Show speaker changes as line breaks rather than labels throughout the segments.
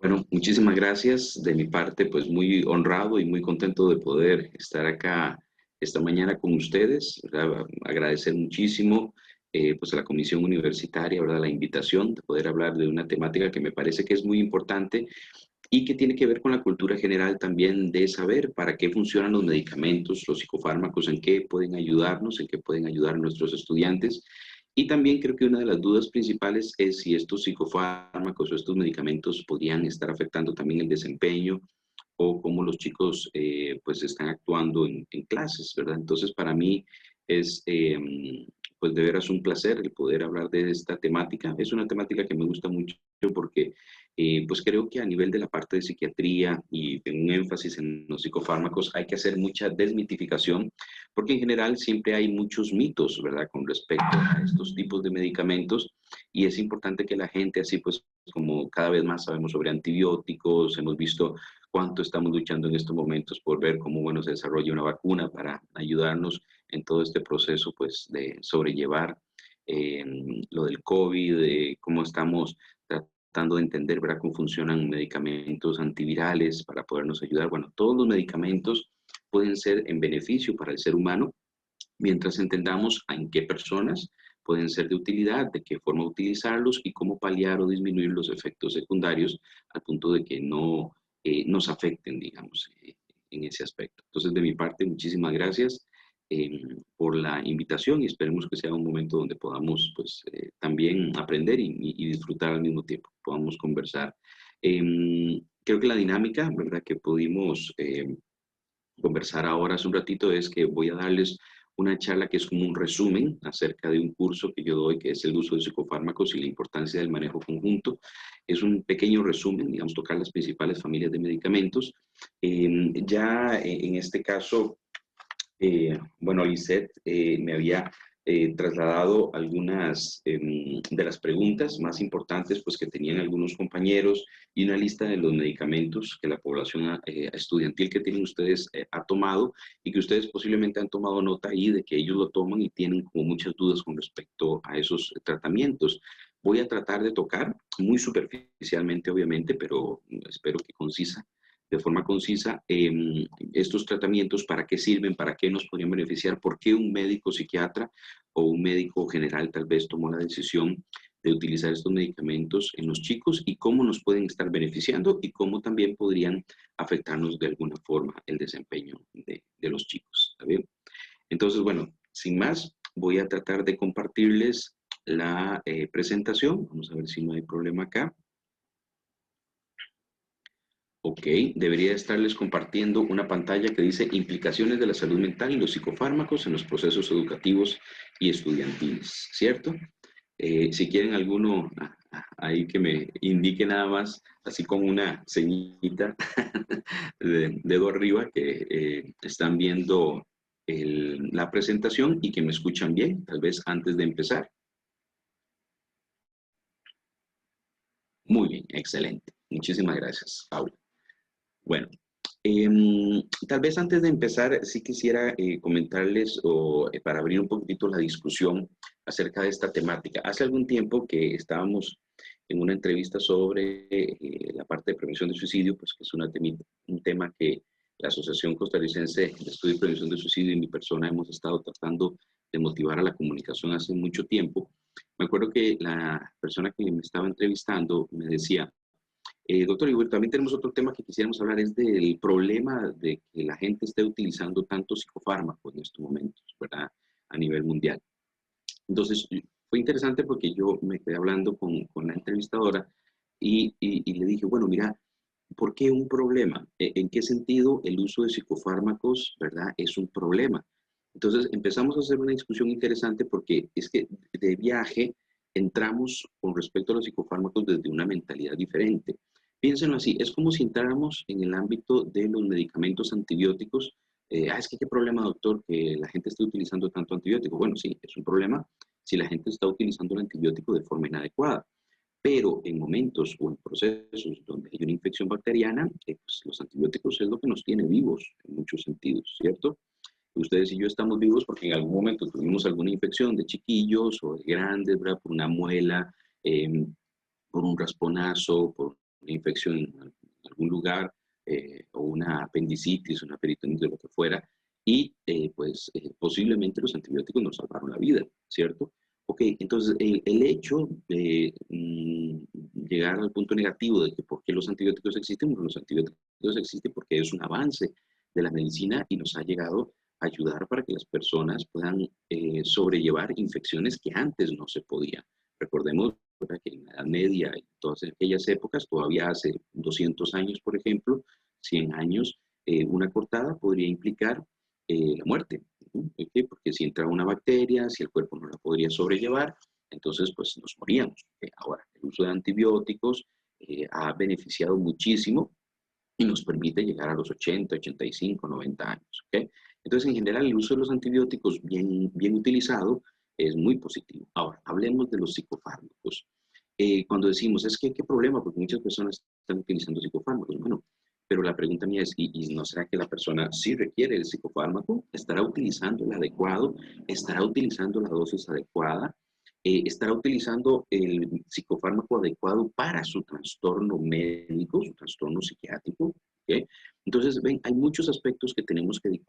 Bueno, muchísimas gracias. De mi parte, pues muy honrado y muy contento de poder estar acá esta mañana con ustedes, ¿verdad? Agradecer muchísimo pues a la Comisión Universitaria, ¿verdad? La invitación de poder hablar de una temática que me parece que es muy importante y que tiene que ver con la cultura general también de saber para qué funcionan los medicamentos, los psicofármacos, en qué pueden ayudarnos, en qué pueden ayudar a nuestros estudiantes. Y también creo que una de las dudas principales es si estos psicofármacos o estos medicamentos podrían estar afectando también el desempeño o cómo los chicos pues están actuando en clases, ¿verdad? Entonces para mí es pues de veras un placer el poder hablar de esta temática. Es una temática que me gusta mucho porque pues creo que a nivel de la parte de psiquiatría y de un énfasis en los psicofármacos hay que hacer mucha desmitificación porque en general siempre hay muchos mitos, ¿verdad? Con respecto a estos tipos de medicamentos y es importante que la gente así pues como cada vez más sabemos sobre antibióticos, hemos visto cuánto estamos luchando en estos momentos por ver cómo, bueno, se desarrolla una vacuna para ayudarnos en todo este proceso, pues, de sobrellevar eh, lo del COVID, cómo estamos tratando de entender, ¿verdad?, cómo funcionan medicamentos antivirales para podernos ayudar. Bueno, todos los medicamentos pueden ser en beneficio para el ser humano mientras entendamos en qué personas pueden ser de utilidad, de qué forma utilizarlos y cómo paliar o disminuir los efectos secundarios al punto de que no nos afecten, digamos, en ese aspecto. Entonces, de mi parte, muchísimas gracias por la invitación y esperemos que sea un momento donde podamos pues, también aprender y disfrutar al mismo tiempo, podamos conversar. Creo que la dinámica, ¿verdad?, que pudimos conversar ahora hace un ratito es que voy a darles una charla que es como un resumen acerca de un curso que yo doy, que es el uso de psicofármacos y la importancia del manejo conjunto. Es un pequeño resumen, digamos, tocar las principales familias de medicamentos. Ya en este caso, bueno, Lisette me había trasladado algunas de las preguntas más importantes pues, que tenían algunos compañeros y una lista de los medicamentos que la población estudiantil que tienen ustedes ha tomado y que ustedes posiblemente han tomado nota ahí de que ellos lo toman y tienen como muchas dudas con respecto a esos tratamientos. Voy a tratar de tocar muy superficialmente, obviamente, pero espero que concisa de forma concisa estos tratamientos, para qué sirven, para qué nos podrían beneficiar, por qué un médico psiquiatra o un médico general tal vez tomó la decisión de utilizar estos medicamentos en los chicos y cómo nos pueden estar beneficiando y cómo también podrían afectarnos de alguna forma el desempeño de los chicos. ¿Está bien? Entonces, bueno, sin más, voy a tratar de compartirles la presentación. Vamos a ver si no hay problema acá. Ok, debería estarles compartiendo una pantalla que dice implicaciones de la salud mental y los psicofármacos en los procesos educativos y estudiantiles, ¿cierto? Si quieren alguno ahí que me indique nada más, así como una ceñita de dedo arriba, que están viendo la presentación y que me escuchan bien, tal vez antes de empezar. Muy bien, excelente. Muchísimas gracias, Paula. Bueno, tal vez antes de empezar, sí quisiera comentarles o para abrir un poquitito la discusión acerca de esta temática. Hace algún tiempo que estábamos en una entrevista sobre la parte de prevención de suicidio, pues que es un tema que la Asociación Costarricense de Estudio y Prevención de Suicidio y mi persona hemos estado tratando de motivar a la comunicación hace mucho tiempo. Me acuerdo que la persona que me estaba entrevistando me decía, doctor, y bueno, también tenemos otro tema que quisiéramos hablar, es del problema de que la gente esté utilizando tantos psicofármacos en estos momentos, ¿verdad? A nivel mundial. Entonces, fue interesante porque yo me quedé hablando con la entrevistadora y le dije, bueno, mira, ¿por qué un problema? ¿En qué sentido el uso de psicofármacos, verdad, es un problema? Entonces empezamos a hacer una discusión interesante porque es que de viaje entramos con respecto a los psicofármacos desde una mentalidad diferente. Piénsenlo así, es como si entráramos en el ámbito de los medicamentos antibióticos. Es que qué problema, doctor, que la gente esté utilizando tanto antibiótico. Bueno, sí, es un problema si la gente está utilizando el antibiótico de forma inadecuada. Pero en momentos o en procesos donde hay una infección bacteriana, pues los antibióticos es lo que nos tiene vivos en muchos sentidos, ¿cierto? Ustedes y yo estamos vivos porque en algún momento tuvimos alguna infección de chiquillos o de grandes, ¿verdad? Por una muela, por un rasponazo, por una infección en algún lugar, o una apendicitis, una peritonitis, lo que fuera, y pues posiblemente los antibióticos nos salvaron la vida, ¿cierto? Ok, entonces el hecho de llegar al punto negativo de que por qué los antibióticos existen, bueno, los antibióticos existen porque es un avance de la medicina y nos ha llegado a ayudar para que las personas puedan sobrellevar infecciones que antes no se podían. Recordemos, ¿verdad?, que en la Edad Media y todas aquellas épocas, todavía hace 200 años, por ejemplo, 100 años, una cortada podría implicar la muerte. ¿Okay? Porque si entra una bacteria, si el cuerpo no la podría sobrellevar, entonces pues nos moríamos. Ahora, el uso de antibióticos ha beneficiado muchísimo y nos permite llegar a los 80, 85, 90 años. ¿Okay? Entonces, en general, el uso de los antibióticos bien utilizado es muy positivo. Ahora, hablemos de los psicofármacos. Cuando decimos, es que, ¿qué problema? Porque muchas personas están utilizando psicofármacos. Bueno, pero la pregunta mía es, ¿y no será que la persona sí requiere el psicofármaco? ¿Estará utilizando el adecuado? ¿Estará utilizando la dosis adecuada? ¿Estará utilizando el psicofármaco adecuado para su trastorno médico, su trastorno psiquiátrico? ¿Okay? Entonces, ven, hay muchos aspectos que tenemos que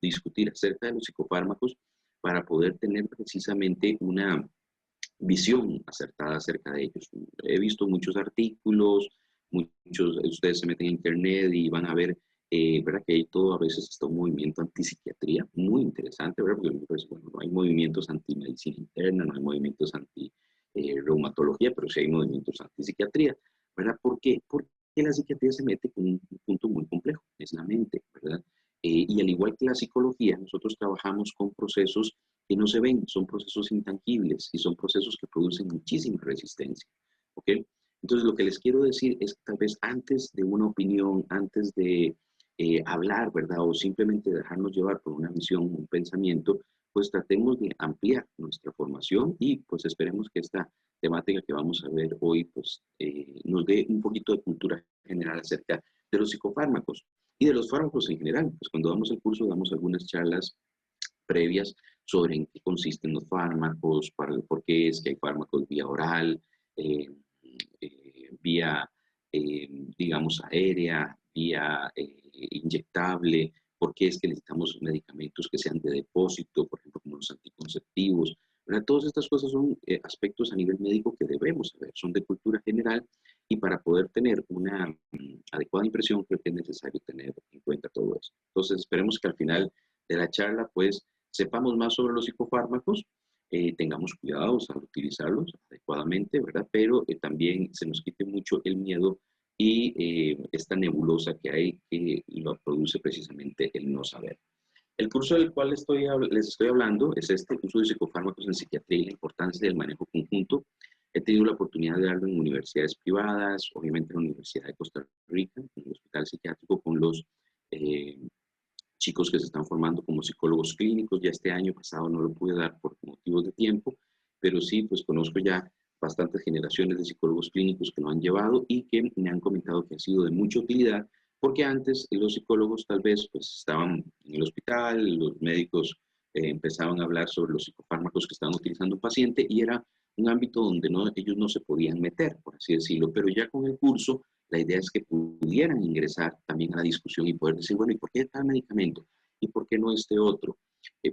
discutir acerca de los psicofármacos para poder tener precisamente una visión acertada acerca de ellos. He visto muchos artículos, ustedes se meten en internet y van a ver, ¿verdad?, que hay todo, a veces está un movimiento antipsiquiatría, muy interesante, ¿verdad? Porque pues, bueno, no hay movimientos anti-medicina interna, no hay movimientos anti-reumatología, pero sí hay movimientos anti-psiquiatría, ¿verdad? ¿Por qué? Porque la psiquiatría se mete con un punto muy complejo, es la mente, ¿verdad? Y al igual que la psicología, nosotros trabajamos con procesos que no se ven, son procesos intangibles y son procesos que producen muchísima resistencia. ¿Ok? Entonces, lo que les quiero decir es que tal vez antes de una opinión, antes de hablar, ¿verdad? O simplemente dejarnos llevar por una visión, un pensamiento, pues tratemos de ampliar nuestra formación y pues esperemos que esta temática que vamos a ver hoy, pues nos dé un poquito de cultura general acerca de los psicofármacos y de los fármacos en general. Pues cuando damos el curso damos algunas charlas previas sobre en qué consisten los fármacos, por qué es que hay fármacos vía oral, eh, vía, digamos, aérea, vía inyectable, por qué es que necesitamos medicamentos que sean de depósito, por ejemplo, como los anticonceptivos. ¿Verdad? Todas estas cosas son aspectos a nivel médico que debemos saber, son de cultura general y para poder tener una adecuada impresión creo que es necesario tener en cuenta todo eso. Entonces esperemos que al final de la charla pues sepamos más sobre los psicofármacos, tengamos cuidados al utilizarlos adecuadamente, ¿verdad? Pero también se nos quite mucho el miedo y esta nebulosa que hay que lo produce precisamente el no saber. El curso del cual les estoy hablando es este curso de psicofármacos en psiquiatría y la importancia del manejo conjunto. He tenido la oportunidad de darlo en universidades privadas, obviamente en la Universidad de Costa Rica, en el Hospital Psiquiátrico, con los chicos que se están formando como psicólogos clínicos. Ya este año pasado no lo pude dar por motivos de tiempo, pero sí, pues conozco ya bastantes generaciones de psicólogos clínicos que lo han llevado y que me han comentado que ha sido de mucha utilidad, porque antes los psicólogos tal vez pues estaban en el hospital, los médicos empezaban a hablar sobre los psicofármacos que estaban utilizando un paciente y era un ámbito donde ellos no se podían meter, por así decirlo, pero ya con el curso la idea es que pudieran ingresar también a la discusión y poder decir, bueno, ¿y por qué tal medicamento? ¿Y por qué no este otro?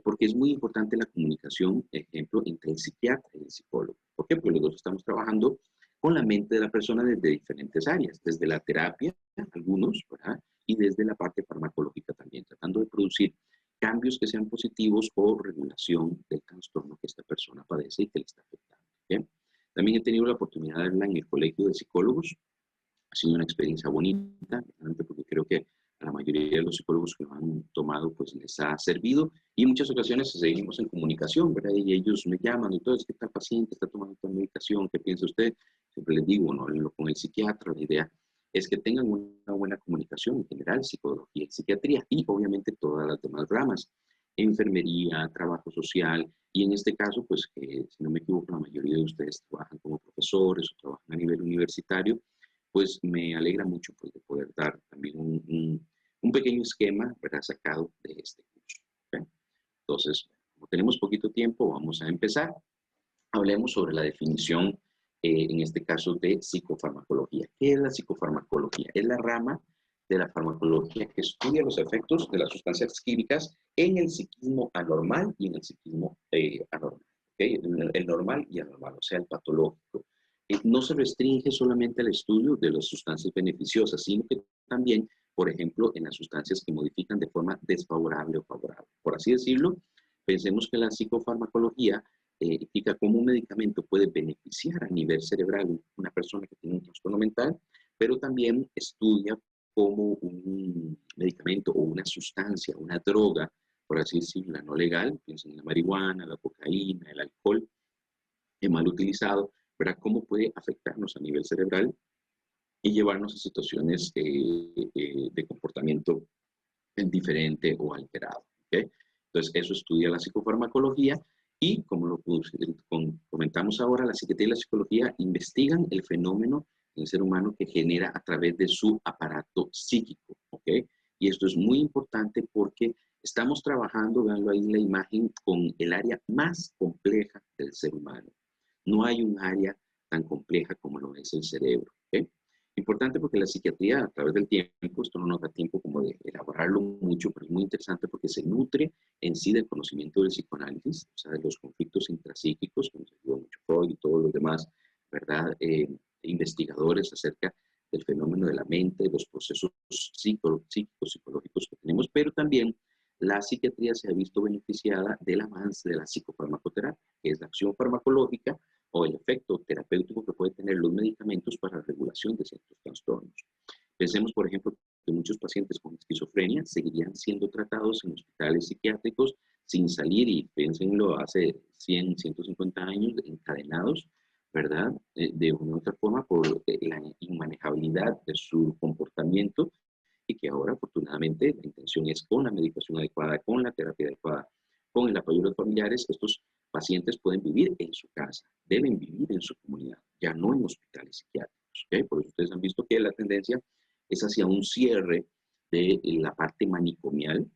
Porque es muy importante la comunicación, ejemplo, entre el psiquiatra y el psicólogo. ¿Por qué? Porque los dos estamos trabajando con la mente de la persona desde diferentes áreas, desde la terapia, algunos, ¿verdad? Y desde la parte farmacológica también, tratando de producir cambios que sean positivos o regulación del trastorno que esta persona padece y que le está afectando. ¿Bien? También he tenido la oportunidad de verla en el Colegio de Psicólogos. Ha sido una experiencia bonita, porque creo que a la mayoría de los psicólogos que lo han tomado, pues les ha servido. Y en muchas ocasiones seguimos en comunicación, ¿verdad? Y ellos me llaman, entonces, ¿qué tal paciente? ¿Está tomando esta medicación? ¿Qué piensa usted? Siempre les digo, no, con el psiquiatra, la idea es que tengan una buena comunicación en general, psicología y psiquiatría, y obviamente todas las demás ramas, enfermería, trabajo social, y en este caso, pues, si no me equivoco, la mayoría de ustedes trabajan como profesores o trabajan a nivel universitario, pues me alegra mucho pues, de poder dar también un pequeño esquema, ¿verdad?, sacado de este curso. ¿Okay? Entonces, como tenemos poquito tiempo, vamos a empezar. Hablemos sobre la definición, en este caso, de psicofarmacología. ¿Qué es la psicofarmacología? Es la rama de la farmacología que estudia los efectos de las sustancias químicas en el psiquismo anormal y en el psiquismo anormal. ¿Okay? El normal y anormal, o sea, el patológico. No se restringe solamente al estudio de las sustancias beneficiosas, sino que también, por ejemplo, en las sustancias que modifican de forma desfavorable o favorable. Por así decirlo, pensemos que la psicofarmacología indica cómo un medicamento puede beneficiar a nivel cerebral una persona que tiene un trastorno mental, pero también estudia cómo un medicamento o una sustancia, una droga, por así decirlo, no legal, piensen en la marihuana, la cocaína, el alcohol, mal utilizado, ¿verdad? Cómo puede afectarnos a nivel cerebral y llevarnos a situaciones de comportamiento diferente o alterado. ¿Okay? Entonces, eso estudia la psicofarmacología y, como lo comentamos ahora, la psiquiatría y la psicología investigan el fenómeno en el ser humano que genera a través de su aparato psíquico. ¿Okay? Y esto es muy importante porque estamos trabajando, veanlo ahí en la imagen, con el área más compleja del ser humano. No hay un área tan compleja como lo es el cerebro. ¿Okay? Importante porque la psiquiatría, a través del tiempo, esto no nos da tiempo como de elaborarlo mucho, pero es muy interesante porque se nutre en sí del conocimiento del psicoanálisis, o sea, de los conflictos intrapsíquicos, como se dio mucho Freud y todos los demás, ¿verdad? Investigadores acerca del fenómeno de la mente, de los procesos psíquicos, psicológicos que tenemos, pero también la psiquiatría se ha visto beneficiada del avance de la psicofarmacoterapia, que es la acción farmacológica o el efecto terapéutico que pueden tener los medicamentos para la regulación de ciertos trastornos. Pensemos, por ejemplo, que muchos pacientes con esquizofrenia seguirían siendo tratados en hospitales psiquiátricos sin salir, y piénsenlo, hace 100, 150 años encadenados, ¿verdad? De una u otra forma por la inmanejabilidad de su comportamiento, y que ahora, afortunadamente, la intención es con la medicación adecuada, con la terapia adecuada, con el apoyo de los familiares, estos pacientes pueden vivir en su casa, deben vivir en su comunidad, ya no en hospitales psiquiátricos. ¿Okay? Por eso ustedes han visto que la tendencia es hacia un cierre de la parte manicomial,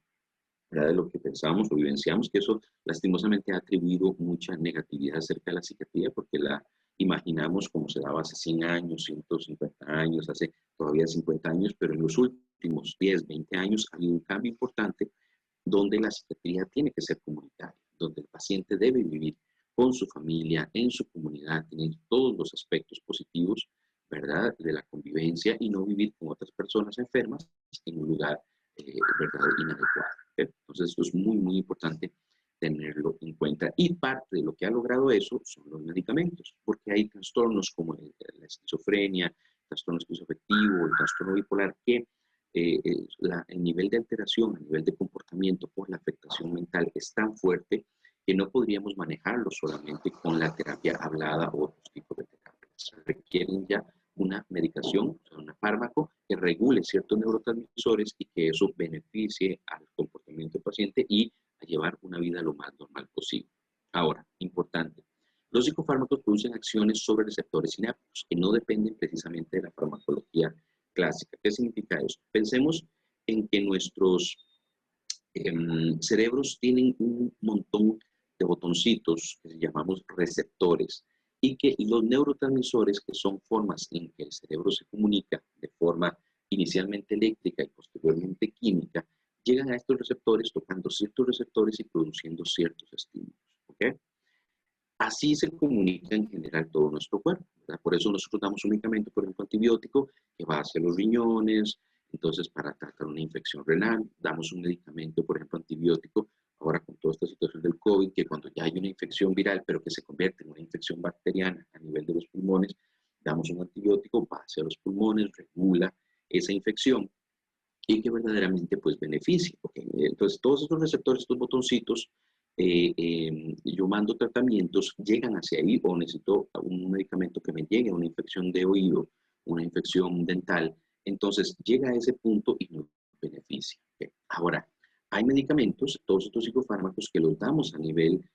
¿verdad? De lo que pensamos o vivenciamos, que eso lastimosamente ha atribuido mucha negatividad acerca de la psiquiatría, porque la imaginamos como se daba hace 100 años, 150 años, hace todavía 50 años, pero en los últimos 10, 20 años ha habido un cambio importante donde la psiquiatría tiene que ser comunitaria, donde el paciente debe vivir con su familia, en su comunidad, tener todos los aspectos positivos, ¿verdad?, de la convivencia y no vivir con otras personas enfermas en un lugar, ¿verdad?, inadecuado. ¿Okay? Entonces, esto es muy, muy importante tenerlo en cuenta. Y parte de lo que ha logrado eso son los medicamentos, porque hay trastornos como la esquizofrenia, trastorno esquizoafectivo, el trastorno bipolar, que el nivel de alteración, el nivel de comportamiento por la afectación mental es tan fuerte que no podríamos manejarlo solamente con la terapia hablada o otros tipos de terapias. Requieren ya una medicación, o sea, un fármaco que regule ciertos neurotransmisores y que eso beneficie al comportamiento del paciente y a llevar una vida lo más normal posible. Ahora, importante, los psicofármacos producen acciones sobre receptores sinápticos que no dependen precisamente de la farmacología clásica. ¿Qué significa eso? Pensemos en que nuestros cerebros tienen un montón de botoncitos que llamamos receptores y que los neurotransmisores, que son formas en que el cerebro se comunica de forma inicialmente eléctrica y posteriormente química, llegan a estos receptores tocando ciertos receptores y produciendo ciertos estímulos. ¿Okay? Así se comunica en general todo nuestro cuerpo, ¿verdad? Por eso nosotros damos un medicamento, por ejemplo, antibiótico, que va hacia los riñones. Entonces, para tratar una infección renal, damos un medicamento, por ejemplo, antibiótico, ahora con toda esta situación del COVID, que cuando ya hay una infección viral, pero que se convierte en una infección bacteriana a nivel de los pulmones, damos un antibiótico, va hacia los pulmones, regula esa infección y que verdaderamente pues beneficie. Okay. Entonces, todos estos receptores, estos botoncitos, yo mando tratamientos, llegan hacia ahí, o necesito un medicamento que me llegue a una infección de oído, una infección dental, entonces llega a ese punto y nos beneficia. Okay. Ahora, hay medicamentos, todos estos psicofármacos que los damos a nivel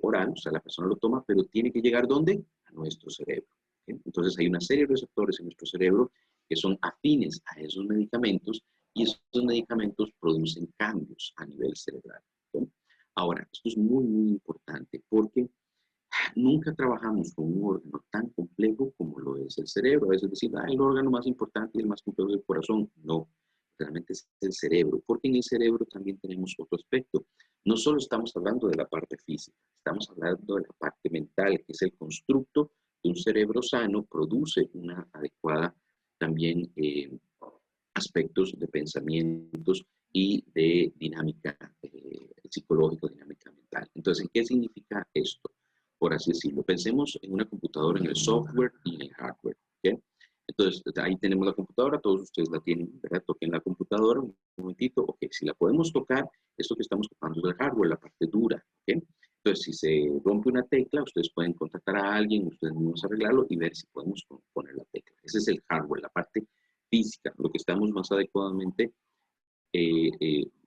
oral, o sea, la persona lo toma, pero tiene que llegar ¿dónde? A nuestro cerebro. Okay. Entonces hay una serie de receptores en nuestro cerebro que son afines a esos medicamentos y esos medicamentos producen cambios a nivel cerebral. ¿Sí? Ahora, esto es muy, muy importante porque Nunca trabajamos con un órgano tan complejo como lo es el cerebro. A veces decimos, el órgano más importante y el más complejo es el corazón. No, realmente es el cerebro, porque en el cerebro también tenemos otro aspecto. No solo estamos hablando de la parte física, estamos hablando de la parte mental, que es el constructo de un cerebro sano, produce una adecuada también aspectos de pensamientos y de dinámica psicológica, dinámica mental. Entonces, ¿qué significa esto? Por así decirlo, pensemos en una computadora, en el software y en el hardware. ¿Okay? Entonces, ahí tenemos la computadora, todos ustedes la tienen, ¿verdad? Toquen la computadora, un momentito, ok, si la podemos tocar, esto que estamos tocando es el hardware, la parte dura, ¿ok? Entonces, si se rompe una tecla, ustedes pueden contactar a alguien, ustedes mismos arreglarlo y ver si podemos poner la tecla. Ese es el hardware, la parte física, lo que estamos más adecuadamente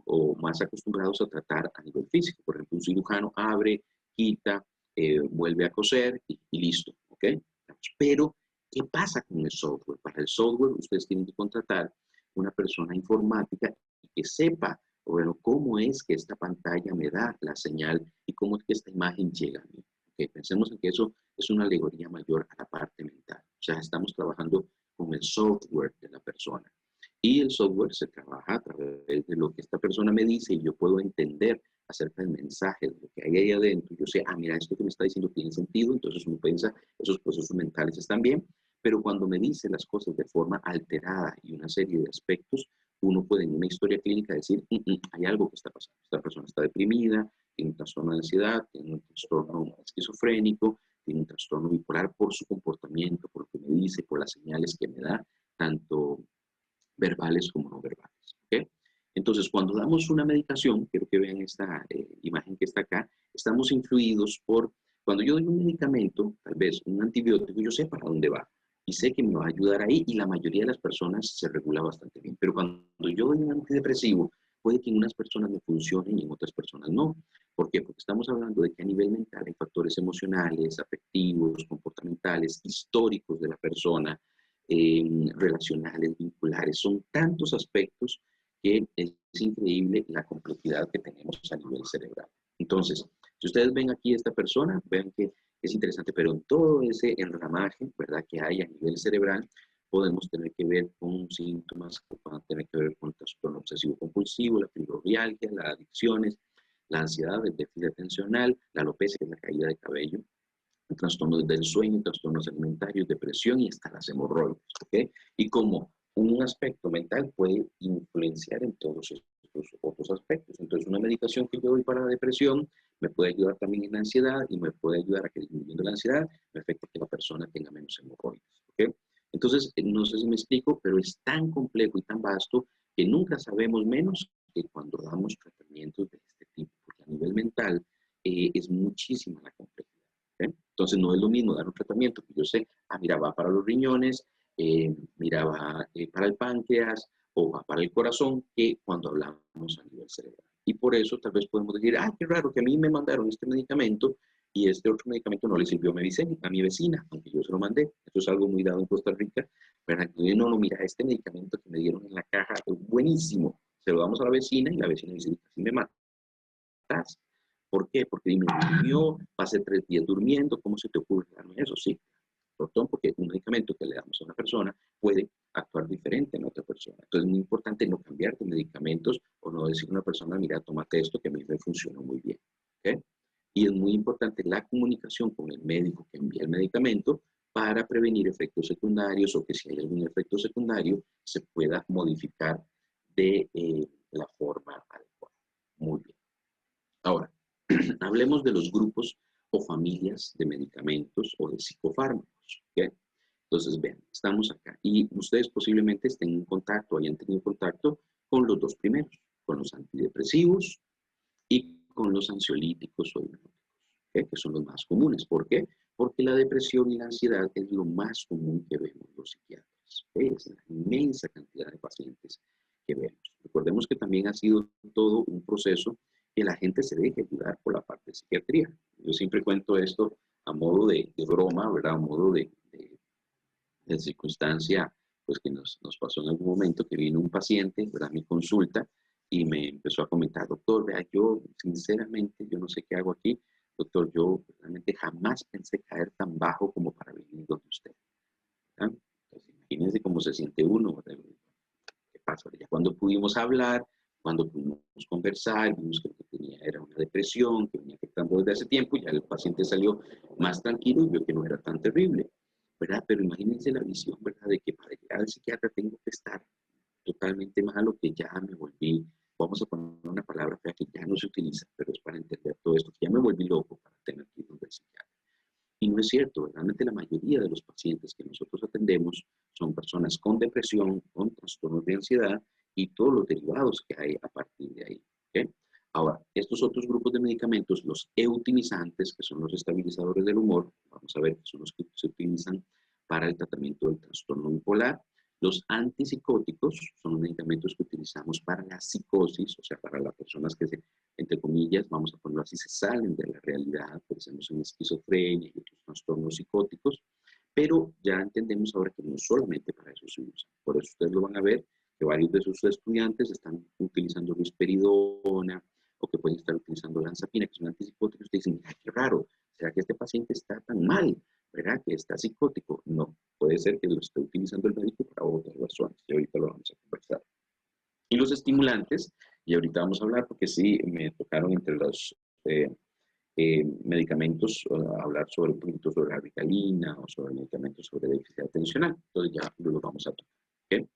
o más acostumbrados a tratar a nivel físico. Por ejemplo, un cirujano abre, quita, vuelve a coser y listo, ¿ok? Pero, ¿qué pasa con el software? Para el software ustedes tienen que contratar una persona informática que sepa, bueno, cómo es que esta pantalla me da la señal y cómo es que esta imagen llega a mí. Okay, pensemos en que eso es una alegoría mayor a la parte mental. O sea, estamos trabajando con el software de la persona. Y el software se trabaja a través de lo que esta persona me dice y yo puedo entender acerca del mensaje, de lo que hay ahí adentro. Yo sé, mira, esto que me está diciendo tiene sentido, entonces uno piensa, esos procesos mentales están bien, pero cuando me dice las cosas de forma alterada y una serie de aspectos, uno puede en una historia clínica decir, hay algo que está pasando. Esta persona está deprimida, tiene un trastorno de ansiedad, tiene un trastorno esquizofrénico, tiene un trastorno bipolar por su comportamiento, por lo que me dice, por las señales que me da, tanto verbales como no verbales. ¿Okay? Entonces, cuando damos una medicación, quiero que vean esta imagen que está acá, estamos influidos por, cuando yo doy un medicamento, tal vez un antibiótico, yo sé para dónde va y sé que me va a ayudar ahí y la mayoría de las personas se regula bastante bien. Pero cuando yo doy un antidepresivo, puede que en unas personas me funcionen y en otras personas no. ¿Por qué? Porque estamos hablando de que a nivel mental hay factores emocionales, afectivos, comportamentales, históricos de la persona, relacionales, vinculares. Son tantos aspectos que es increíble la complejidad que tenemos a nivel cerebral. Entonces, si ustedes ven aquí a esta persona, ven que es interesante, pero en todo ese enramaje, ¿verdad?, que hay a nivel cerebral, podemos tener que ver con síntomas que puedan tener que ver con el trastorno obsesivo compulsivo, la fibromialgia, las adicciones, la ansiedad, el déficit atencional, la alopecia, que es la caída de cabello, trastornos del sueño, trastornos alimentarios, depresión y hasta las hemorroides, ¿ok? Y como un aspecto mental puede influenciar en todos estos otros aspectos. Entonces, una medicación que yo doy para la depresión me puede ayudar también en la ansiedad y me puede ayudar a que disminuyendo la ansiedad me afecte que la persona tenga menos hemorroides, ¿ok? Entonces, no sé si me explico, pero es tan complejo y tan vasto que nunca sabemos menos que cuando damos tratamientos de este tipo, porque a nivel mental es muchísima la complejidad. Entonces no es lo mismo dar un tratamiento que yo sé, mira, va para los riñones, mira, va para el páncreas o va para el corazón, que cuando hablamos a nivel cerebral. Y por eso tal vez podemos decir, qué raro que a mí me mandaron este medicamento y este otro medicamento no le sirvió a mi vecina, aunque yo se lo mandé. Esto es algo muy dado en Costa Rica, ¿verdad? Que no, mira, este medicamento que me dieron en la caja es buenísimo, se lo damos a la vecina y la vecina dice, casi me matas. ¿Por qué? Porque dime, durmió, pasé 3 días durmiendo, ¿cómo se te ocurre darme eso? Sí, doctor, porque un medicamento que le damos a una persona puede actuar diferente en otra persona. Entonces es muy importante no cambiar de medicamentos o no decir a una persona, mira, tómate esto que a mí me funcionó muy bien. ¿Okay? Y es muy importante la comunicación con el médico que envía el medicamento para prevenir efectos secundarios o que si hay algún efecto secundario se pueda modificar de la forma adecuada. Muy bien. Ahora, hablemos de los grupos o familias de medicamentos o de psicofármacos. ¿Okay? Entonces, vean, estamos acá y ustedes posiblemente estén en contacto, hayan tenido contacto con los dos primeros, con los antidepresivos y con los ansiolíticos o hipnóticos, ¿okay? Que son los más comunes. ¿Por qué? Porque la depresión y la ansiedad es lo más común que vemos los psiquiatras. ¿Okay? Es la inmensa cantidad de pacientes que vemos. Recordemos que también ha sido todo un proceso que la gente se deje ayudar por la parte de psiquiatría. Yo siempre cuento esto a modo de broma, ¿verdad? A modo de circunstancia, pues que nos pasó en algún momento que vino un paciente, ¿verdad? A mi consulta y me empezó a comentar, doctor, vea, yo sinceramente, yo no sé qué hago aquí, doctor, yo realmente jamás pensé caer tan bajo como para venir donde usted. ¿Verdad? Entonces, imagínense cómo se siente uno, ¿verdad? ¿Qué pasa? Ya cuando pudimos hablar, cuando pudimos conversar, vimos que lo que tenía era una depresión que venía afectando desde hace tiempo, ya el paciente salió más tranquilo y vio que no era tan terrible, ¿verdad? Pero imagínense la visión, ¿verdad? De que para llegar al psiquiatra tengo que estar totalmente malo, que ya me volví, vamos a poner una palabra fea que ya no se utiliza, pero es para entender todo esto, que ya me volví loco para tener que ir donde el psiquiatra. Y no es cierto, realmente la mayoría de los pacientes que nosotros atendemos son personas con depresión, con trastornos de ansiedad y todos los derivados que hay a partir de ahí. ¿Okay? Ahora, estos otros grupos de medicamentos, los eutimizantes, que son los estabilizadores del humor, vamos a ver que son los que se utilizan para el tratamiento del trastorno bipolar. Los antipsicóticos son los medicamentos que utilizamos para la psicosis, o sea, para las personas que se, entre comillas, vamos a ponerlo así, se salen de la realidad, pensemos en esquizofrenia y otros trastornos psicóticos, pero ya entendemos ahora que no solamente para eso se usa. Por eso ustedes lo van a ver, que varios de sus estudiantes están utilizando risperidona o que pueden estar utilizando lanzapina, que son antipsicóticos, y dicen, ay, qué raro, ¿será que este paciente está tan mal? ¿Verdad? Que está psicótico. No, puede ser que lo esté utilizando el médico para otras razones, y ahorita lo vamos a conversar. Y los estimulantes, y ahorita vamos a hablar porque sí, me tocaron entre los medicamentos, hablar sobre un poquito sobre la Ritalina o sobre medicamentos sobre déficit atencional. Entonces ya lo vamos a tocar. ¿Okay?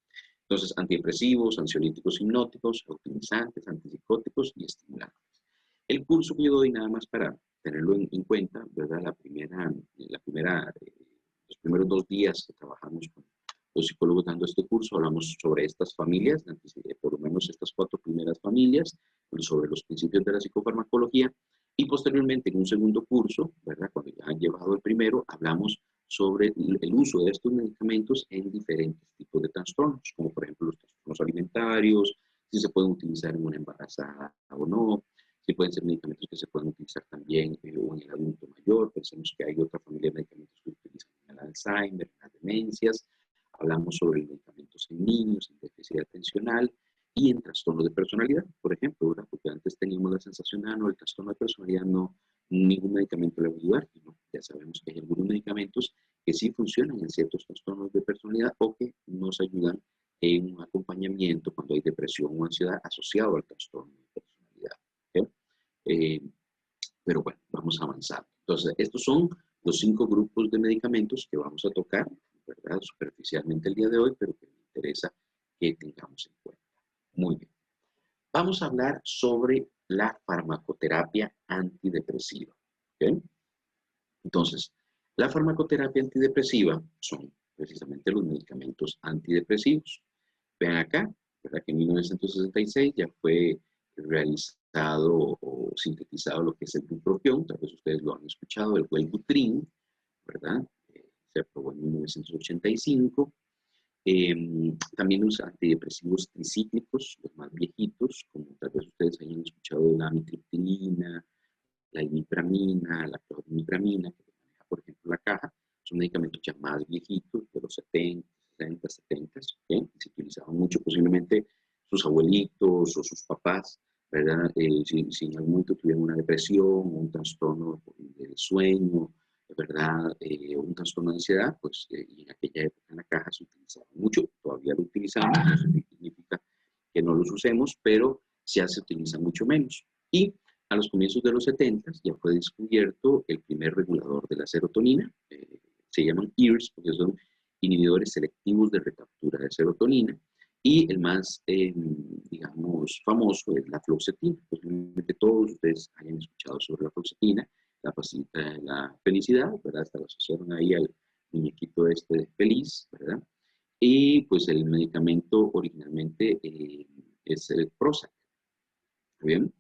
Entonces, antidepresivos, ansiolíticos hipnóticos, optimizantes, antipsicóticos y estimulantes. El curso que yo doy nada más para tenerlo en cuenta, ¿verdad? Los primeros 2 días que trabajamos con los psicólogos dando este curso, hablamos sobre estas familias, por lo menos estas 4 primeras familias, sobre los principios de la psicofarmacología, y posteriormente en un segundo curso, ¿verdad? Cuando ya han llevado el primero, hablamos sobre el uso de estos medicamentos en diferentes tipos de trastornos, como por ejemplo los trastornos alimentarios, si se pueden utilizar en una embarazada o no, si pueden ser medicamentos que se pueden utilizar también o en el adulto mayor. Pensemos que hay otra familia de medicamentos que se utilizan en el Alzheimer, en las demencias. Hablamos sobre medicamentos en niños, en déficit atencional y en trastornos de personalidad, por ejemplo, ¿verdad? Porque antes teníamos la sensación, no, el trastorno de personalidad no, ningún medicamento le va a ayudar. No, ya sabemos que hay algunos medicamentos que sí funcionan en ciertos trastornos de personalidad o que nos ayudan en un acompañamiento cuando hay depresión o ansiedad asociado al trastorno de personalidad. ¿Okay? Pero bueno, vamos a avanzar. Entonces, estos son los 5 grupos de medicamentos que vamos a tocar, ¿verdad? Superficialmente el día de hoy, pero que me interesa que tengamos en cuenta. Muy bien. Vamos a hablar sobre la farmacoterapia antidepresiva. ¿Okay? Entonces, la farmacoterapia antidepresiva son precisamente los medicamentos antidepresivos. Vean acá, ¿verdad? Que en 1966 ya fue realizado o sintetizado lo que es el bupropión, tal vez ustedes lo han escuchado, el Wellbutrin, ¿verdad? Se aprobó en 1985. También los antidepresivos tricíclicos, los más viejitos, como tal vez ustedes hayan escuchado de la amitriptilina, la imipramina, la clorimipramina, que maneja, por ejemplo, la caja, son medicamentos ya más viejitos, de los 70, 60, 70, ¿okay? Se utilizaban mucho, posiblemente sus abuelitos o sus papás, ¿verdad? Si en algún momento tuvieron una depresión o un trastorno del sueño, ¿verdad? Un trastorno de ansiedad, pues y en aquella época en la caja se utilizaba mucho, todavía lo utilizamos, no significa que no los usemos, pero ya se utiliza mucho menos. Y a los comienzos de los 70 ya fue descubierto el primer regulador de la serotonina, se llaman ERS, porque son inhibidores selectivos de recaptura de serotonina, y el más, digamos, famoso es la fluoxetina. Posiblemente todos ustedes hayan escuchado sobre la fluoxetina, la pastillita de la felicidad, ¿verdad? Hasta lo asociaron ahí al muñequito este de feliz, ¿verdad? Y pues el medicamento originalmente es el Prozac, ¿bien?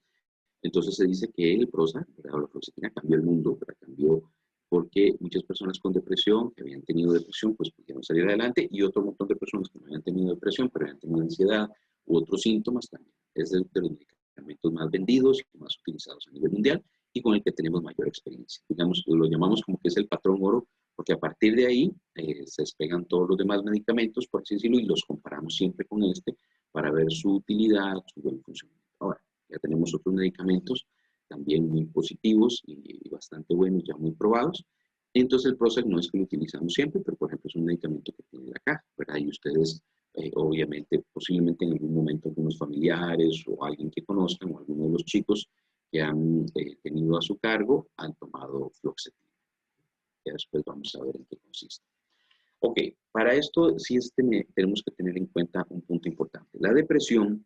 Entonces se dice que el Prozac, ¿verdad? La fluoxetina cambió el mundo, ¿verdad? Cambió porque muchas personas con depresión, que habían tenido depresión, pues pudieron salir adelante, y otro montón de personas que no habían tenido depresión, pero habían tenido ansiedad u otros síntomas también. Es de los medicamentos más vendidos y más utilizados a nivel mundial y con el que tenemos mayor experiencia. Digamos, lo llamamos como que es el patrón oro, porque a partir de ahí se despegan todos los demás medicamentos, por así decirlo, y los comparamos siempre con este para ver su utilidad, su buen funcionamiento. Ahora, ya tenemos otros medicamentos también muy positivos y bastante buenos, ya muy probados. Entonces el Prozac no es que lo utilizamos siempre, pero por ejemplo es un medicamento que tiene la caja, ¿verdad? Y ustedes, obviamente, posiblemente en algún momento algunos familiares o alguien que conozcan o alguno de los chicos que han tenido a su cargo han tomado fluoxetina. Ya después vamos a ver en qué consiste. Ok, para esto sí tenemos que tener en cuenta un punto importante. La depresión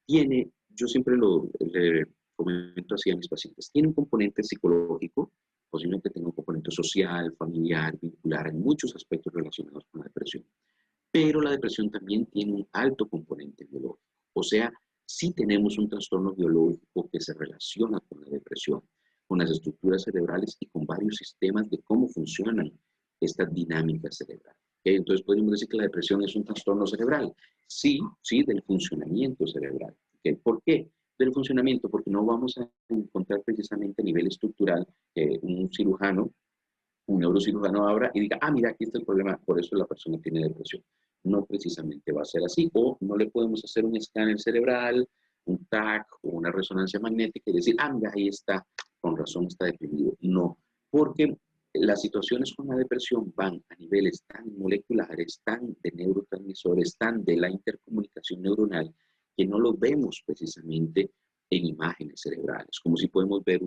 tiene, yo siempre le comento así a mis pacientes, tiene un componente psicológico, posiblemente tenga un componente social, familiar, vincular, hay muchos aspectos relacionados con la depresión. Pero la depresión también tiene un alto componente biológico. O sea, sí tenemos un trastorno biológico que se relaciona con la depresión, con las estructuras cerebrales y con varios sistemas de cómo funcionan estas dinámicas cerebrales. Entonces podemos decir que la depresión es un trastorno cerebral. Sí, sí, del funcionamiento cerebral. ¿Por qué? Del funcionamiento, porque no vamos a encontrar precisamente a nivel estructural un cirujano, un neurocirujano abra y diga, ah, mira, aquí está el problema, por eso la persona tiene depresión. No precisamente va a ser así. O no le podemos hacer un escáner cerebral, un TAC o una resonancia magnética y decir, ah, mira, ahí está, con razón está deprimido. No, porque las situaciones con la depresión van a niveles tan moleculares, tan de neurotransmisores, tan de la intercomunicación neuronal, que no lo vemos precisamente en imágenes cerebrales, como si podemos ver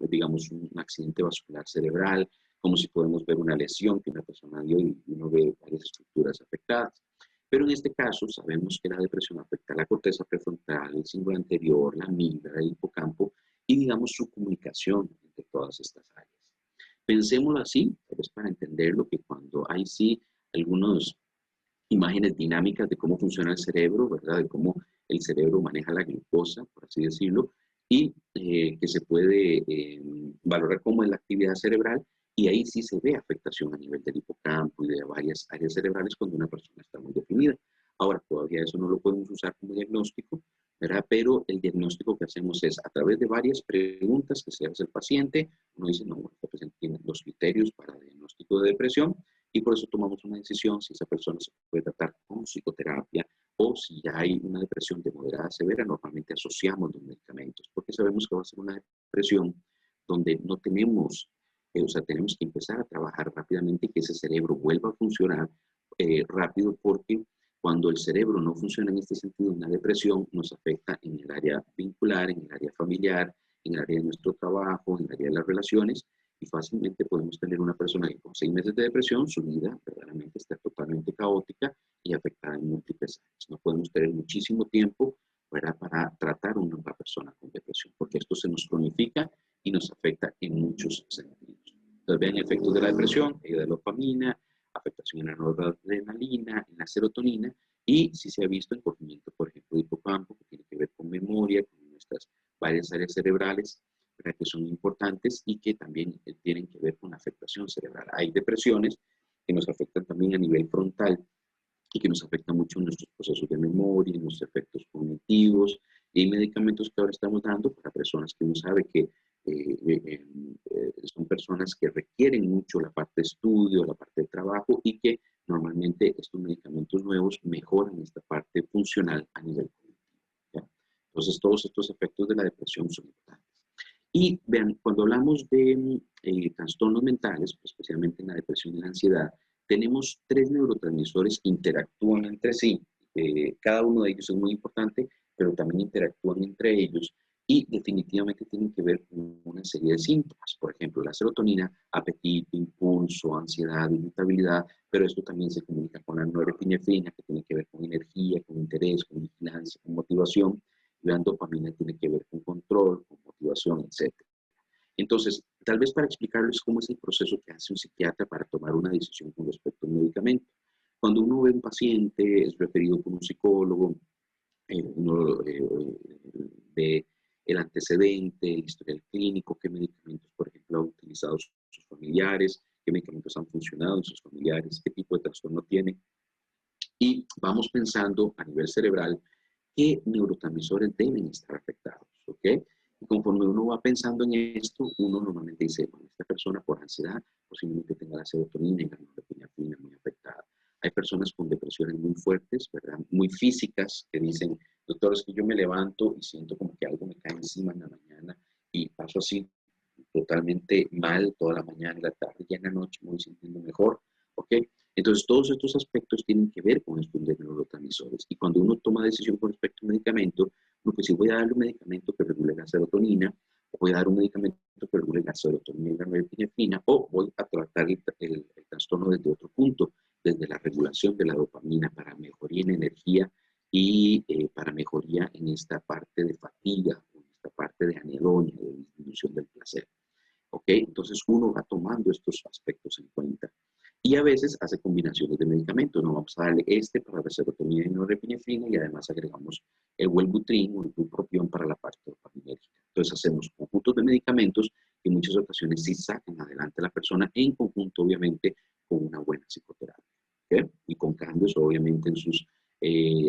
digamos, un accidente vascular cerebral, como si podemos ver una lesión que una persona dio y uno ve varias estructuras afectadas. Pero en este caso sabemos que la depresión afecta a la corteza prefrontal, el cingulado anterior, la amígdala, el hipocampo y digamos su comunicación entre todas estas áreas. Pensémoslo así, tal vez para entenderlo, que cuando hay sí algunas imágenes dinámicas de cómo funciona el cerebro, ¿verdad? De cómo el cerebro maneja la glucosa, por así decirlo, y que se puede valorar cómo es la actividad cerebral, y ahí sí se ve afectación a nivel del hipocampo y de varias áreas cerebrales cuando una persona está muy deprimida. Ahora, todavía eso no lo podemos usar como diagnóstico, ¿verdad? Pero el diagnóstico que hacemos es a través de varias preguntas que se hace el paciente, uno dice, no, el paciente tiene los criterios para diagnóstico de depresión, y por eso tomamos una decisión si esa persona se puede tratar con psicoterapia o si ya hay una depresión de moderada a severa, normalmente asociamos los medicamentos, porque sabemos que va a ser una depresión donde no tenemos, o sea, tenemos que empezar a trabajar rápidamente y que ese cerebro vuelva a funcionar rápido, porque cuando el cerebro no funciona en este sentido, una depresión nos afecta en el área vincular, en el área familiar, en el área de nuestro trabajo, en el área de las relaciones, y fácilmente podemos tener una persona que con 6 meses de depresión, su vida verdaderamente está totalmente caótica y afectada en múltiples áreas. No podemos tener muchísimo tiempo para tratar a una persona con depresión, porque esto se nos cronifica y nos afecta en muchos sentidos. Entonces vean efectos de la depresión, de la dopamina, afectación en la noradrenalina, en la serotonina, y si se ha visto encogimiento, por ejemplo, de hipocampo, que tiene que ver con memoria, con nuestras varias áreas cerebrales, que son importantes y que también tienen que ver con la afectación cerebral. Hay depresiones que nos afectan también a nivel frontal y que nos afectan mucho en nuestros procesos de memoria, en nuestros efectos cognitivos, y hay medicamentos que ahora estamos dando para personas que uno sabe que son personas que requieren mucho la parte de estudio, la parte de trabajo, y que normalmente estos medicamentos nuevos mejoran esta parte funcional a nivel cognitivo, ¿ya? Entonces todos estos efectos de la depresión son importantes. Y vean, cuando hablamos de trastornos mentales, especialmente en la depresión y la ansiedad, tenemos 3 neurotransmisores que interactúan entre sí. Cada uno de ellos es muy importante, pero también interactúan entre ellos y definitivamente tienen que ver con una serie de síntomas. Por ejemplo, la serotonina, apetito, impulso, ansiedad, irritabilidad, pero esto también se comunica con la norepinefrina, que tiene que ver con energía, con interés, con vigilancia, con motivación. La dopamina tiene que ver con control, con motivación, etc. Entonces, tal vez para explicarles cómo es el proceso que hace un psiquiatra para tomar una decisión con respecto a un medicamento. Cuando uno ve un paciente, es referido por un psicólogo, uno ve el antecedente, el historial clínico, qué medicamentos, por ejemplo, han utilizado sus familiares, qué medicamentos han funcionado en sus familiares, qué tipo de trastorno tiene. Y vamos pensando a nivel cerebral qué neurotransmisores deben estar afectados, ¿ok? Y conforme uno va pensando en esto, uno normalmente dice, bueno, esta persona por ansiedad posiblemente tenga la serotonina y la norepinefrina muy afectada. Hay personas con depresiones muy fuertes, ¿verdad? Muy físicas, que dicen, doctor, es que yo me levanto y siento como que algo me cae encima en la mañana y paso así totalmente mal toda la mañana y la tarde, y en la noche me voy sintiendo mejor, ¿ok? Entonces, todos estos aspectos tienen que ver con estos neurotransmisores. Y cuando uno toma decisión con respecto a un medicamento, uno pues si voy a darle un medicamento que regule la serotonina, o voy a dar un medicamento que regule la serotonina y la norepinefrina, o voy a tratar el trastorno desde otro punto, desde la regulación de la dopamina para mejoría en energía y para mejoría en esta parte de fatiga, en esta parte de anedonia, de disminución del placer. ¿Ok? Entonces uno va tomando estos aspectos en cuenta. Y a veces hace combinaciones de medicamentos. No vamos a darle este para la serotonina y norepinefrina y además agregamos el Wellbutrin o el bupropión para la parte dopaminérgica. Entonces hacemos conjuntos de medicamentos que en muchas ocasiones sí sacan adelante a la persona en conjunto, obviamente, con una buena psicoterapia. ¿Okay? Y con cambios, obviamente, en sus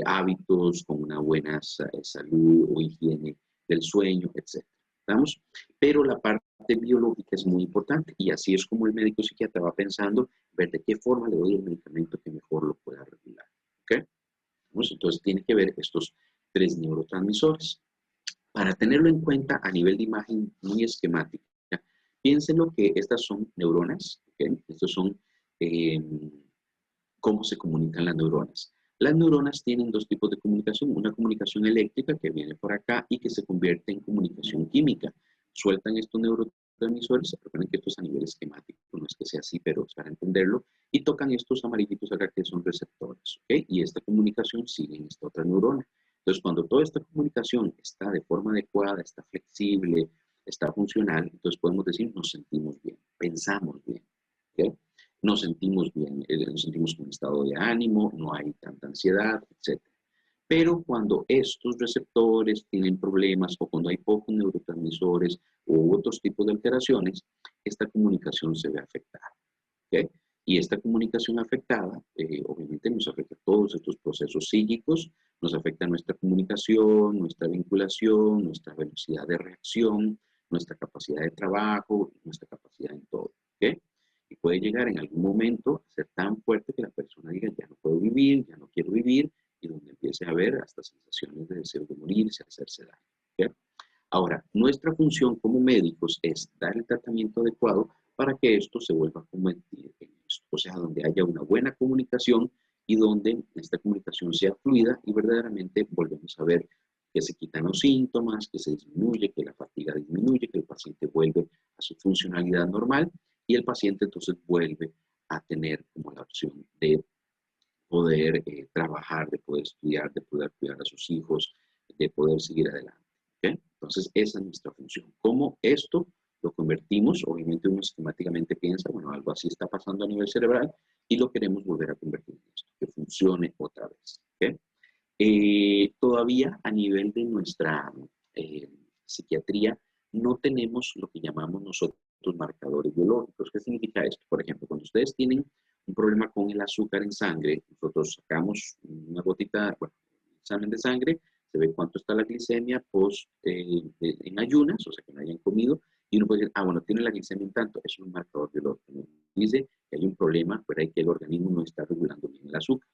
hábitos, con una buena salud o higiene del sueño, etc. ¿Estamos? Pero la parte biológica es muy importante y así es como el médico psiquiatra va pensando ver de qué forma le doy el medicamento que mejor lo pueda regular. ¿Ok? Entonces tiene que ver estos 3 neurotransmisores. Para tenerlo en cuenta a nivel de imagen muy esquemática, piénsenlo que estas son neuronas, ¿ok? Estos son cómo se comunican las neuronas. Las neuronas tienen 2 tipos de comunicación, una comunicación eléctrica que viene por acá y que se convierte en comunicación química. Sueltan estos neurotransmisores, recuerden que esto es a nivel esquemático, no es que sea así, pero es para entenderlo, y tocan estos amarillitos acá que son receptores, ¿ok? Y esta comunicación sigue en esta otra neurona. Entonces, cuando toda esta comunicación está de forma adecuada, está flexible, está funcional, entonces podemos decir nos sentimos bien, pensamos bien, ¿ok? Nos sentimos bien, nos sentimos con un estado de ánimo, no hay tanta ansiedad, etc. Pero cuando estos receptores tienen problemas o cuando hay pocos neurotransmisores u otros tipos de alteraciones, esta comunicación se ve afectada. ¿Okay? Y esta comunicación afectada, obviamente nos afecta todos estos procesos psíquicos, nos afecta nuestra comunicación, nuestra vinculación, nuestra velocidad de reacción, nuestra capacidad de trabajo, nuestra capacidad en todo. ¿Okay? Y puede llegar en algún momento a ser tan fuerte que la persona diga, ya no puedo vivir, ya no quiero vivir, y donde empiece a haber hasta sensaciones de deseo de morirse, hacerse daño. ¿Okay? Ahora, nuestra función como médicos es dar el tratamiento adecuado para que esto se vuelva a convertir en esto. O sea, donde haya una buena comunicación y donde esta comunicación sea fluida y verdaderamente volvemos a ver que se quitan los síntomas, que se disminuye, que la fatiga disminuye, que el paciente vuelve a su funcionalidad normal y el paciente entonces vuelve a tener como la opción de poder trabajar, de poder estudiar, de poder cuidar a sus hijos, de poder seguir adelante. ¿Okay? Entonces, esa es nuestra función. ¿Cómo esto lo convertimos? Obviamente uno esquemáticamente piensa, bueno, algo así está pasando a nivel cerebral y lo queremos volver a convertir en esto, que funcione otra vez. ¿Okay? Todavía a nivel de nuestra psiquiatría no tenemos lo que llamamos nosotros marcadores biológicos. ¿Qué significa esto? Por ejemplo, cuando ustedes tienen un problema con el azúcar en sangre, nosotros sacamos una gotita, bueno, un examen de sangre, se ve cuánto está la glicemia post, en ayunas, o sea, que no hayan comido, y uno puede decir, ah, bueno, tiene la glicemia en tanto, es un marcador biológico. Dice que hay un problema, pero hay que el organismo no está regulando bien el azúcar.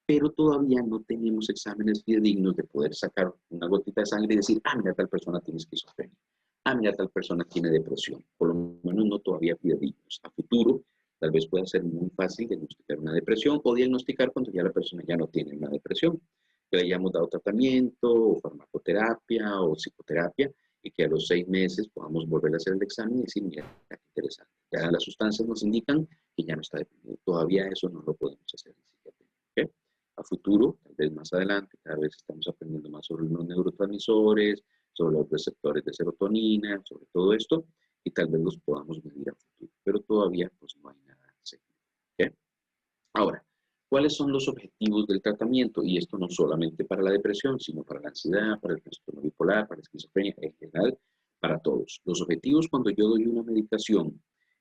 Pero todavía no tenemos exámenes fidedignos de poder sacar una gotita de sangre y decir, ah, mira, tal persona tiene esquizofrenia, ah, mira, tal persona tiene depresión. Por lo menos no todavía fidedignos. A futuro, tal vez pueda ser muy fácil diagnosticar una depresión o diagnosticar cuando ya la persona ya no tiene una depresión, que le hayamos dado tratamiento o farmacoterapia o psicoterapia y que a los 6 meses podamos volver a hacer el examen y decir, mira, qué interesante. Ya las sustancias nos indican que ya no está deprimido. Todavía eso no lo podemos hacer en psiquiatría. ¿Okay? A futuro, tal vez más adelante, cada vez estamos aprendiendo más sobre los neurotransmisores, sobre los receptores de serotonina, sobre todo esto, y tal vez los podamos medir a futuro, pero todavía pues no hay nada seguro. ¿Okay? Ahora, ¿cuáles son los objetivos del tratamiento? Y esto no solamente para la depresión, sino para la ansiedad, para el trastorno bipolar, para la esquizofrenia, en general, para todos. Los objetivos cuando yo doy una medicación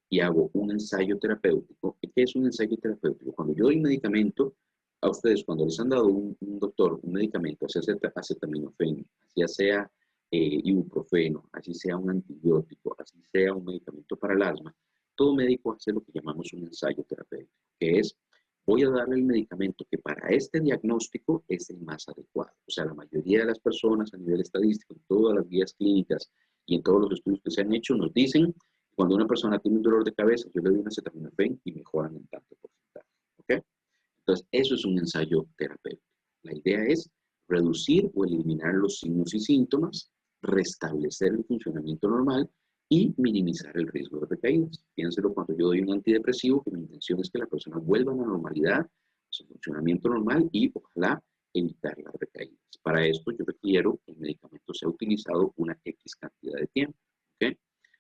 y hago un ensayo terapéutico, ¿qué es un ensayo terapéutico? Cuando yo doy un medicamento, a ustedes cuando les han dado un doctor un medicamento, así sea acetaminofén, ya sea ibuprofeno, así sea un antibiótico, así sea un medicamento para el asma, todo médico hace lo que llamamos un ensayo terapéutico, que es voy a darle el medicamento que para este diagnóstico es el más adecuado. O sea, la mayoría de las personas a nivel estadístico, en todas las guías clínicas Y en todos los estudios que se han hecho nos dicen, cuando una persona tiene un dolor de cabeza, yo le doy una acetaminofén y mejoran en tanto porcentaje. ¿Ok? Entonces, eso es un ensayo terapéutico. La idea es reducir o eliminar los signos y síntomas, restablecer el funcionamiento normal y minimizar el riesgo de recaídas. Piénselo cuando yo doy un antidepresivo, que mi intención es que la persona vuelva a la normalidad, a su funcionamiento normal y ojalá evitar las recaídas. Para esto yo requiero que el medicamento sea utilizado una X cantidad de tiempo. ¿Okay?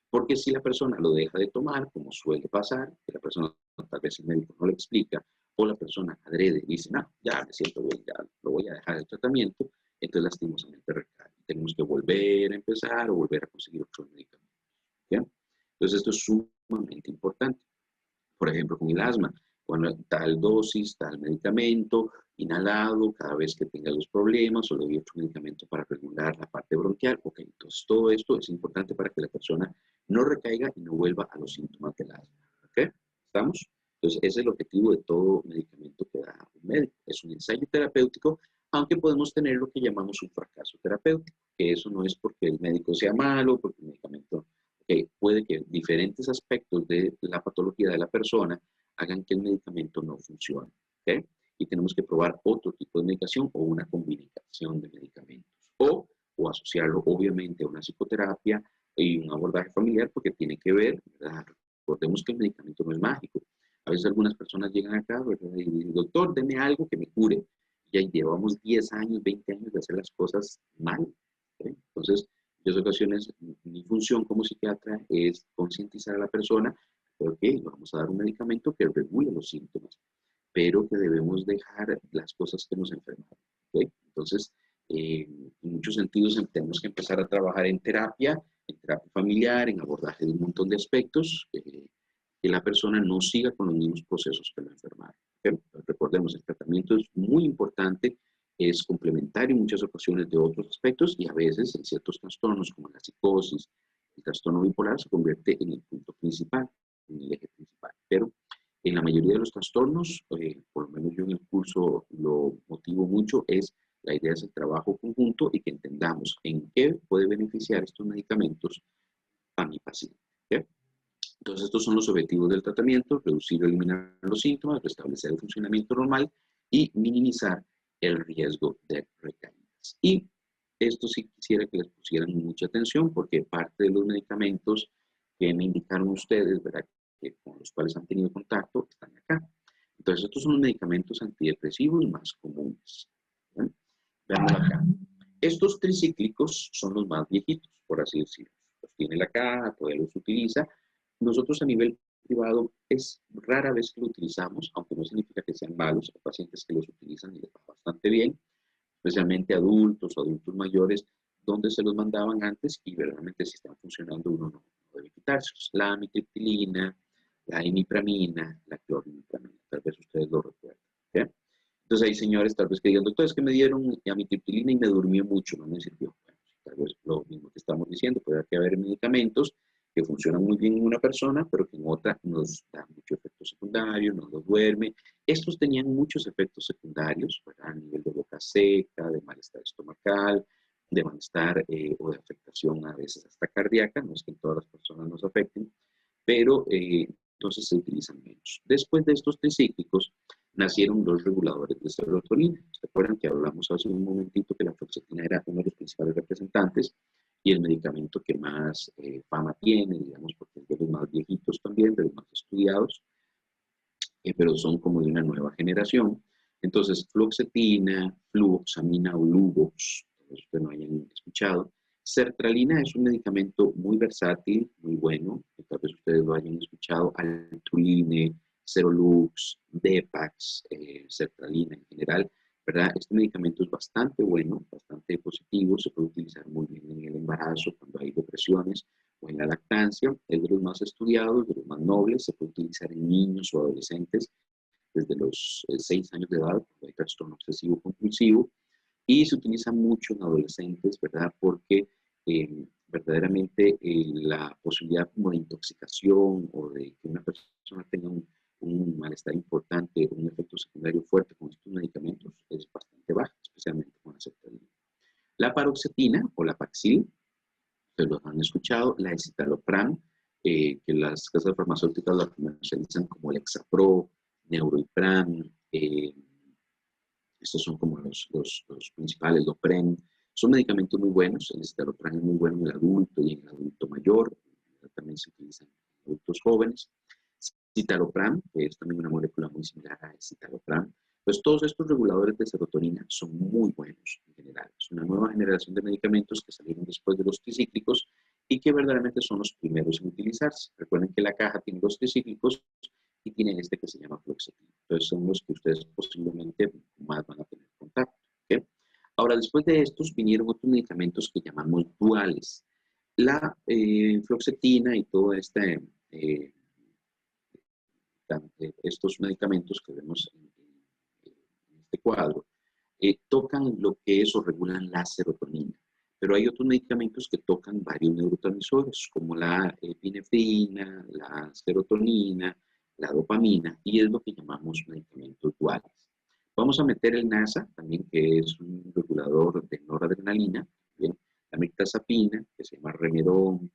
Porque si la persona lo deja de tomar, como suele pasar, que la persona tal vez el médico no le explica, o la persona adrede y dice, no, ya me siento bien, ya lo voy a dejar el tratamiento, entonces lastimosamente recae. Tenemos que volver a empezar o volver a conseguir otro medicamento. ¿Bien? Entonces esto es sumamente importante. Por ejemplo, con el asma, bueno, tal dosis, tal medicamento, inhalado, cada vez que tenga los problemas, o le doy otro medicamento para regular la parte bronquial. Ok, entonces todo esto es importante para que la persona no recaiga y no vuelva a los síntomas del asma. ¿Ok? ¿Estamos? Entonces, ese es el objetivo de todo medicamento que da un médico. Es un ensayo terapéutico, aunque podemos tener lo que llamamos un fracaso terapéutico, que eso no es porque el médico sea malo, porque el medicamento puede que diferentes aspectos de la patología de la persona hagan que el medicamento no funcione. ¿Okay? Y tenemos que probar otro tipo de medicación o una combinación de medicamentos. O asociarlo obviamente a una psicoterapia y un abordaje familiar porque tiene que ver, ¿verdad? Recordemos que el medicamento no es mágico. A veces algunas personas llegan acá, ¿verdad? Y dicen, doctor, deme algo que me cure. Y ahí llevamos 10 años, 20 años de hacer las cosas mal. ¿Okay? Entonces, en muchas ocasiones, mi función como psiquiatra es concientizar a la persona, porque vamos a dar un medicamento que regule los síntomas, pero que debemos dejar las cosas que nos enferman. ¿Okay? Entonces, en muchos sentidos tenemos que empezar a trabajar en terapia familiar, en abordaje de un montón de aspectos, que la persona no siga con los mismos procesos que la enfermaron. ¿Okay? Recordemos, el tratamiento es muy importante, es complementario en muchas ocasiones de otros aspectos y a veces en ciertos trastornos como la psicosis, el trastorno bipolar se convierte en el punto principal, en el eje principal. Pero en la mayoría de los trastornos, por lo menos yo en el curso lo motivo mucho, la idea es el trabajo conjunto y que entendamos en qué puede beneficiar estos medicamentos a mi paciente. ¿Okay? Entonces, estos son los objetivos del tratamiento: reducir o eliminar los síntomas, restablecer el funcionamiento normal y minimizar el riesgo de recaídas. Y esto sí quisiera que les pusieran mucha atención porque parte de los medicamentos que me indicaron ustedes, ¿verdad?, que con los cuales han tenido contacto, están acá. Entonces, estos son los medicamentos antidepresivos más comunes. ¿Bien? Veanlo acá. Estos tricíclicos son los más viejitos, por así decirlo. Los tiene la caja, todavía los utiliza. Nosotros a nivel privado es rara vez que lo utilizamos, aunque no significa que sean malos. Hay pacientes que los utilizan y les va bastante bien, especialmente adultos o adultos mayores, donde se los mandaban antes y verdaderamente si están funcionando uno no debe quitárselos. La amitriptilina, la imipramina, la clorimipramina, tal vez ustedes lo recuerden. ¿Okay? Entonces hay señores tal vez que digan, doctor, es que me dieron amitriptilina y me durmió mucho, no me sirvió. Bueno, tal vez lo mismo que estamos diciendo, puede haber medicamentos que funcionan muy bien en una persona, pero que en otra nos da mucho efecto secundario, nos lo duerme. Estos tenían muchos efectos secundarios, ¿verdad? A nivel de boca seca, de malestar estomacal, de malestar o de afectación a veces hasta cardíaca, no es que en todas las personas nos afecten, pero entonces se utilizan menos. Después de estos tricíclicos, nacieron los reguladores de serotonina. ¿Se acuerdan que hablamos hace un momentito que la fluoxetina era uno de los principales representantes y el medicamento que más fama tiene, digamos, porque es de los más viejitos también, de los más estudiados, pero son como de una nueva generación? Entonces, fluoxetina, fluoxamina o Luvox, ustedes no hayan escuchado. Sertralina es un medicamento muy versátil, muy bueno, que tal vez ustedes lo hayan escuchado. Altuline, Serolux, Depax, sertralina en general, ¿verdad? Este medicamento es bastante bueno, bastante positivo, se puede utilizar muy bien en el embarazo, cuando hay depresiones o en la lactancia, es de los más estudiados, de los más nobles, se puede utilizar en niños o adolescentes desde los 6 años de edad, cuando hay trastorno obsesivo compulsivo, y se utiliza mucho en adolescentes, ¿verdad? Porque verdaderamente la posibilidad como de intoxicación o de que una persona tenga un malestar importante, un efecto secundario fuerte con estos medicamentos es bastante baja, especialmente con la sertralina. La paroxetina o la Paxil, ustedes lo han escuchado, la escitalopram, que las casas farmacéuticas la comercializan como Lexapro, Neuroipram, estos son como los principales, Lopren. Son medicamentos muy buenos, el escitalopram es muy bueno en el adulto y en el adulto mayor, también se utiliza en adultos jóvenes. Citalopram, que es también una molécula muy similar a escitalopram, pues todos estos reguladores de serotonina son muy buenos en general. Es una nueva generación de medicamentos que salieron después de los tricíclicos y que verdaderamente son los primeros en utilizarse. Recuerden que la caja tiene los tricíclicos y tienen este que se llama fluoxetina. Entonces son los que ustedes posiblemente más van a tener contacto. ¿Okay? Ahora, después de estos vinieron otros medicamentos que llamamos duales. La fluoxetina y todo estos medicamentos que vemos en este cuadro tocan lo que es o regulan la serotonina. Pero hay otros medicamentos que tocan varios neurotransmisores, como la epinefrina, la serotonina, la dopamina, y es lo que llamamos medicamentos duales. Vamos a meter el NASA, también que es un regulador de noradrenalina, ¿bien? La mirtazapina, que se llama Remeron,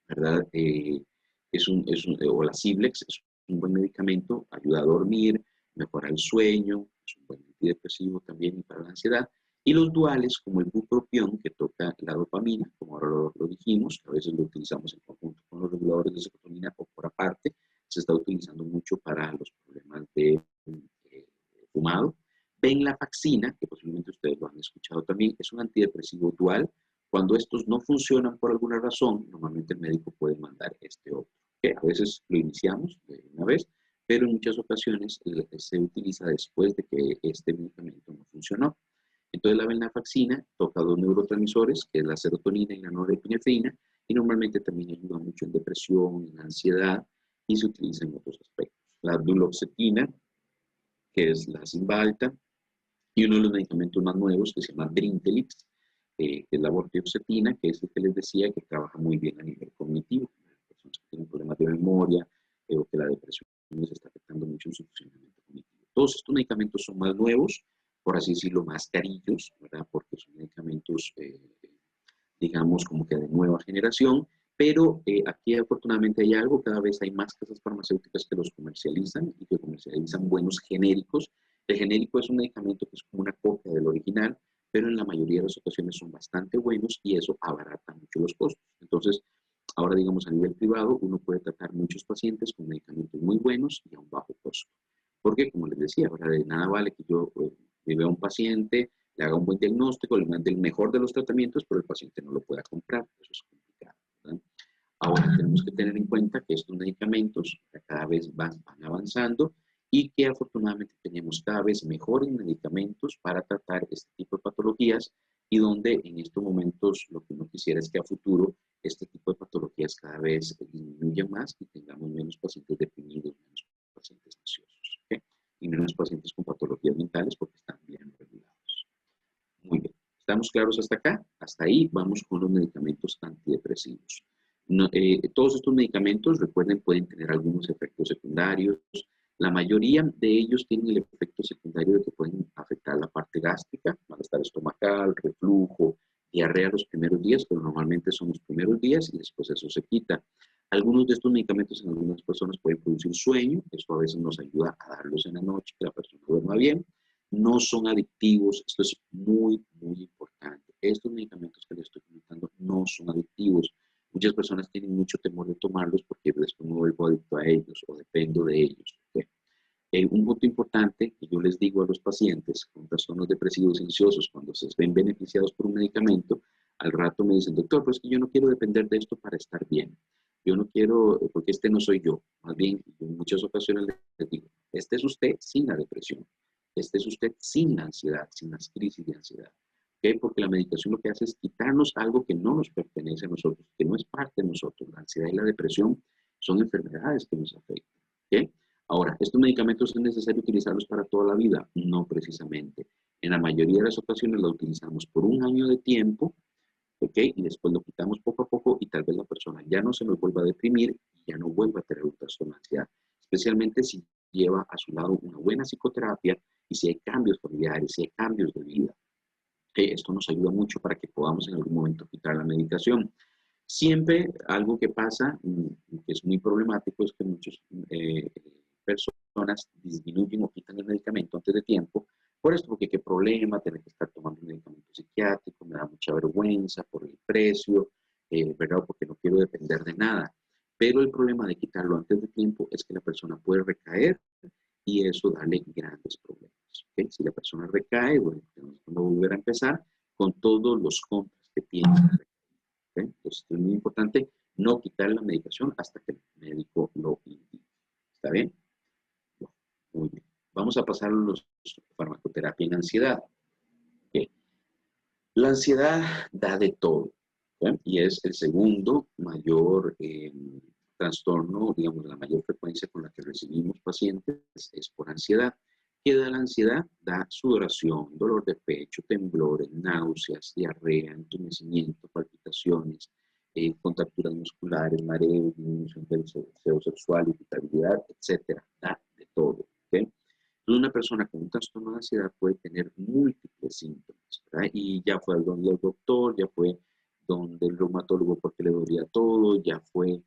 ¿verdad? O la Ciblex, es un buen medicamento, ayuda a dormir, mejora el sueño, es un buen antidepresivo también para la ansiedad. Y los duales, como el bupropión, que toca la dopamina, como ahora lo dijimos, que a veces lo utilizamos en conjunto con los reguladores de serotonina o por aparte, se está utilizando mucho para los problemas de fumado. Venlafaxina, que posiblemente ustedes lo han escuchado también, es un antidepresivo dual. Cuando estos no funcionan por alguna razón, normalmente el médico puede mandar este otro, que a veces lo iniciamos de una vez, pero en muchas ocasiones se utiliza después de que este medicamento no funcionó. Entonces la venlafaxina toca dos neurotransmisores, que es la serotonina y la norepinefrina, y normalmente también ayuda mucho en depresión, en ansiedad, y se utiliza en otros aspectos. La duloxetina, que es la Cymbalta, y uno de los medicamentos más nuevos que se llama Brintelix, que es la vortioxetina, que es el que les decía que trabaja muy bien a nivel cognitivo. Personas que tienen problemas de memoria o que la depresión les está afectando mucho en su funcionamiento cognitivo. Todos estos medicamentos son más nuevos, por así decirlo, más carillos, ¿verdad? Porque son medicamentos, digamos, como que de nueva generación, pero aquí afortunadamente hay algo, cada vez hay más casas farmacéuticas que los comercializan y que comercializan buenos genéricos. El genérico es un medicamento que es como una copia del original, pero en la mayoría de las ocasiones son bastante buenos y eso abarata mucho los costos. Entonces, ahora digamos a nivel privado, uno puede tratar muchos pacientes con medicamentos muy buenos y a un bajo costo. Porque, como les decía, ahora de nada vale que yo vea a un paciente, le haga un buen diagnóstico, le mande el mejor de los tratamientos, pero el paciente no lo pueda comprar. Eso es complicado, ¿verdad? Ahora tenemos que tener en cuenta que estos medicamentos cada vez van avanzando y que afortunadamente tenemos cada vez mejores medicamentos para tratar este tipo de patologías y donde en estos momentos lo que uno quisiera es que a futuro este tipo de patologías cada vez disminuyan más y tengamos menos pacientes deprimidos, menos pacientes ansiosos, ¿okay? Y menos pacientes con patologías mentales porque están bien regulados. Muy bien, ¿estamos claros hasta acá? Hasta ahí vamos con los medicamentos antidepresivos. No, todos estos medicamentos, recuerden, pueden tener algunos efectos secundarios. La mayoría de ellos tienen el efecto secundario de que pueden afectar la parte gástrica, malestar estomacal, reflujo, diarrea los primeros días, pero normalmente son los primeros días y después eso se quita. Algunos de estos medicamentos en algunas personas pueden producir sueño, eso a veces nos ayuda a darlos en la noche, que la persona duerma bien. No son adictivos, esto es muy, muy importante. Estos medicamentos que les estoy comentando no son adictivos. Muchas personas tienen mucho temor de tomarlos porque después me vuelvo adicto a ellos o dependo de ellos. ¿Okay? Un punto importante que yo les digo a los pacientes con trastornos depresivos y ansiosos cuando se ven beneficiados por un medicamento, al rato me dicen, doctor, pues que yo no quiero depender de esto para estar bien. Yo no quiero, porque este no soy yo. Más bien, en muchas ocasiones les digo, este es usted sin la depresión. Este es usted sin la ansiedad, sin las crisis de ansiedad. ¿Okay? Porque la medicación lo que hace es quitarnos algo que no nos pertenece a nosotros, que no es parte de nosotros. La ansiedad y la depresión son enfermedades que nos afectan. ¿Okay? Ahora, ¿estos medicamentos es necesario utilizarlos para toda la vida? No precisamente. En la mayoría de las ocasiones los utilizamos por un año de tiempo, ¿ok? Y después lo quitamos poco a poco y tal vez la persona ya no se nos vuelva a deprimir y ya no vuelva a tener un trastorno de ansiedad. Especialmente si lleva a su lado una buena psicoterapia y si hay cambios familiares, si hay cambios de vida. Esto nos ayuda mucho para que podamos en algún momento quitar la medicación. Siempre algo que pasa, que es muy problemático, es que muchas personas disminuyen o quitan el medicamento antes de tiempo. Por esto, porque qué problema tener que estar tomando un medicamento psiquiátrico, me da mucha vergüenza por el precio, ¿verdad? Porque no quiero depender de nada. Pero el problema de quitarlo antes de tiempo es que la persona puede recaer y eso darle grandes problemas. ¿Okay? Si la persona recae, bueno, tenemos que volver a empezar con todos los contras que tiene. ¿Okay? Entonces es muy importante no quitar la medicación hasta que el médico lo indique. ¿Está bien? Bueno, muy bien. Vamos a pasar a los farmacoterapia en ansiedad. ¿Okay? La ansiedad da de todo. ¿Okay? Y es el segundo mayor trastorno, digamos, la mayor frecuencia con la que recibimos pacientes es por ansiedad. ¿Qué da la ansiedad? Da sudoración, dolor de pecho, temblores, náuseas, diarrea, entumecimiento, palpitaciones, contracturas musculares, mareos, disminución del deseo sexual, irritabilidad, etcétera. Da de todo. ¿Okay? Una persona con un trastorno de ansiedad puede tener múltiples síntomas, ¿verdad? Y ya fue donde el doctor, ya fue donde el reumatólogo porque le dolía todo, ya fue,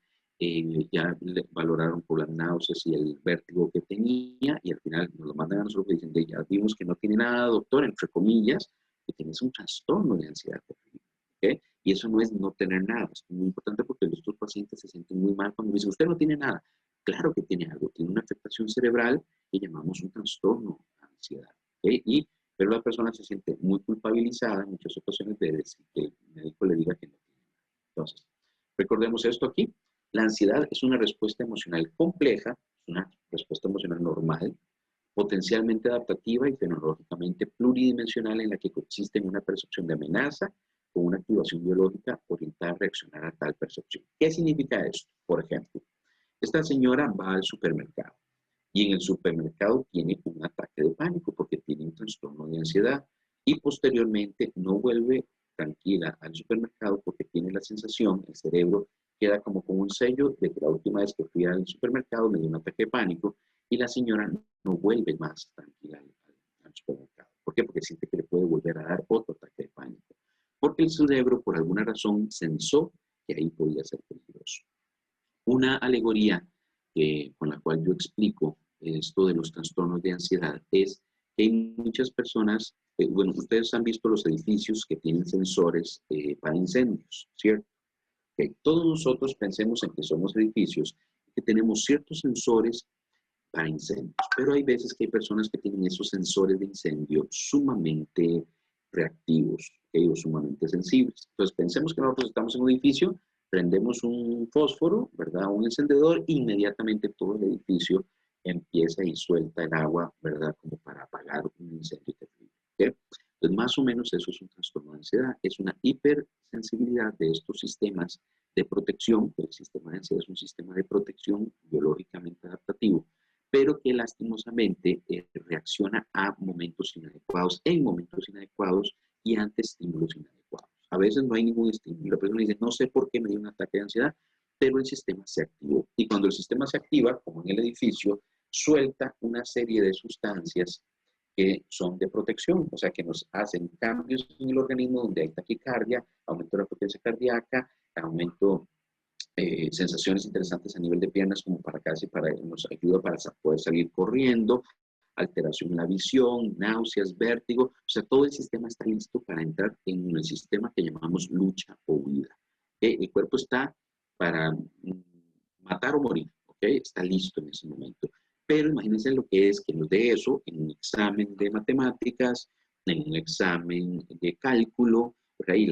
ya le valoraron por las náuseas y el vértigo que tenía, y al final nos lo mandan a nosotros y dicen, ya vimos que no tiene nada, doctor, entre comillas, que tienes un trastorno de ansiedad terrible, ¿okay? Y eso no es no tener nada, es muy importante porque estos pacientes se sienten muy mal cuando dicen, usted no tiene nada. Claro que tiene algo, tiene una afectación cerebral que llamamos un trastorno de ansiedad, ¿okay? Pero la persona se siente muy culpabilizada en muchas ocasiones de decir que el médico le diga que no tiene nada. Entonces, recordemos esto aquí. La ansiedad es una respuesta emocional compleja, es una respuesta emocional normal, potencialmente adaptativa y fenomenológicamente pluridimensional en la que consiste en una percepción de amenaza con una activación biológica orientada a reaccionar a tal percepción. ¿Qué significa esto? Por ejemplo, esta señora va al supermercado y en el supermercado tiene un ataque de pánico porque tiene un trastorno de ansiedad y posteriormente no vuelve tranquila al supermercado porque tiene la sensación, el cerebro queda como con un sello de que la última vez que fui al supermercado me dio un ataque de pánico y la señora no vuelve más tranquila al supermercado. ¿Por qué? Porque siente que le puede volver a dar otro ataque de pánico. Porque el cerebro, por alguna razón, sensó que ahí podía ser peligroso. Una alegoría con la cual yo explico esto de los trastornos de ansiedad es que hay muchas personas, bueno, ustedes han visto los edificios que tienen sensores para incendios, ¿cierto? Que todos nosotros pensemos en que somos edificios, que tenemos ciertos sensores para incendios, pero hay veces que hay personas que tienen esos sensores de incendio sumamente reactivos, o sumamente sensibles. Entonces pensemos que nosotros estamos en un edificio, prendemos un fósforo, ¿verdad? Un encendedor, inmediatamente todo el edificio empieza y suelta el agua, ¿verdad? Como para apagar un incendio terrible. ¿Okay? Entonces más o menos eso es un trastorno de ansiedad, es una hipersensibilidad de estos sistemas de protección, el sistema de ansiedad es un sistema de protección biológicamente adaptativo, pero que lastimosamente reacciona a momentos inadecuados, en momentos inadecuados y ante estímulos inadecuados. A veces no hay ningún estímulo. La persona dice, no sé por qué me dio un ataque de ansiedad, pero el sistema se activó. Y cuando el sistema se activa, como en el edificio, suelta una serie de sustancias que son de protección, o sea, que nos hacen cambios en el organismo donde hay taquicardia, aumento de la potencia cardíaca, aumento sensaciones interesantes a nivel de piernas como para casi nos ayuda para poder salir corriendo, alteración en la visión, náuseas, vértigo, o sea, todo el sistema está listo para entrar en el sistema que llamamos lucha o huida. ¿Okay? El cuerpo está para matar o morir, ¿okay? Está listo en ese momento. Pero imagínense lo que es que nos dé eso en un examen de matemáticas, en un examen de cálculo, por ahí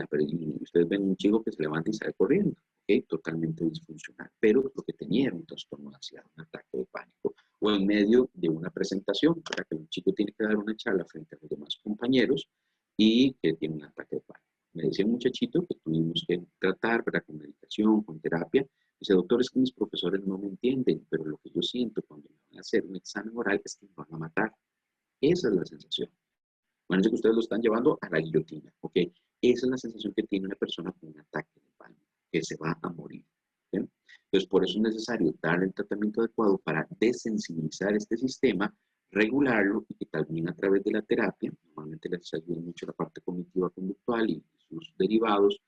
ustedes ven un chico que se levanta y sale corriendo. ¿Okay? Totalmente disfuncional, pero lo que tenía era un trastorno de ansiedad, un ataque de pánico, o en medio de una presentación, para que un chico tiene que dar una charla frente a los demás compañeros y que tiene un ataque de pánico. Me decía un muchachito que tuvimos que tratar, ¿verdad? Con medicación, con terapia. Dice, doctor, es que mis profesores no me entienden, pero lo que yo siento cuando me van a hacer un examen oral es que me van a matar. Esa es la sensación. Bueno, que ustedes lo están llevando a la guillotina, ¿ok? Esa es la sensación que tiene una persona con un ataque de pánico, que se va a morir. ¿Okay? Entonces, por eso es necesario darle el tratamiento adecuado para desensibilizar este sistema, regularlo y que también a través de la terapia, normalmente les ayuda mucho la parte cognitiva conductual y sus derivados,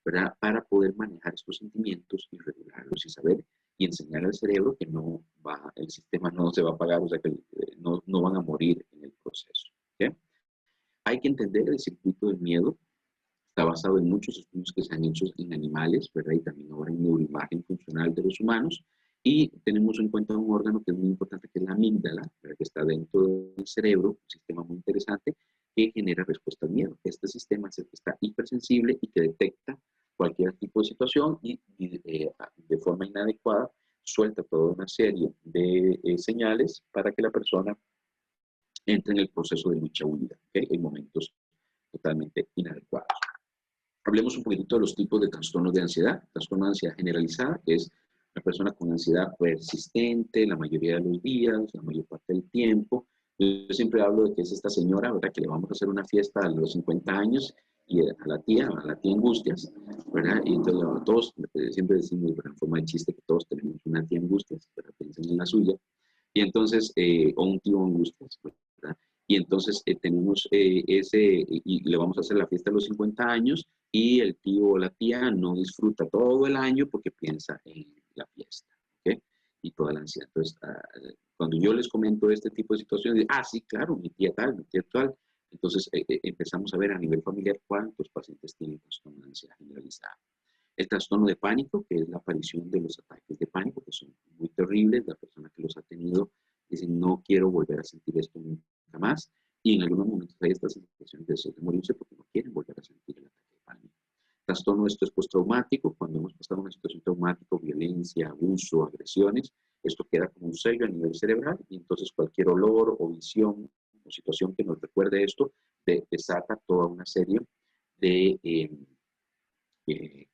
¿verdad? Para poder manejar estos sentimientos y regularlos y saber y enseñar al cerebro que no va, el sistema no se va a apagar, o sea que no van a morir en el proceso. ¿Okay? Hay que entender el circuito del miedo. Está basado en muchos estudios que se han hecho en animales, ¿verdad? Y también ahora en neuroimagen funcional de los humanos. Y tenemos en cuenta un órgano que es muy importante, que es la amígdala, ¿verdad? Que está dentro del cerebro, un sistema muy interesante que genera respuesta al miedo. Este sistema es el que está hipersensible y que detecta cualquier tipo de situación y de forma inadecuada suelta toda una serie de señales para que la persona entre en el proceso de lucha-huida, ¿okay? En momentos totalmente inadecuados. Hablemos un poquitito de los tipos de trastornos de ansiedad. Trastorno de ansiedad generalizada, que es una persona con ansiedad persistente la mayoría de los días, la mayor parte del tiempo. Yo siempre hablo de que es esta señora, ¿verdad? Que le vamos a hacer una fiesta a los 50 años y a la tía Angustias, ¿verdad? Y entonces todos siempre decimos, ¿verdad? En forma de chiste, que todos tenemos una tía Angustias, pero piensen en la suya. Y entonces, o un tío Angustias, ¿verdad? Y entonces tenemos y le vamos a hacer la fiesta a los 50 años y el tío o la tía no disfruta todo el año porque piensa en la fiesta, ¿ok? Y toda la ansiedad. Entonces, cuando yo les comento este tipo de situaciones, sí, claro, mi tía tal, mi tía tal. Entonces, empezamos a ver a nivel familiar cuántos pacientes tienen trastorno de ansiedad generalizada. El trastorno de pánico, que es la aparición de los ataques de pánico, que son muy terribles. La persona que los ha tenido dice, no quiero volver a sentir esto nunca más. Y en algunos momentos hay esta sensación de deseo de morirse porque no quieren volver a sentir el ataque de pánico. Trastorno de estrés postraumático, cuando hemos pasado una situación traumática, violencia, abuso, agresiones, esto queda como un sello a nivel cerebral y entonces cualquier olor o visión o situación que nos recuerde esto desata toda una serie de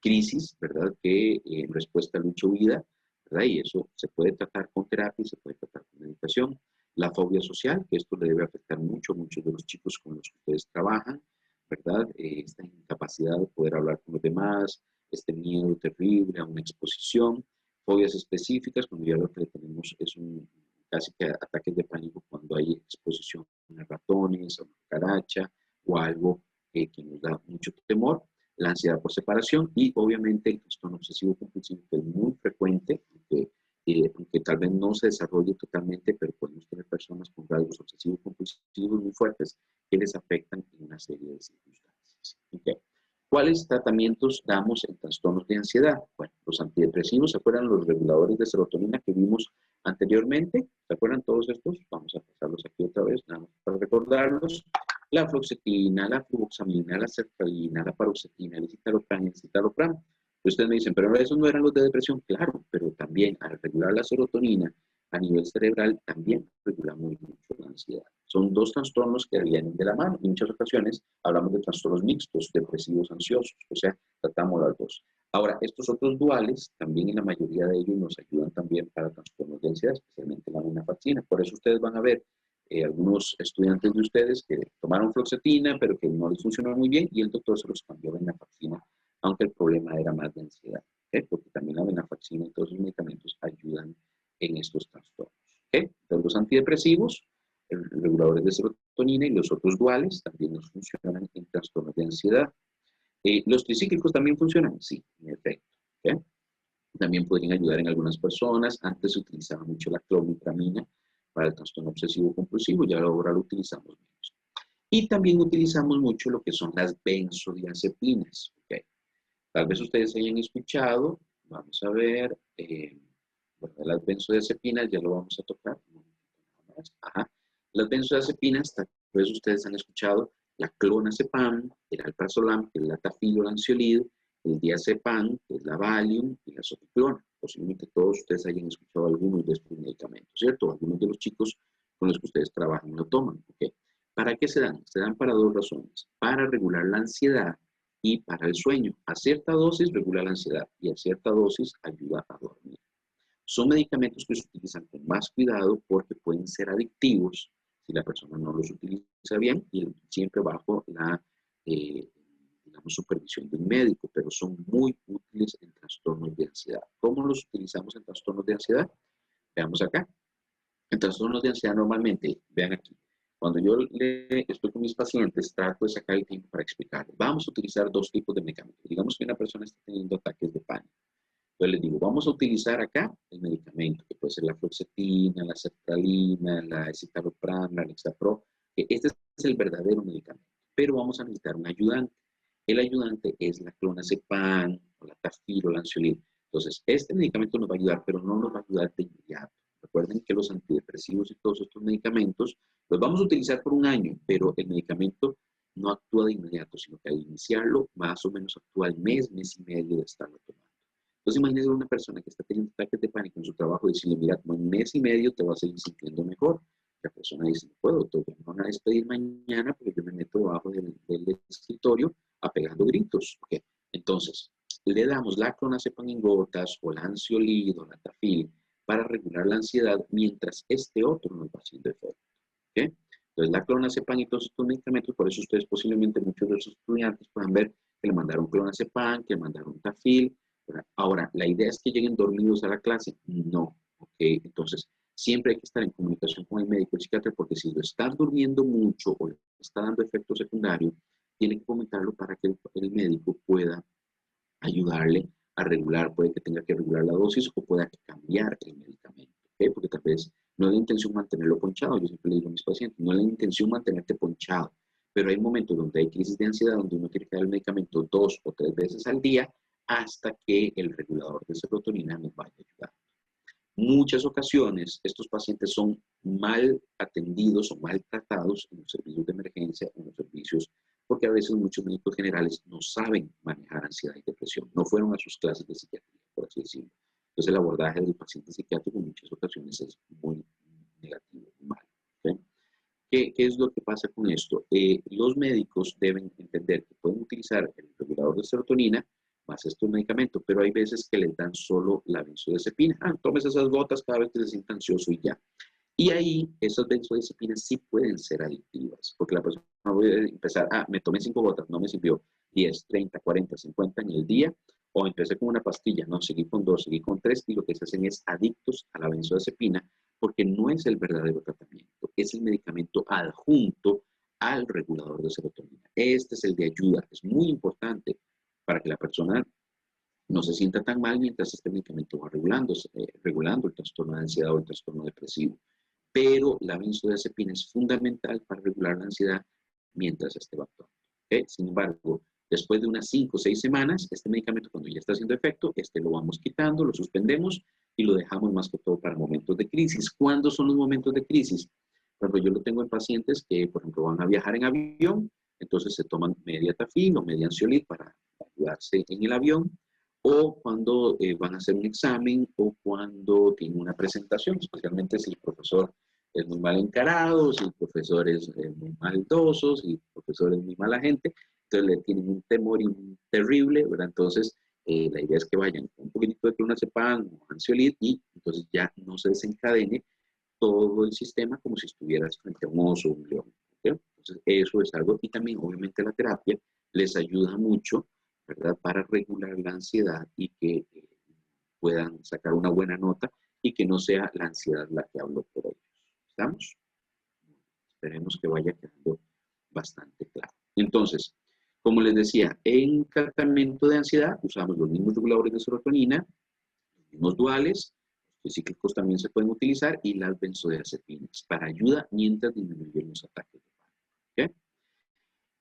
crisis, ¿verdad? Que en respuesta a lucha-huida, ¿verdad? Y eso se puede tratar con terapia y se puede tratar con meditación. La fobia social, que esto le debe afectar mucho a muchos de los chicos con los que ustedes trabajan, ¿verdad? Esta incapacidad de poder hablar con los demás, este miedo terrible a una exposición. Fobias específicas, cuando ya lo que tenemos es casi que ataques de pánico cuando hay exposición a ratones, a una cucaracha o algo que nos da mucho temor. La ansiedad por separación y obviamente el trastorno obsesivo compulsivo, que es muy frecuente, aunque tal vez no se desarrolle totalmente, pero podemos tener personas con rasgos obsesivos compulsivos muy fuertes que les afectan en una serie de circunstancias. ¿Okay? ¿Cuáles tratamientos damos en trastornos de ansiedad? Bueno, los antidepresivos, ¿se acuerdan los reguladores de serotonina que vimos anteriormente? ¿Se acuerdan todos estos? Vamos a pasarlos aquí otra vez, nada más para recordarlos. La fluoxetina, la fluvoxamina, la sertralina, la paroxetina, el citalopram y el citalopram. Ustedes me dicen, pero esos no eran los de depresión. Claro, pero también al regular la serotonina a nivel cerebral también regulamos mucho la ansiedad. Son dos trastornos que vienen de la mano. En muchas ocasiones hablamos de trastornos mixtos, depresivos, ansiosos, o sea, tratamos las dos. Ahora, estos otros duales, también en la mayoría de ellos nos ayudan también para trastornos de ansiedad, especialmente la venlafaxina. Por eso ustedes van a ver algunos estudiantes de ustedes que tomaron fluoxetina, pero que no les funcionó muy bien, y el doctor se los cambió a venlafaxina, aunque el problema era más de ansiedad, ¿okay? Porque también la venlafaxina y todos los medicamentos ayudan en estos trastornos. ¿Okay? Entonces, los antidepresivos, reguladores de serotonina y los otros duales también nos funcionan en trastornos de ansiedad. ¿Los tricíclicos también funcionan? Sí, en efecto. ¿Okay? También podrían ayudar en algunas personas. Antes se utilizaba mucho la clomipramina para el trastorno obsesivo compulsivo, ya ahora lo utilizamos menos. Y también utilizamos mucho lo que son las benzodiazepinas. ¿Okay? Tal vez ustedes hayan escuchado, vamos a ver, bueno, las benzodiazepinas ya lo vamos a tocar. Ajá. Las benzodiazepinas, tal vez ustedes han escuchado la clonazepam, el alprazolam, el latafilo, el ansiolid, el diazepam, que es la Valium y la soticlona. Posiblemente todos ustedes hayan escuchado algunos de estos medicamentos, ¿cierto? Algunos de los chicos con los que ustedes trabajan lo toman, ¿ok? ¿Para qué se dan? Se dan para dos razones. Para regular la ansiedad y para el sueño. A cierta dosis regula la ansiedad y a cierta dosis ayuda a dormir. Son medicamentos que se utilizan con más cuidado porque pueden ser adictivos si la persona no los utiliza bien y siempre bajo la digamos, supervisión de un médico, pero son muy útiles en trastornos de ansiedad. ¿Cómo los utilizamos en trastornos de ansiedad? Veamos acá. En trastornos de ansiedad normalmente, vean aquí, Cuando yo estoy con mis pacientes, trato de sacar el tiempo para explicarles. Vamos a utilizar dos tipos de medicamentos. Digamos que una persona está teniendo ataques de pánico. Entonces les digo, vamos a utilizar acá el medicamento, que puede ser la fluoxetina, la sertralina, la escitalopram, la Lexapro, que este es el verdadero medicamento. Pero vamos a necesitar un ayudante. El ayudante es la clonazepam, o la tafil, o la ansiolín. Entonces, este medicamento nos va a ayudar, pero no nos va a ayudar de inmediato. Recuerden que los antidepresivos y todos estos medicamentos los vamos a utilizar por un año, pero el medicamento no actúa de inmediato, sino que al iniciarlo, más o menos actúa al mes, mes y medio de estarlo tomando. Entonces, imagínense una persona que está teniendo ataques de pánico en su trabajo y decirle, mira, como en mes y medio te vas a seguir sintiendo mejor. La persona dice, no puedo, doctor, me van a despedir mañana porque yo me meto debajo del escritorio apegando gritos. Okay. Entonces, le damos la clonazepam en gotas o la ansiolid o la tafil para regular la ansiedad mientras este otro nos va haciendo efecto. ¿Okay? Entonces, la clonazepam y todos estos medicamentos, por eso ustedes posiblemente muchos de sus estudiantes puedan ver que le mandaron clonazepam, que le mandaron tafil. Ahora, ¿la idea es que lleguen dormidos a la clase? No. ¿Okay? Entonces, siempre hay que estar en comunicación con el médico, el psiquiatra, porque si lo están durmiendo mucho o le está dando efecto secundario, tiene que comentarlo para que el médico pueda ayudarle a regular, puede que tenga que regular la dosis o pueda cambiar el medicamento, ¿okay? Porque tal vez no es la intención mantenerlo ponchado, yo siempre le digo a mis pacientes, no es la intención mantenerte ponchado, pero hay momentos donde hay crisis de ansiedad, donde uno tiene que dar el medicamento 2 o 3 veces al día hasta que el regulador de serotonina nos vaya a ayudar. Muchas ocasiones estos pacientes son mal atendidos o mal tratados en los servicios de emergencia, en los servicios, porque a veces muchos médicos generales no saben manejar ansiedad y depresión, no fueron a sus clases de psiquiatría, por así decirlo. Entonces el abordaje del paciente psiquiátrico en muchas ocasiones es muy negativo, muy malo. ¿Okay? ¿Qué es lo que pasa con esto? Los médicos deben entender que pueden utilizar el regulador de serotonina más estos medicamentos, pero hay veces que les dan solo la benzodiazepina. Tomes esas gotas cada vez que se sienta ansioso y ya. Y ahí esas benzodiazepinas sí pueden ser adictivas, porque la persona puede empezar, me tomé 5 gotas, no me sirvió, 10, 30, 40, 50 en el día, o empecé con una pastilla, no, seguí con 2, seguí con 3, y lo que se hacen es adictos a la benzodiazepina, porque no es el verdadero tratamiento, es el medicamento adjunto al regulador de serotonina. Este es el de ayuda, es muy importante para que la persona no se sienta tan mal mientras este medicamento va regulando el trastorno de ansiedad o el trastorno depresivo. Pero la benzodiazepina es fundamental para regular la ansiedad mientras este va actuando. ¿Okay? Sin embargo, después de unas 5 o 6 semanas, este medicamento cuando ya está haciendo efecto, lo vamos quitando, lo suspendemos y lo dejamos más que todo para momentos de crisis. ¿Cuándo son los momentos de crisis? Por ejemplo, yo lo tengo en pacientes que, por ejemplo, van a viajar en avión, entonces se toman media tafil o media ansiolid para ayudarse en el avión, o cuando van a hacer un examen o cuando tienen una presentación, especialmente si el profesor es muy mal encarado, si el profesor es muy maldoso, si el profesor es muy mala gente, entonces le tienen un temor terrible, ¿verdad? Entonces, la idea es que vayan con un poquitito de clonazepam o ansiolid y entonces ya no se desencadene todo el sistema como si estuvieras frente a un oso o un león. ¿Okay? Entonces, eso es algo, y también obviamente la terapia les ayuda mucho, ¿verdad? Para regular la ansiedad y que puedan sacar una buena nota y que no sea la ansiedad la que habló por ellos. ¿Estamos? Esperemos que vaya quedando bastante claro. Entonces, como les decía, en tratamiento de ansiedad usamos los mismos reguladores de serotonina, los mismos duales, los cíclicos también se pueden utilizar y las benzodiazepinas para ayuda mientras disminuyen los ataques de pánico.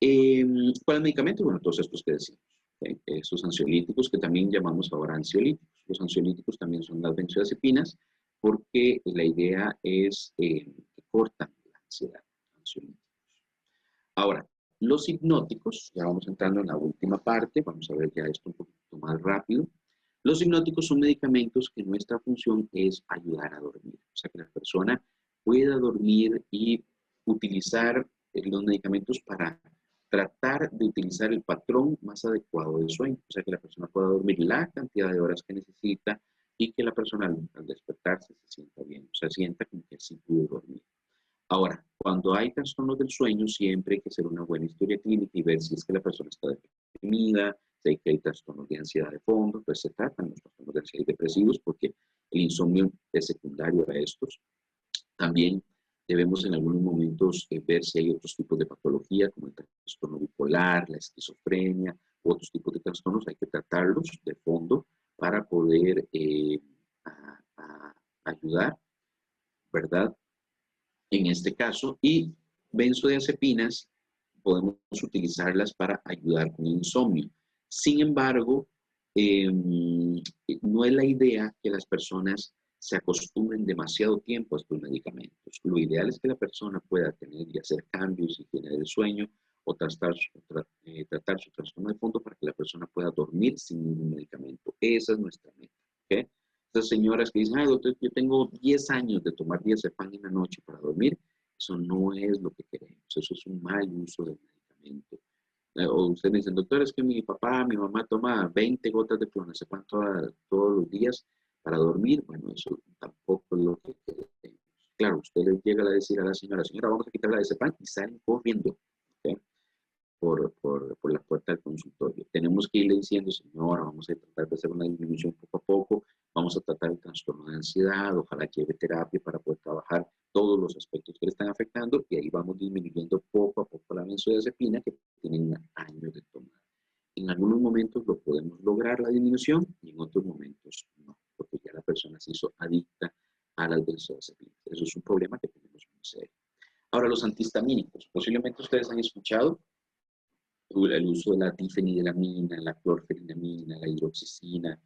¿Okay? ¿Cuál medicamento? Bueno, todos estos que decimos. ¿Okay? Estos ansiolíticos que también llamamos ahora ansiolíticos. Los ansiolíticos también son las benzodiazepinas porque la idea es que cortan la ansiedad. Ansiolíticos. Ahora, los hipnóticos, ya vamos entrando en la última parte, vamos a ver ya esto un poquito más rápido. Los hipnóticos son medicamentos que nuestra función es ayudar a dormir. O sea, que la persona pueda dormir y utilizar los medicamentos para tratar de utilizar el patrón más adecuado de sueño. O sea, que la persona pueda dormir la cantidad de horas que necesita y que la persona al despertarse se sienta bien. O sea, sienta como que sí pudo dormir. Ahora, cuando hay trastornos del sueño, siempre hay que hacer una buena historia clínica y ver si es que la persona está deprimida, si hay trastornos de ansiedad de fondo, pues se tratan los trastornos de ansiedad y depresivos porque el insomnio es secundario a estos. También Debemos en algunos momentos ver si hay otros tipos de patología, como el trastorno bipolar, la esquizofrenia, u otros tipos de trastornos. Hay que tratarlos de fondo para poder ayudar, ¿verdad? En este caso, y benzodiazepinas podemos utilizarlas para ayudar con insomnio. Sin embargo, no es la idea que las personas se acostumbren demasiado tiempo a estos medicamentos. Lo ideal es que la persona pueda tener y hacer cambios en higiene del sueño o tratar su trastorno de fondo para que la persona pueda dormir sin ningún medicamento. Esa es nuestra meta. ¿Okay? Estas señoras que dicen, ay, doctor, yo tengo 10 años de tomar diazepam en la noche para dormir, eso no es lo que queremos, eso es un mal uso del medicamento. O ustedes me dicen, doctor, es que mi papá, mi mamá toma 20 gotas de clonazepam todos los días para dormir. Bueno, eso tampoco es lo que queremos. Claro, usted le llega a decir a la señora, vamos a quitar la diazepam y salen corriendo. ¿Okay? Por la puerta del consultorio. Tenemos que irle diciendo, señora, vamos a tratar de hacer una disminución poco a poco, vamos a tratar el trastorno de ansiedad, ojalá lleve terapia para poder trabajar todos los aspectos que le están afectando y ahí vamos disminuyendo poco a poco la benzodiazepina que tienen años de tomar. En algunos momentos lo podemos lograr la disminución y en otros momentos no, porque ya la persona se hizo adicta a las benzodiazepinas. Eso es un problema que tenemos muy serio. Ahora, los antihistamínicos. Posiblemente ustedes han escuchado el uso de la difenilamina, la clorfeniramina, la hidroxicina,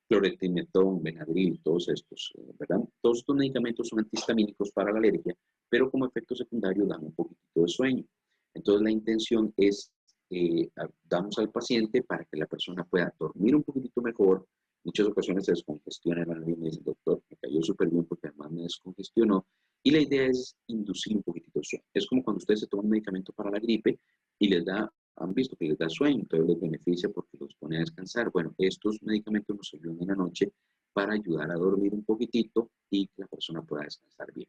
cloretimetón, Benadryl, todos estos, ¿verdad? Todos estos medicamentos son antihistamínicos para la alergia, pero como efecto secundario dan un poquitito de sueño. Entonces la intención es damos al paciente para que la persona pueda dormir un poquitito mejor. Muchas ocasiones se descongestiona la nariz y me dice, doctor, me cayó súper bien porque además me descongestionó. Y la idea es inducir un poquitito el sueño. Es como cuando ustedes se toman un medicamento para la gripe y les da, han visto que les da sueño, entonces les beneficia porque los pone a descansar. Bueno, estos medicamentos nos ayudan en la noche para ayudar a dormir un poquitito y que la persona pueda descansar bien.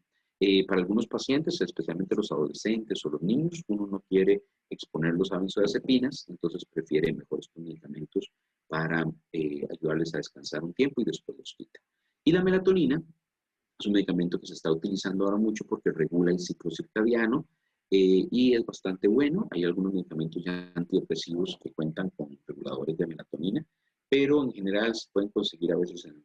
Para algunos pacientes, especialmente los adolescentes o los niños, uno no quiere exponerlos a benzodiazepinas, entonces prefiere mejor estos medicamentos para ayudarles a descansar un tiempo y después los quita. Y la melatonina es un medicamento que se está utilizando ahora mucho porque regula el ciclo circadiano y es bastante bueno. Hay algunos medicamentos ya antidepresivos que cuentan con reguladores de melatonina, pero en general se pueden conseguir a veces en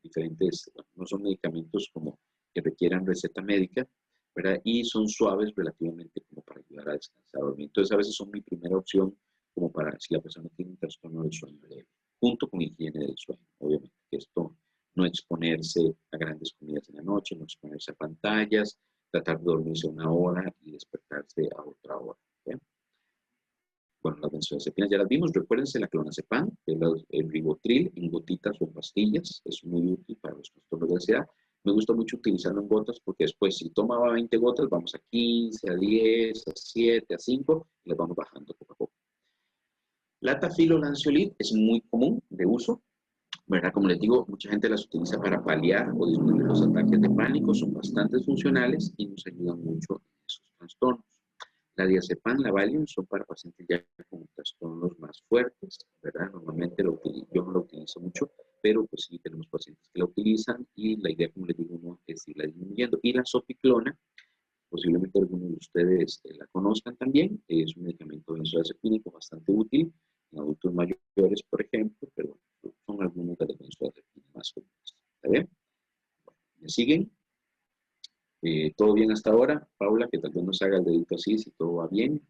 diferentes, bueno, no son medicamentos como que requieran receta médica, ¿verdad? Y son suaves relativamente como para ayudar a descansar o dormir. Entonces a veces son mi primera opción como para si la persona tiene un trastorno del sueño leve, junto con higiene del sueño, obviamente, que esto no exponerse a grandes comidas en la noche, no exponerse a pantallas, tratar de dormirse una hora y despertarse a otra hora. ¿Okay? Bueno, las benzodiazepinas ya las vimos. Recuérdense la clonazepam, que es el ribotril en gotitas o en pastillas. Es muy útil para los trastornos de ansiedad. Me gusta mucho utilizarlo en gotas porque después, si tomaba 20 gotas, vamos a 15, a 10, a 7, a 5 y las vamos bajando poco a poco. La tafilolanciolid es muy común de uso, ¿verdad? Como les digo, mucha gente las utiliza para paliar o disminuir los ataques de pánico, son bastante funcionales y nos ayudan mucho en esos trastornos. La diazepam, la Valium son para pacientes ya con trastornos más fuertes, ¿verdad? Normalmente yo no la utilizo mucho, pero pues sí tenemos pacientes que la utilizan y la idea, como les digo, no es irla disminuyendo. Y la sopiclona, posiblemente algunos de ustedes la conozcan también, es un medicamento benzodiazepínico bastante útil en adultos mayores, por ejemplo, pero son algunos de los benzodiazepinas más comunes. ¿Está bien? Bueno, ¿me siguen? ¿Todo bien hasta ahora? Paula, que tal vez nos haga el dedito así, si todo va bien.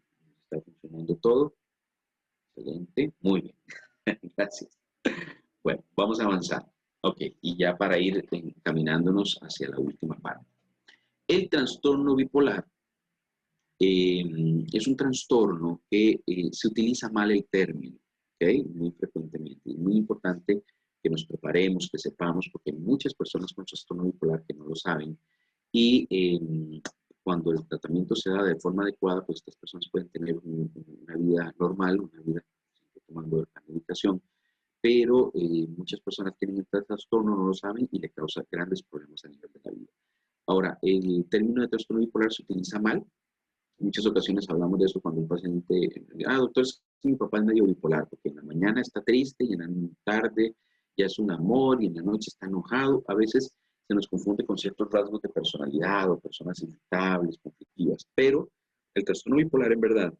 Está funcionando todo. Excelente. Muy bien. Gracias. Bueno, vamos a avanzar. Ok, y ya para ir encaminándonos hacia la última parte. El trastorno bipolar es un trastorno que se utiliza mal el término, ¿ok? Muy frecuentemente. Es muy importante que nos preparemos, que sepamos, porque hay muchas personas con trastorno bipolar que no lo saben y cuando el tratamiento se da de forma adecuada, pues estas personas pueden tener una vida normal, una vida tomando la medicación, pero muchas personas tienen este trastorno, no lo saben y le causa grandes problemas a nivel de la vida. Ahora, el término de trastorno bipolar se utiliza mal. En muchas ocasiones hablamos de eso cuando un paciente, doctor, es que mi papá es medio bipolar, porque en la mañana está triste y en la tarde ya es un amor y en la noche está enojado. A veces se nos confunde con ciertos rasgos de personalidad o personas irritables, conflictivas, pero el trastorno bipolar en verdad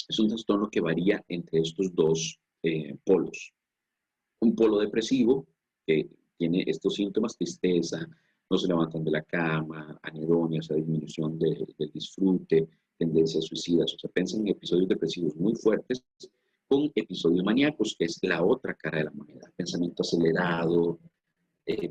es un trastorno que varía entre estos dos polos. Un polo depresivo que tiene estos síntomas: tristeza, no se levantan de la cama, anedonia, o sea, disminución del disfrute, tendencias suicidas, o sea, piensen en episodios depresivos muy fuertes con episodios maníacos, que es la otra cara de la moneda. Pensamiento acelerado,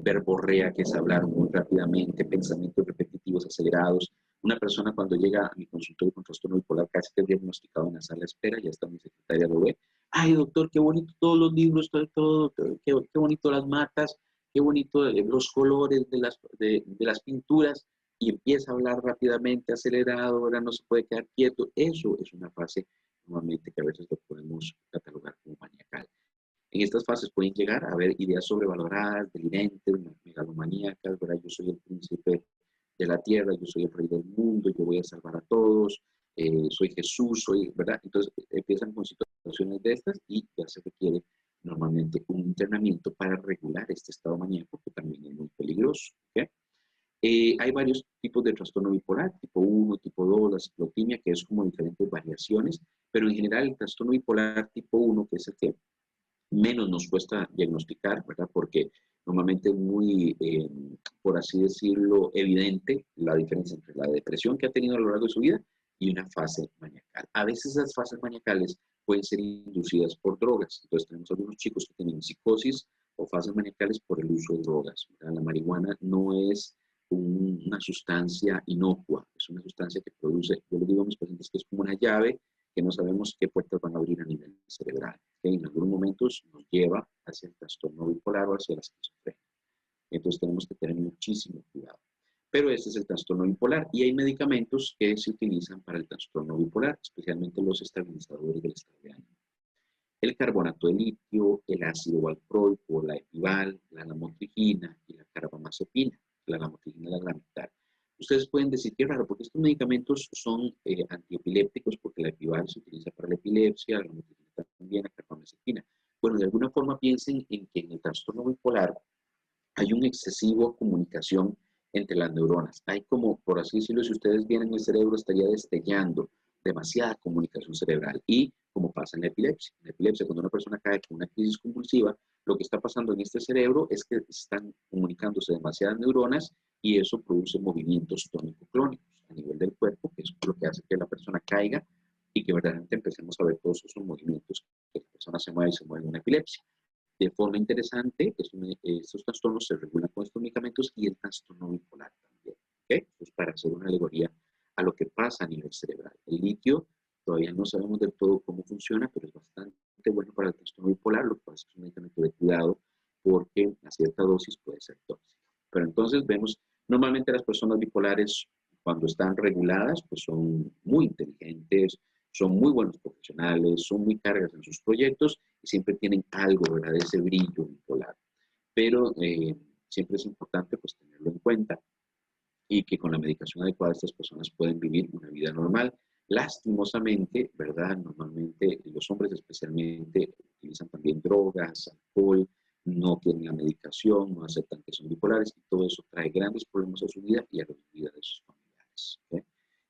verborrea, que es hablar muy rápidamente, pensamientos repetitivos acelerados. Una persona cuando llega a mi consultorio con trastorno bipolar casi que es diagnosticado en la sala de espera, ya está mi secretaria, lo ve. Ay, doctor, qué bonito todos los libros, todo, qué bonito las matas, qué bonito los colores de las pinturas, y empieza a hablar rápidamente, acelerado, ahora no se puede quedar quieto. Eso es una fase normalmente que a veces lo podemos catalogar como maniacal. En estas fases pueden llegar a haber ideas sobrevaloradas, delirentes, megalomaníacas, ¿verdad? Yo soy el príncipe de la tierra, yo soy el rey del mundo, yo voy a salvar a todos, soy Jesús, ¿verdad? Entonces empiezan con situaciones de estas y ya se requiere normalmente un internamiento para regular este estado maníaco, que también es muy peligroso, ¿ok? Hay varios tipos de trastorno bipolar, tipo 1, tipo 2, la ciclotimia, que es como diferentes variaciones, pero en general el trastorno bipolar tipo 1, que es el que menos nos cuesta diagnosticar, ¿verdad? Porque normalmente es muy, por así decirlo, evidente la diferencia entre la depresión que ha tenido a lo largo de su vida y una fase maniacal. A veces esas fases maniacales pueden ser inducidas por drogas. Entonces tenemos algunos chicos que tienen psicosis o fases maniacales por el uso de drogas, ¿verdad? La marihuana no es una sustancia inocua, es una sustancia que produce, yo le digo a mis pacientes que es como una llave que no sabemos qué puertas van a abrir a nivel cerebral, que en algunos momentos nos lleva hacia el trastorno bipolar o hacia la esquizofrenia. Entonces tenemos que tener muchísimo cuidado. Pero este es el trastorno bipolar y hay medicamentos que se utilizan para el trastorno bipolar, especialmente los estabilizadores del estado de ánimo. El carbonato de litio, el ácido valproico, la epival, la lamotrigina y la carbamazepina. La lamotrigina es la gramitar. Ustedes pueden decir que es raro, porque estos medicamentos son antiepilépticos, porque la epival se utiliza para la epilepsia, la lamotrigina también, la carbamazepina. Bueno, de alguna forma piensen en que en el trastorno bipolar hay una excesiva comunicación entre las neuronas. Hay como, por así decirlo, si ustedes vienen, el cerebro estaría destellando demasiada comunicación cerebral. Y como pasa en la epilepsia. En la epilepsia, cuando una persona cae con una crisis convulsiva, lo que está pasando en este cerebro es que están comunicándose demasiadas neuronas y eso produce movimientos tónico-clónicos a nivel del cuerpo, que es lo que hace que la persona caiga y que verdaderamente empecemos a ver todos esos movimientos que la persona se mueve y se mueve en una epilepsia. De forma interesante, estos trastornos se regulan con estos medicamentos y el trastorno bipolar también. ¿Okay? Pues para hacer una alegoría a lo que pasa a nivel cerebral. El litio todavía no sabemos del todo cómo funciona, pero es bastante bueno para el trastorno bipolar, lo que pasa es que es un medicamento de cuidado porque a cierta dosis puede ser tóxico. Pero entonces vemos, normalmente las personas bipolares cuando están reguladas, pues son muy inteligentes, son muy buenos profesionales, son muy cargas en sus proyectos y siempre tienen algo, ¿verdad?, de ese brillo bipolar. Pero siempre es importante pues tenerlo en cuenta y que con la medicación adecuada estas personas pueden vivir una vida normal. Lastimosamente, ¿verdad? Normalmente los hombres especialmente utilizan también drogas, alcohol, no tienen la medicación, no aceptan que son bipolares y todo eso trae grandes problemas a su vida y a la vida de sus familiares. ¿Okay?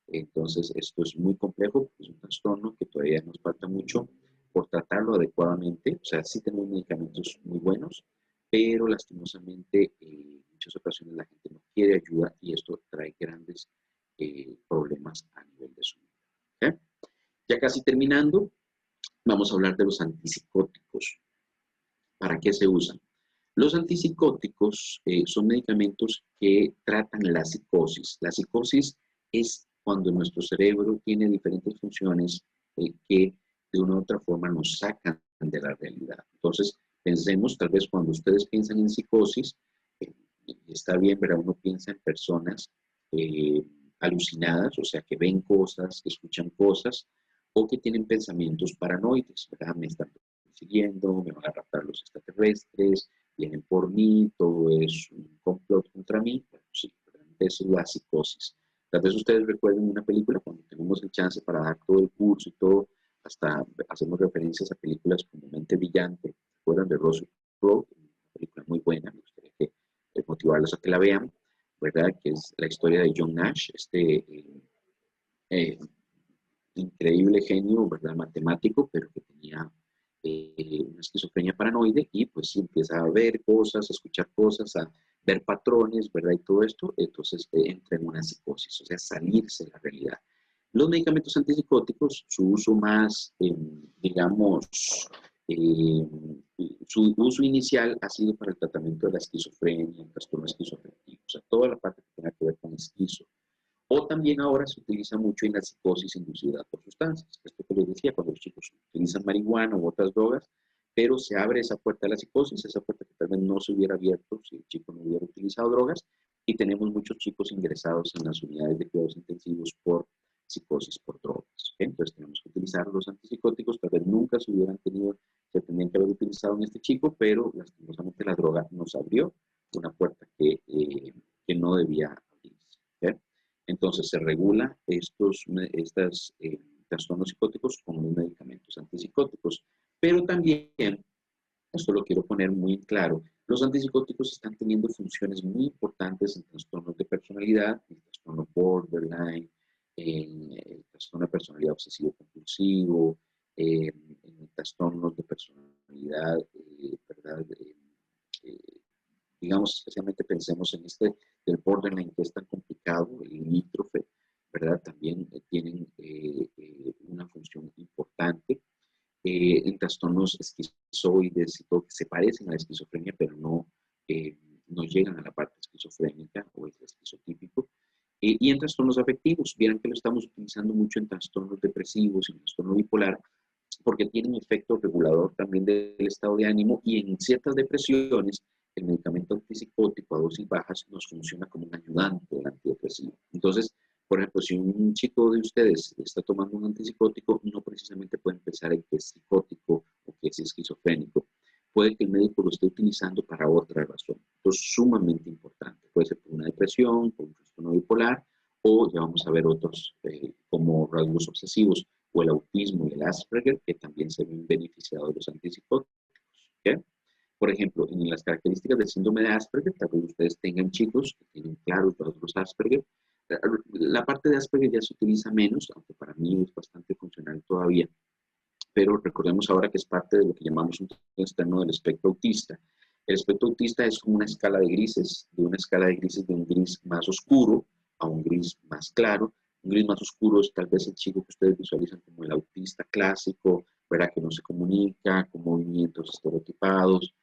Entonces, esto es muy complejo, es un trastorno que todavía nos falta mucho por tratarlo adecuadamente. O sea, sí tenemos medicamentos muy buenos, pero lastimosamente en muchas ocasiones la gente no quiere ayuda y esto trae grandes problemas a nivel de su vida. ¿Okay? Ya casi terminando, vamos a hablar de los antipsicóticos. ¿Para qué se usan? Los antipsicóticos son medicamentos que tratan la psicosis. La psicosis es cuando nuestro cerebro tiene diferentes funciones que de una u otra forma nos sacan de la realidad. Entonces, pensemos, tal vez cuando ustedes piensan en psicosis, está bien, pero uno piensa en personas alucinadas, o sea, que ven cosas, que escuchan cosas, o que tienen pensamientos paranoides, ¿verdad? Me están persiguiendo, me van a raptar los extraterrestres, vienen por mí, todo es un complot contra mí. Bueno, sí, realmente eso es la psicosis. Tal vez ustedes recuerden una película, cuando tenemos el chance para dar todo el curso y todo, hasta hacemos referencias a películas como Mente Brillante, ¿recuerdan de Russell Crowe? Una película muy buena, me gustaría que les motivara llevarlos a que la vean, ¿verdad? Que es la historia de John Nash, eh, increíble genio, ¿verdad? Matemático, pero que tenía una esquizofrenia paranoide y pues sí empieza a ver cosas, a escuchar cosas, a ver patrones, ¿verdad? Y todo esto, entonces entra en una psicosis, o sea, salirse de la realidad. Los medicamentos antipsicóticos, su uso más, digamos, eh, su uso inicial ha sido para el tratamiento de la esquizofrenia, el trastorno esquizofrénico, o sea, toda la parte que tenga que ver con esquizo. O también ahora se utiliza mucho en la psicosis inducida por sustancias. Esto que les decía, cuando los chicos utilizan marihuana u otras drogas, pero se abre esa puerta de la psicosis, esa puerta que tal vez no se hubiera abierto si el chico no hubiera utilizado drogas, y tenemos muchos chicos ingresados en las unidades de cuidados intensivos por psicosis por drogas. ¿Okay? Entonces tenemos que utilizar los antipsicóticos, tal vez nunca se tendrían que haber utilizado en este chico, pero lastimosamente la droga nos abrió una puerta que no debía abrirse. ¿Okay? Entonces se regula estos trastornos psicóticos con los medicamentos antipsicóticos. Pero también, esto lo quiero poner muy claro, los antipsicóticos están teniendo funciones muy importantes en trastornos de personalidad, en trastorno borderline, en el trastorno de personalidad obsesivo-compulsivo, en trastornos de personalidad, ¿verdad? Digamos, especialmente pensemos en del borderline que es tan complicado, el limítrofe, ¿verdad? También tienen una función importante. En trastornos esquizoides y todo, que se parecen a la esquizofrenia, pero no llegan a la parte esquizofrénica o el esquizotípico. Y en trastornos afectivos, vieran que lo estamos utilizando mucho en trastornos depresivos, en trastorno bipolar, porque tienen efecto regulador también del estado de ánimo y en ciertas depresiones el medicamento antipsicótico a dosis bajas nos funciona como un ayudante del antidepresivo. Entonces, por ejemplo, si un chico de ustedes está tomando un antipsicótico, no precisamente puede pensar en que es psicótico o que es esquizofrénico. Puede que el médico lo esté utilizando para otra razón. Entonces, sumamente importante. Puede ser por una depresión, por un trastorno bipolar, o ya vamos a ver otros como rasgos obsesivos o el autismo y el Asperger, que también se ven beneficiados de los antipsicóticos. ¿Okay? Por ejemplo, en las características del síndrome de Asperger, tal vez ustedes tengan chicos que tienen claros rasgos Asperger. La parte de Asperger ya se utiliza menos, aunque para mí es bastante funcional todavía. Pero recordemos ahora que es parte de lo que llamamos un trastorno del espectro autista. El espectro autista es como una escala de grises, de un gris más oscuro a un gris más claro. Un gris más oscuro es tal vez el chico que ustedes visualizan como el autista clásico, ¿verdad? Que no se comunica, con movimientos estereotipados,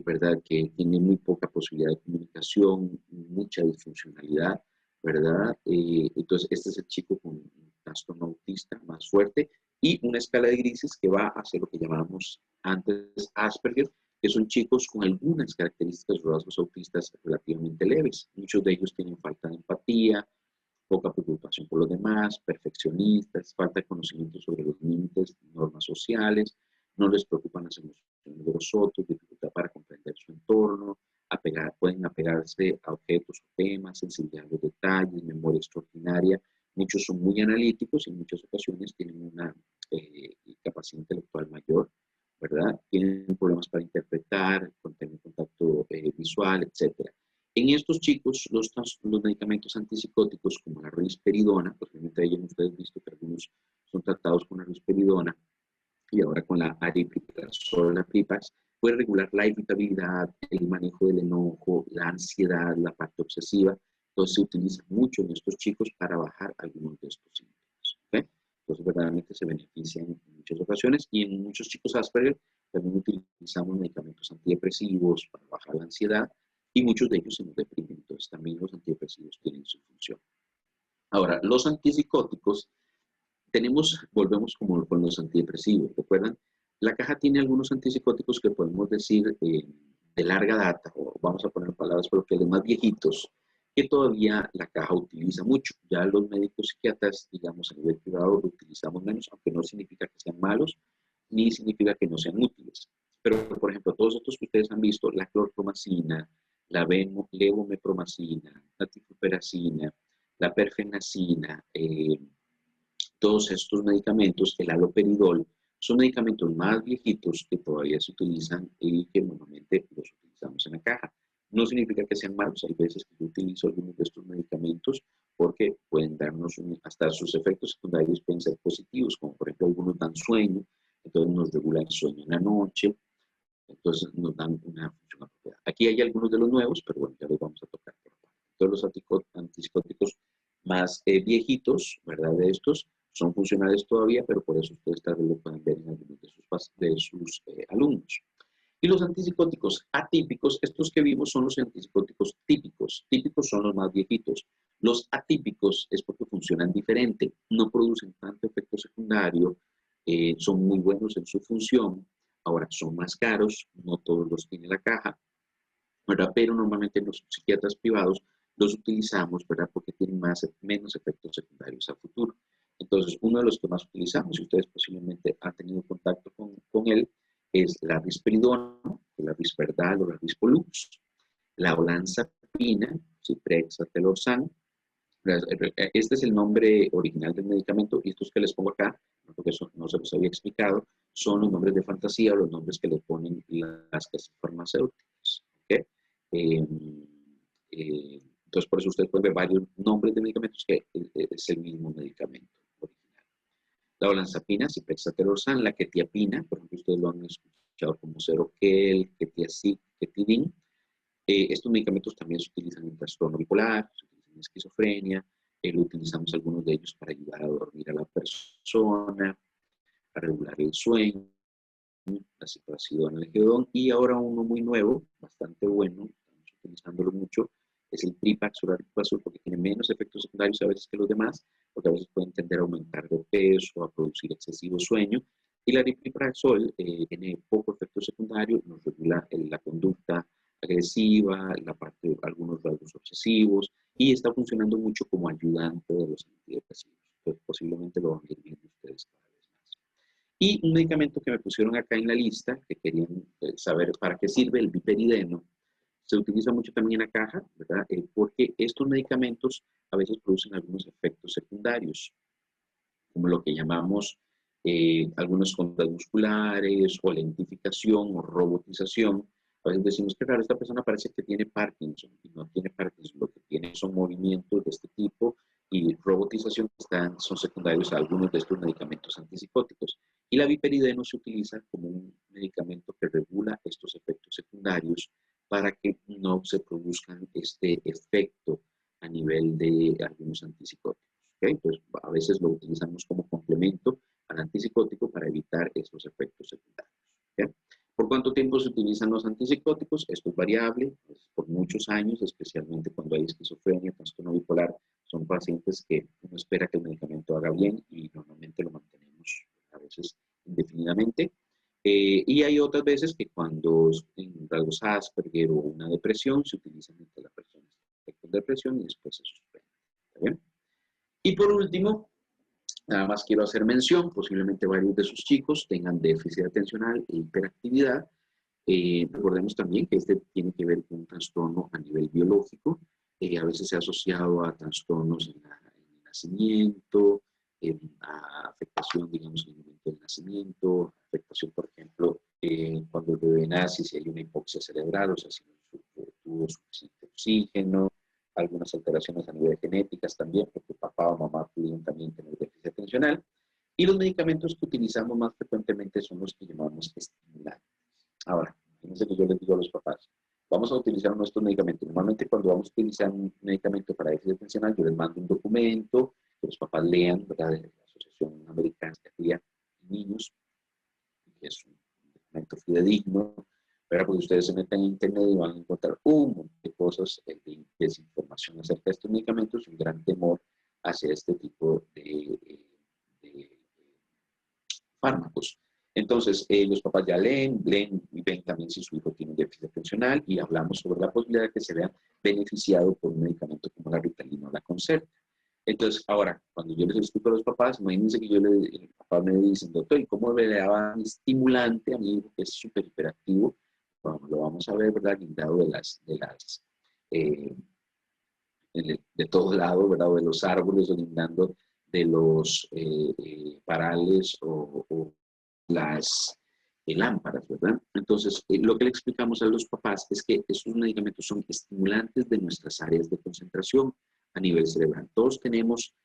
¿verdad? Que tiene muy poca posibilidad de comunicación, mucha disfuncionalidad, ¿verdad? Entonces, este es el chico con un trastorno autista más fuerte y una escala de grises que va a ser lo que llamábamos antes Asperger, que son chicos con algunas características o rasgos autistas relativamente leves. Muchos de ellos tienen falta de empatía, poca preocupación por los demás, perfeccionistas, falta de conocimiento sobre los límites, normas sociales, no les preocupan las emociones de los otros, dificultad para comprender su entorno, pueden apegarse a objetos o temas, sensibilidad a los detalles, memoria extraordinaria. Muchos son muy analíticos y en muchas ocasiones tienen una capacidad intelectual mayor, ¿verdad? Tienen problemas para interpretar, tener contacto visual, etc. En estos chicos, los medicamentos antipsicóticos como la risperidona, posiblemente hayan ustedes visto que algunos son tratados con la risperidona y ahora con la aripiprazol, la pripas, puede regular la irritabilidad, el manejo del enojo, la ansiedad, la parte obsesiva. Entonces se utiliza mucho en estos chicos para bajar algunos de estos síntomas. ¿Okay? Entonces verdaderamente se benefician en muchas ocasiones y en muchos chicos Asperger también utilizamos medicamentos antidepresivos para bajar la ansiedad y muchos de ellos se nos deprimen. Entonces también los antidepresivos tienen su función. Ahora, los antipsicóticos, volvemos como con los antidepresivos, ¿recuerdan? La caja tiene algunos antipsicóticos que podemos decir de larga data, o vamos a poner palabras coloquiales más viejitos, que todavía la caja utiliza mucho. Ya los médicos psiquiatras, digamos, a nivel privado lo utilizamos menos, aunque no significa que sean malos, ni significa que no sean útiles. Pero, por ejemplo, todos estos que ustedes han visto, la clorpromacina, la levomepromacina, la tifloperacina, la perfenacina, todos estos medicamentos, el haloperidol, son medicamentos más viejitos que todavía se utilizan y que normalmente los utilizamos en la caja. No significa que sean malos, hay veces que yo utilizo algunos de estos medicamentos porque pueden darnos, hasta sus efectos secundarios pueden ser positivos, como por ejemplo algunos dan sueño, entonces nos regulan el sueño en la noche, entonces nos dan una función apropiada. Aquí hay algunos de los nuevos, pero bueno, ya los vamos a tocar por aparte. Todos los antipsicóticos más viejitos, ¿verdad? De estos son funcionales todavía, pero por eso ustedes tal vez lo pueden ver en algunos de sus alumnos. Y los antipsicóticos atípicos, estos que vimos son los antipsicóticos típicos. Típicos son los más viejitos. Los atípicos es porque funcionan diferente, no producen tanto efecto secundario, son muy buenos en su función. Ahora, son más caros, no todos los tiene la caja, ¿verdad? Pero normalmente los psiquiatras privados los utilizamos, ¿verdad? Porque tienen menos efectos secundarios a futuro. Entonces, uno de los que más utilizamos, y ustedes posiblemente han tenido contacto con él, es la risperidona, la risperdal o la rispolux, la olanzapina, ciprexatelorsan. Este es el nombre original del medicamento y estos que les pongo acá, porque eso no se los había explicado, son los nombres de fantasía o los nombres que le ponen las casas farmacéuticas. ¿Okay? Entonces, por eso ustedes pueden ver varios nombres de medicamentos que es el mismo medicamento original. La olanzapina, ciprexatelorsan, la quetiapina, por ejemplo, ustedes lo han escuchado como Seroquel, Ketiazic, Ketidin. Estos medicamentos también se utilizan en trastorno bipolar, se utilizan en esquizofrenia, lo utilizamos algunos de ellos para ayudar a dormir a la persona, a regular el sueño, la ciprasidona, el gedón, y ahora uno muy nuevo, bastante bueno, estamos utilizándolo mucho, es el Tripax o Ariprazol, porque tiene menos efectos secundarios a veces que los demás, porque a veces pueden tender a aumentar de peso, a producir excesivo sueño, y la aripiprazol tiene poco efecto secundario, nos regula la conducta agresiva, la parte de algunos rasgos obsesivos, y está funcionando mucho como ayudante de los antidepresivos. Entonces, posiblemente lo van a ir viendo ustedes cada vez más. Y un medicamento que me pusieron acá en la lista, que querían saber para qué sirve, el biperideno, se utiliza mucho también en la caja, ¿verdad? Porque estos medicamentos a veces producen algunos efectos secundarios, como lo que llamamos algunas ondas musculares o lentificación o robotización. A veces decimos que, claro, esta persona parece que tiene Parkinson y no tiene Parkinson, lo que tiene son movimientos de este tipo y robotización que son secundarios a algunos de estos medicamentos antipsicóticos. Y la viperideno se utiliza como un medicamento que regula estos efectos secundarios para que no se produzcan este efecto a nivel de algunos antipsicóticos. ¿Okay? Pues a veces lo utilizamos como complemento al antipsicótico para evitar esos efectos secundarios. ¿Okay? ¿Por cuánto tiempo se utilizan los antipsicóticos? Esto es variable, pues por muchos años, especialmente cuando hay esquizofrenia, trastorno bipolar, son pacientes que uno espera que el medicamento haga bien y normalmente lo mantenemos a veces indefinidamente. Y hay otras veces que cuando en rasgos Asperger o una depresión se utilizan entre las personas con depresión y después se suspende. ¿Está bien? Y por último, nada más quiero hacer mención, posiblemente varios de sus chicos tengan déficit atencional e hiperactividad. Recordemos también que este tiene que ver con un trastorno a nivel biológico, a veces se ha asociado a trastornos en el nacimiento, a afectación, digamos, en el momento del nacimiento, afectación, por ejemplo, cuando el bebé nace, si hay una hipoxia cerebral, o sea, si no tuvo suficiente oxígeno, algunas alteraciones a nivel genéticas también, porque papá o mamá pudieron también tener déficit atencional. Y los medicamentos que utilizamos más frecuentemente son los que llamamos estimulantes. Ahora, fíjense que yo les digo a los papás, vamos a utilizar nuestros medicamentos. Normalmente cuando vamos a utilizar un medicamento para déficit atencional, yo les mando un documento que los papás lean, ¿verdad? De la Asociación Americana de Psiquiatría en Niños, que es un documento fidedigno, pero porque ustedes se meten en internet y van a encontrar un montón de cosas de desinformación acerca de estos medicamentos y un gran temor hacia este tipo de fármacos. Entonces, los papás ya leen y ven también si su hijo tiene un déficit atencional y hablamos sobre la posibilidad de que se vea beneficiado por un medicamento como la Ritalina o la Concerta. Entonces, ahora, cuando yo les explico a los papás, imagínense que el papá me dice, doctor, ¿y cómo le daba estimulante a mi hijo que es súper hiperactivo? Bueno, lo vamos a ver, ¿verdad? Guindado de todos lados, ¿verdad? O de los árboles, o guindando de los parales o las lámparas, ¿verdad? Entonces, lo que le explicamos a los papás es que esos medicamentos son estimulantes de nuestras áreas de concentración a nivel cerebral. Todos tenemos,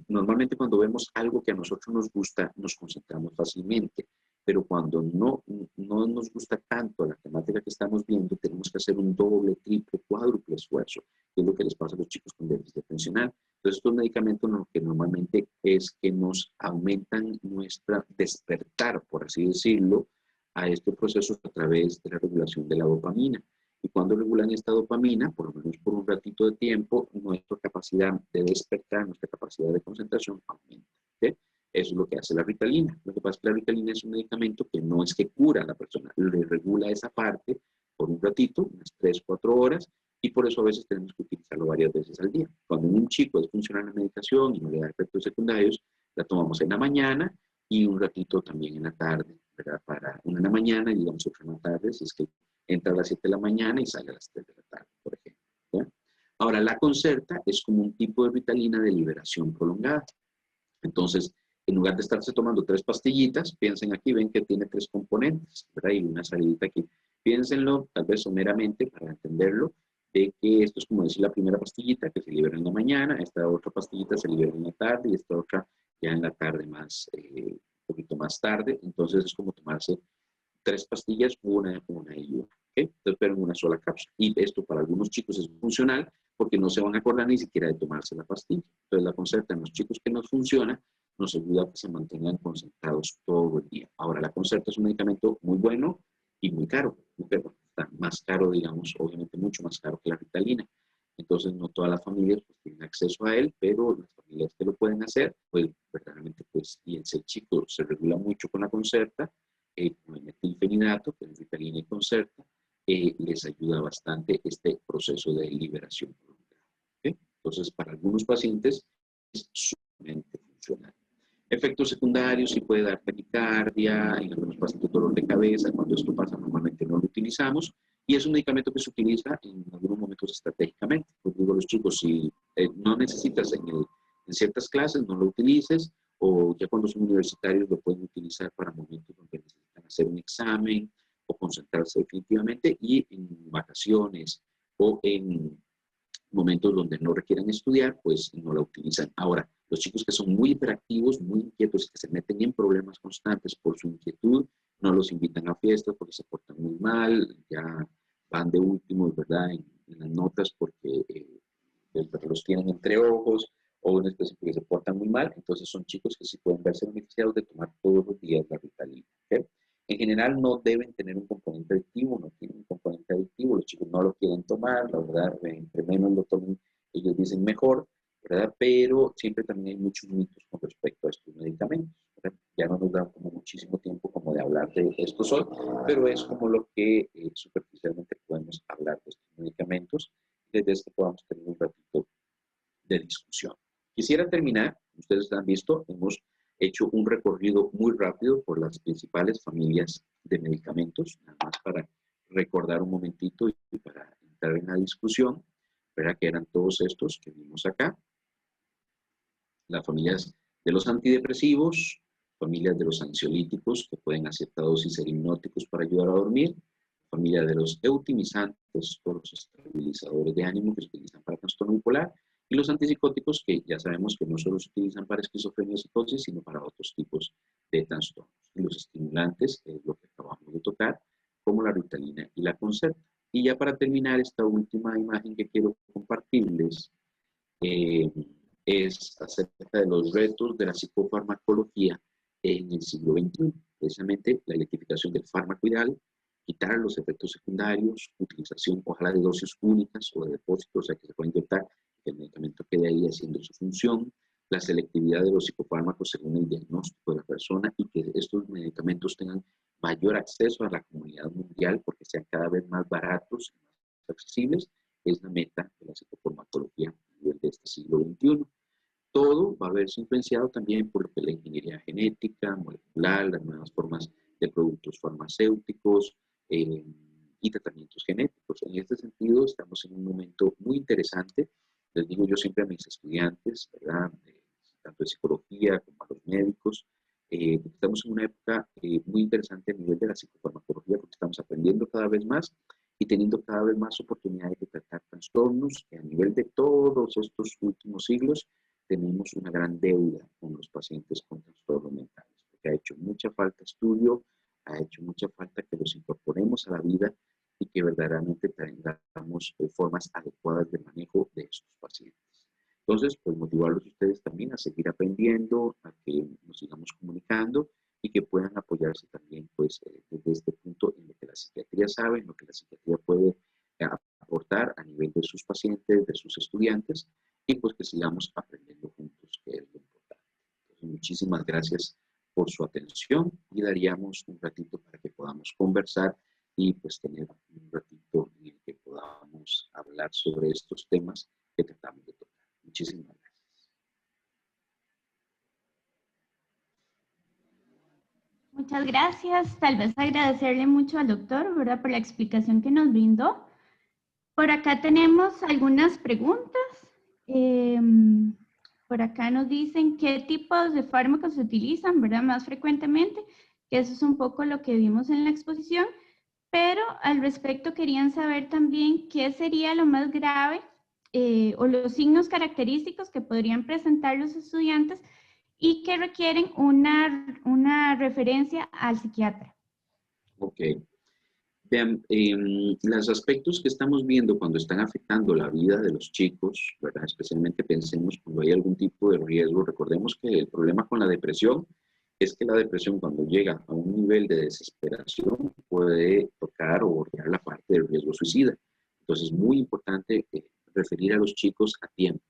normalmente cuando vemos algo que a nosotros nos gusta, nos concentramos fácilmente, pero cuando no nos gusta tanto la temática que estamos viendo, tenemos que hacer un doble, triple, cuádruple esfuerzo, que es lo que les pasa a los chicos con déficit atencional. Entonces, estos medicamentos lo que normalmente es que nos aumentan nuestra despertar, por así decirlo, a estos procesos a través de la regulación de la dopamina. Y cuando regulan esta dopamina, por lo menos por un ratito de tiempo, nuestra capacidad de despertar, nuestra capacidad de concentración aumenta. ¿Sí? Eso es lo que hace la Ritalina. Lo que pasa es que la Ritalina es un medicamento que no es que cura a la persona, le regula esa parte por un ratito, unas 3, 4 horas, y por eso a veces tenemos que utilizarlo varias veces al día. Cuando un chico es funcional la medicación y no le da efectos secundarios, la tomamos en la mañana y un ratito también en la tarde, ¿verdad? Para una en la mañana y digamos otra en la tarde, si es que entra a las 7 de la mañana y sale a las 3 de la tarde, por ejemplo. ¿Ya? Ahora, la Concerta es como un tipo de Ritalina de liberación prolongada. Entonces, en lugar de estarse tomando 3 pastillitas, piensen aquí, ven que tiene 3 componentes, ¿verdad? Y una salidita aquí. Piénsenlo, tal vez someramente, para entenderlo, de que esto es como decir la primera pastillita que se libera en la mañana, esta otra pastillita se libera en la tarde y esta otra ya en la tarde más, un poquito más tarde. Entonces es como tomarse 3 pastillas, una y una. ¿Okay? Entonces, pero en una sola cápsula. Y esto para algunos chicos es funcional porque no se van a acordar ni siquiera de tomarse la pastilla. Entonces la Concerta en los chicos que nos funciona nos ayuda a que se mantengan concentrados todo el día. Ahora, la Concerta es un medicamento muy bueno y muy caro. Está más caro, digamos, obviamente mucho más caro que la Ritalina. Entonces, no todas las familias pues, tienen acceso a él, pero las familias que lo pueden hacer, pues verdaderamente, pues, y ese chico se regula mucho con la Concerta, con el metilfenidato, que es Ritalina y Concerta, les ayuda bastante este proceso de liberación prolongada. ¿Okay? Entonces, para algunos pacientes es sumamente funcional. Efectos secundarios, sí puede dar taquicardia, en algunos pacientes dolor de cabeza, cuando esto pasa normalmente no lo utilizamos, y es un medicamento que se utiliza en algunos momentos estratégicamente. Pues digo a los chicos, si no necesitas en ciertas clases, no lo utilices, o ya cuando son universitarios lo pueden utilizar para momentos donde necesitan hacer un examen o concentrarse definitivamente, y en vacaciones o en momentos donde no requieran estudiar, pues no la utilizan. Ahora, los chicos que son muy hiperactivos, muy inquietos, que se meten en problemas constantes por su inquietud, no los invitan a fiestas porque se portan muy mal, ya van de últimos, ¿verdad? En las notas porque los tienen entre ojos, o un específico que se portan muy mal. Entonces son chicos que sí pueden verse beneficiados de tomar todos los días la Ritalina. ¿Okay? En general no deben tener un componente adictivo, no tienen un componente adictivo, los chicos no lo quieren tomar, la verdad, entre menos lo tomen, ellos dicen mejor, ¿verdad? Pero siempre también hay muchos mitos con respecto a estos medicamentos, ¿verdad? Ya no nos da como muchísimo tiempo como de hablar de estos hoy, pero es como lo que superficialmente podemos hablar de estos medicamentos, desde que podamos tener un ratito de discusión. Quisiera terminar, ustedes han visto, hemos hecho un recorrido muy rápido por las principales familias de medicamentos, nada más para recordar un momentito y para entrar en la discusión, ¿verdad? Que eran todos estos que vimos acá. Las familias de los antidepresivos, familias de los ansiolíticos que pueden a cierta dosis ser hipnóticos para ayudar a dormir, familia de los eutimizantes o los estabilizadores de ánimo que se utilizan para trastorno bipolar, y los antipsicóticos que ya sabemos que no solo se utilizan para esquizofrenia y psicosis, sino para otros tipos de trastornos. Y los estimulantes, que es lo que acabamos de tocar, como la Ritalina y la Concerta. Y ya para terminar esta última imagen que quiero compartirles, es acerca de los retos de la psicofarmacología en el siglo XXI. Precisamente la electrificación del fármaco ideal, quitar los efectos secundarios, utilización ojalá de dosis únicas o de depósitos, o sea que se puede inyectar, que el medicamento quede ahí haciendo su función, la selectividad de los psicofármacos según el diagnóstico de la persona y que estos medicamentos tengan mayor acceso a la comunidad mundial porque sean cada vez más baratos y más accesibles, es la meta de la psicofarmacología a nivel de este siglo XXI. Todo va a verse influenciado también por lo que la ingeniería genética, molecular, las nuevas formas de productos farmacéuticos y tratamientos genéticos. En este sentido, estamos en un momento muy interesante. Les digo yo siempre a mis estudiantes, ¿verdad? Tanto de psicología como a los médicos, Estamos en una época muy interesante a nivel de la psicofarmacología porque estamos aprendiendo cada vez más y teniendo cada vez más oportunidades de tratar trastornos que a nivel de todos estos últimos siglos tenemos una gran deuda con los pacientes con trastornos mentales, porque ha hecho mucha falta estudio, ha hecho mucha falta que los incorporemos a la vida y que verdaderamente tengamos formas adecuadas de manejo de estos pacientes. Entonces, pues motivarlos a ustedes también a seguir aprendiendo, a que nos sigamos comunicando y que puedan apoyarse también, pues, desde este punto en lo que la psiquiatría sabe, en lo que la psiquiatría puede aportar a nivel de sus pacientes, de sus estudiantes, y pues que sigamos aprendiendo juntos, que es lo importante. Entonces, muchísimas gracias por su atención y daríamos un ratito para que podamos conversar y pues tener un ratito en el que podamos hablar sobre estos temas que tratamos de tocar. Muchísimas gracias.
Muchas gracias. Tal vez agradecerle mucho al doctor, ¿verdad?, por la explicación que nos brindó. Por acá tenemos algunas preguntas. Por acá nos dicen qué tipos de fármacos se utilizan, ¿verdad?, más frecuentemente, que eso es un poco lo que vimos en la exposición, pero al respecto querían saber también qué sería lo más grave o los signos característicos que podrían presentar los estudiantes y que requieren una referencia al psiquiatra.
Ok. Vean, los aspectos que estamos viendo cuando están afectando la vida de los chicos, ¿verdad? Especialmente pensemos cuando hay algún tipo de riesgo. Recordemos que el problema con la depresión es que la depresión cuando llega a un nivel de desesperación puede tocar o bordear la parte del riesgo suicida. Entonces es muy importante referir a los chicos a tiempo.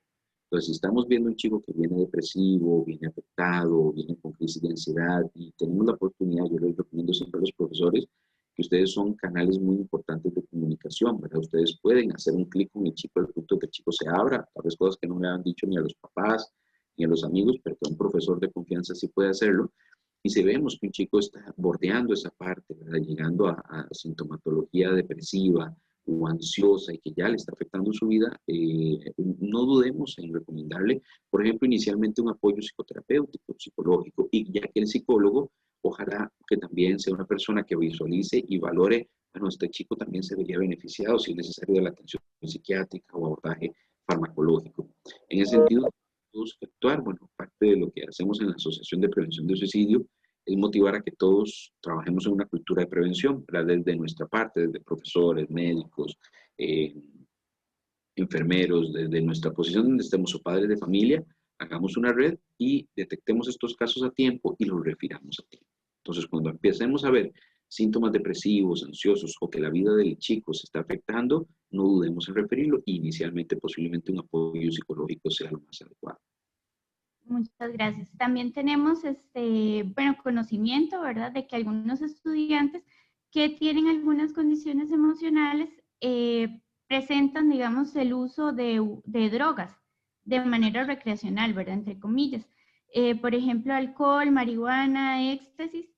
Entonces, si estamos viendo un chico que viene depresivo, viene afectado, viene con crisis de ansiedad y tenemos la oportunidad, yo les recomiendo siempre a los profesores que ustedes son canales muy importantes de comunicación, ¿verdad? Ustedes pueden hacer un clic con el chico al punto que el chico se abra, tal vez cosas que no le han dicho ni a los papás ni a los amigos, pero que un profesor de confianza sí puede hacerlo. Y si vemos que un chico está bordeando esa parte, ¿verdad?, llegando a sintomatología depresiva o ansiosa y que ya le está afectando su vida, no dudemos en recomendarle, por ejemplo, inicialmente un apoyo psicoterapéutico, psicológico, y ya que el psicólogo, ojalá que también sea una persona que visualice y valore, bueno, este chico también se vería beneficiado si es necesario de la atención psiquiátrica o abordaje farmacológico. En ese sentido, tenemos que actuar, bueno, parte de lo que hacemos en la Asociación de Prevención de Suicidio es motivar a que todos trabajemos en una cultura de prevención, ¿verdad?, desde nuestra parte, desde profesores, médicos, eh, enfermeros, desde nuestra posición donde estemos o padres de familia, hagamos una red y detectemos estos casos a tiempo y los refiramos a tiempo. Entonces, cuando empecemos a ver síntomas depresivos, ansiosos o que la vida del chico se está afectando, no dudemos en referirlo y inicialmente posiblemente un apoyo psicológico sea lo más adecuado.
Muchas gracias. También tenemos bueno, conocimiento, ¿verdad?, de que algunos estudiantes que tienen algunas condiciones emocionales presentan, digamos, el uso de drogas de manera recreacional, ¿verdad?, entre comillas. Por ejemplo, alcohol, marihuana, éxtasis.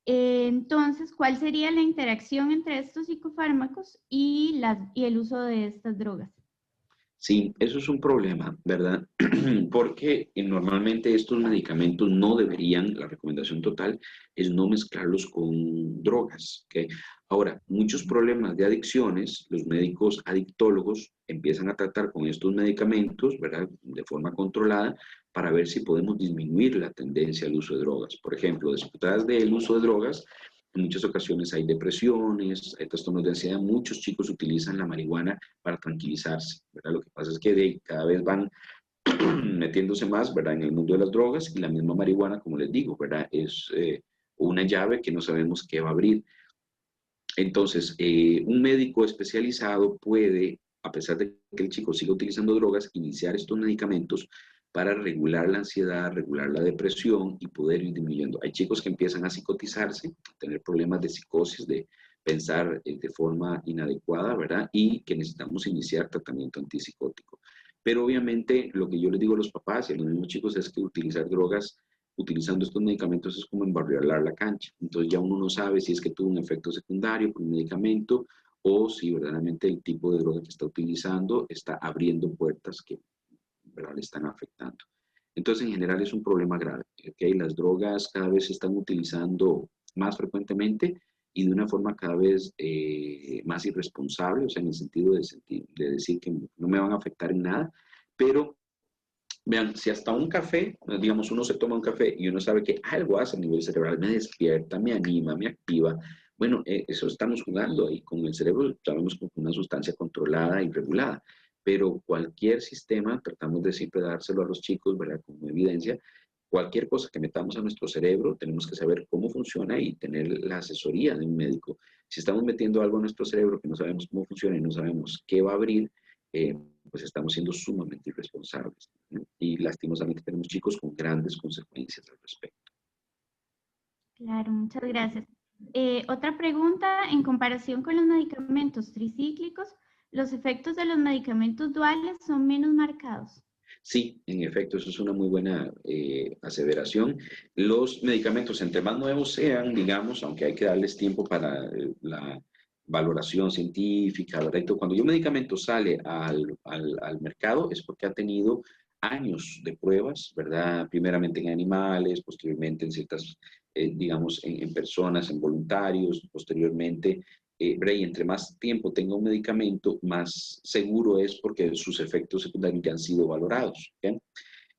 Entonces, ¿cuál sería la interacción entre estos psicofármacos y el uso de estas drogas?
Sí, eso es un problema, ¿verdad? Porque normalmente estos medicamentos no deberían, la recomendación total es no mezclarlos con drogas, ¿ok? Ahora, muchos problemas de adicciones, los médicos adictólogos empiezan a tratar con estos medicamentos, ¿verdad?, de forma controlada para ver si podemos disminuir la tendencia al uso de drogas. Por ejemplo, detrás del uso de drogas, en muchas ocasiones hay depresiones, hay trastornos de ansiedad. Muchos chicos utilizan la marihuana para tranquilizarse, ¿verdad? Lo que pasa es que cada vez van metiéndose más, ¿verdad?, en el mundo de las drogas y la misma marihuana, como les digo, ¿verdad?, es una llave que no sabemos qué va a abrir. Entonces, un médico especializado puede, a pesar de que el chico siga utilizando drogas, iniciar estos medicamentos para regular la ansiedad, regular la depresión y poder ir disminuyendo. Hay chicos que empiezan a psicotizarse, a tener problemas de psicosis, de pensar de forma inadecuada, ¿verdad? Y que necesitamos iniciar tratamiento antipsicótico. Pero obviamente lo que yo les digo a los papás y a los mismos chicos es que utilizar drogas utilizando estos medicamentos es como embarriar la cancha. Entonces ya uno no sabe si es que tuvo un efecto secundario por un medicamento o si verdaderamente el tipo de droga que está utilizando está abriendo puertas que, ¿verdad?, le están afectando. Entonces, en general es un problema grave. ¿Okay? Las drogas cada vez se están utilizando más frecuentemente y de una forma cada vez más irresponsable, o sea, en el sentido de decir que no me van a afectar en nada, pero vean, si hasta un café, digamos, uno se toma un café y uno sabe que algo hace a nivel cerebral, me despierta, me anima, me activa, bueno, eso estamos jugando ahí con el cerebro, sabemos que es una sustancia controlada y regulada, pero cualquier sistema, tratamos de siempre dárselo a los chicos, ¿verdad? Como evidencia, cualquier cosa que metamos a nuestro cerebro, tenemos que saber cómo funciona y tener la asesoría de un médico. Si estamos metiendo algo a nuestro cerebro que no sabemos cómo funciona y no sabemos qué va a abrir, pues estamos siendo sumamente irresponsables, ¿no? Y lastimosamente tenemos chicos con grandes consecuencias al respecto.
Claro, muchas gracias. Otra pregunta, en comparación con los medicamentos tricíclicos, ¿los efectos de los medicamentos duales son menos marcados?
Sí, en efecto, eso es una muy buena aseveración. Los medicamentos, entre más nuevos sean, digamos, aunque hay que darles tiempo para la valoración científica, ¿verdad? Y todo, cuando un medicamento sale al mercado es porque ha tenido años de pruebas, ¿verdad? Primeramente en animales, posteriormente en ciertas, digamos, en personas, en voluntarios, posteriormente y entre más tiempo tenga un medicamento, más seguro es porque sus efectos secundarios ya han sido valorados. ¿Okay?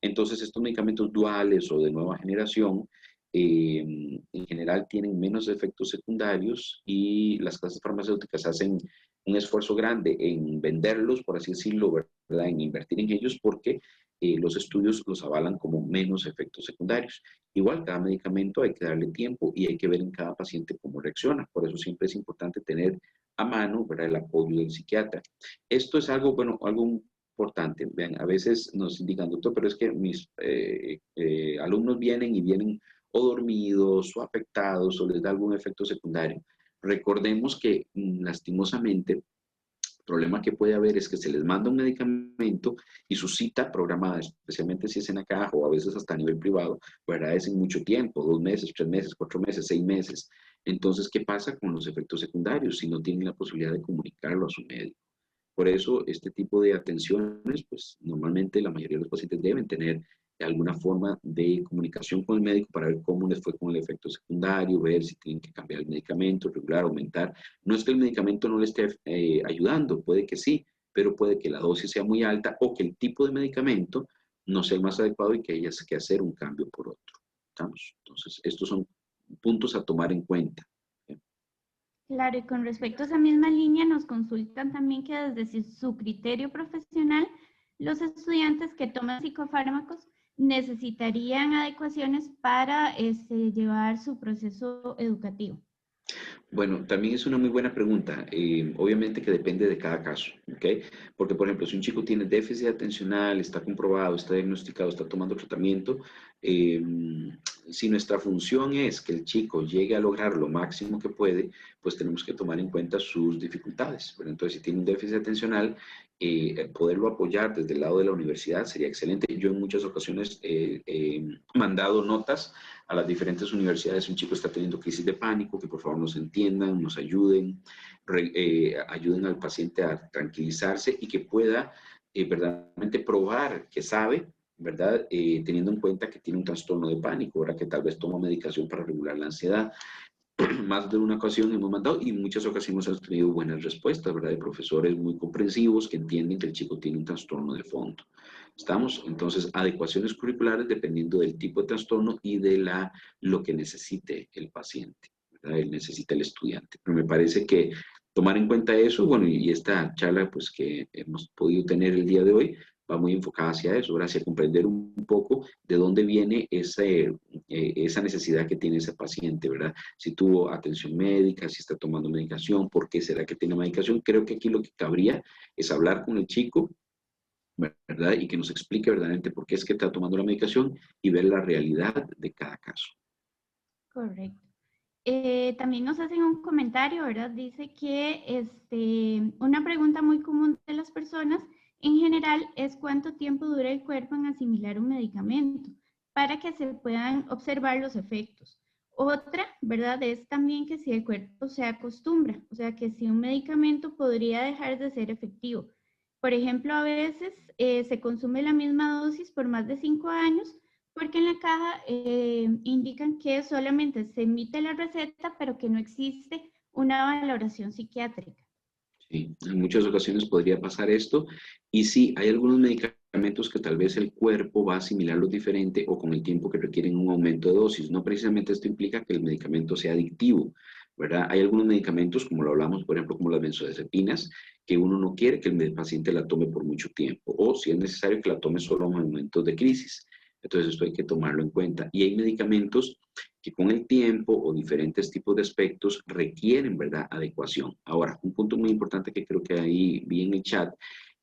Entonces, estos medicamentos duales o de nueva generación, en general tienen menos efectos secundarios y las casas farmacéuticas hacen un esfuerzo grande en venderlos, por así decirlo, ¿verdad? En invertir en ellos porque los estudios los avalan como menos efectos secundarios. Igual, cada medicamento hay que darle tiempo y hay que ver en cada paciente cómo reacciona. Por eso siempre es importante tener a mano, ¿verdad? El apoyo del psiquiatra. Esto es algo, bueno, algo importante. Vean, a veces nos indican, doctor, pero es que mis alumnos vienen y vienen o dormidos o afectados o les da algún efecto secundario. Recordemos que lastimosamente el problema que puede haber es que se les manda un medicamento y su cita programada, especialmente si es en la caja o a veces hasta a nivel privado, ¿verdad? Es en mucho tiempo, 2 meses, 3 meses, 4 meses, 6 meses. Entonces, ¿qué pasa con los efectos secundarios si no tienen la posibilidad de comunicarlo a su médico? Por eso, este tipo de atenciones, pues normalmente la mayoría de los pacientes deben tener alguna forma de comunicación con el médico para ver cómo les fue con el efecto secundario, ver si tienen que cambiar el medicamento, regular, aumentar. No es que el medicamento no le esté ayudando, puede que sí, pero puede que la dosis sea muy alta o que el tipo de medicamento no sea el más adecuado y que haya que hacer un cambio por otro. ¿Estamos? Entonces, estos son puntos a tomar en cuenta.
Claro, y con respecto a esa misma línea, nos consultan también que desde su criterio profesional, los estudiantes que toman psicofármacos necesitarían adecuaciones para llevar su proceso educativo.
Bueno, también es una muy buena pregunta. Obviamente que depende de cada caso, ¿ok? Porque, por ejemplo, si un chico tiene déficit atencional, está comprobado, está diagnosticado, está tomando tratamiento, eh, si nuestra función es que el chico llegue a lograr lo máximo que puede, pues tenemos que tomar en cuenta sus dificultades. ¿Verdad? Entonces, si tiene un déficit atencional, poderlo apoyar desde el lado de la universidad sería excelente. Yo en muchas ocasiones he mandado notas a las diferentes universidades. Un chico está teniendo crisis de pánico, que por favor nos entiendan, nos ayuden, ayuden al paciente a tranquilizarse y que pueda verdaderamente probar que sabe, ¿verdad? Teniendo en cuenta que tiene un trastorno de pánico, ¿verdad? Que tal vez toma medicación para regular la ansiedad. Más de una ocasión hemos mandado y en muchas ocasiones hemos tenido buenas respuestas, ¿verdad? De profesores muy comprensivos que entienden que el chico tiene un trastorno de fondo. ¿Estamos? Entonces, adecuaciones curriculares dependiendo del tipo de trastorno y de lo que necesite el paciente, ¿verdad? Él necesita el estudiante. Pero me parece que tomar en cuenta eso, bueno, y esta charla pues que hemos podido tener el día de hoy, va muy enfocada hacia eso, hacia comprender un poco de dónde viene esa necesidad que tiene ese paciente, ¿verdad? Si tuvo atención médica, si está tomando medicación, por qué será que tiene medicación. Creo que aquí lo que cabría es hablar con el chico, ¿verdad? Y que nos explique verdaderamente por qué es que está tomando la medicación y ver la realidad de cada caso.
Correcto. También nos hacen un comentario, ¿verdad? Dice que una pregunta muy común de las personas en general es cuánto tiempo dura el cuerpo en asimilar un medicamento para que se puedan observar los efectos. Otra, ¿verdad? Es también que si el cuerpo se acostumbra, o sea, que si un medicamento podría dejar de ser efectivo. Por ejemplo, a veces se consume la misma dosis por más de 5 años porque en la caja indican que solamente se emite la receta, pero que no existe una valoración psiquiátrica.
Sí, en muchas ocasiones podría pasar esto. Y sí, hay algunos medicamentos que tal vez el cuerpo va a asimilarlos diferente o con el tiempo que requieren un aumento de dosis. No precisamente esto implica que el medicamento sea adictivo, ¿verdad? Hay algunos medicamentos, como lo hablamos, por ejemplo, como las benzodiazepinas, que uno no quiere que el paciente la tome por mucho tiempo o si es necesario que la tome solo en momentos de crisis. Entonces esto hay que tomarlo en cuenta. Y hay medicamentos que con el tiempo o diferentes tipos de aspectos requieren, ¿verdad?, adecuación. Ahora, un punto muy importante que creo que ahí vi en el chat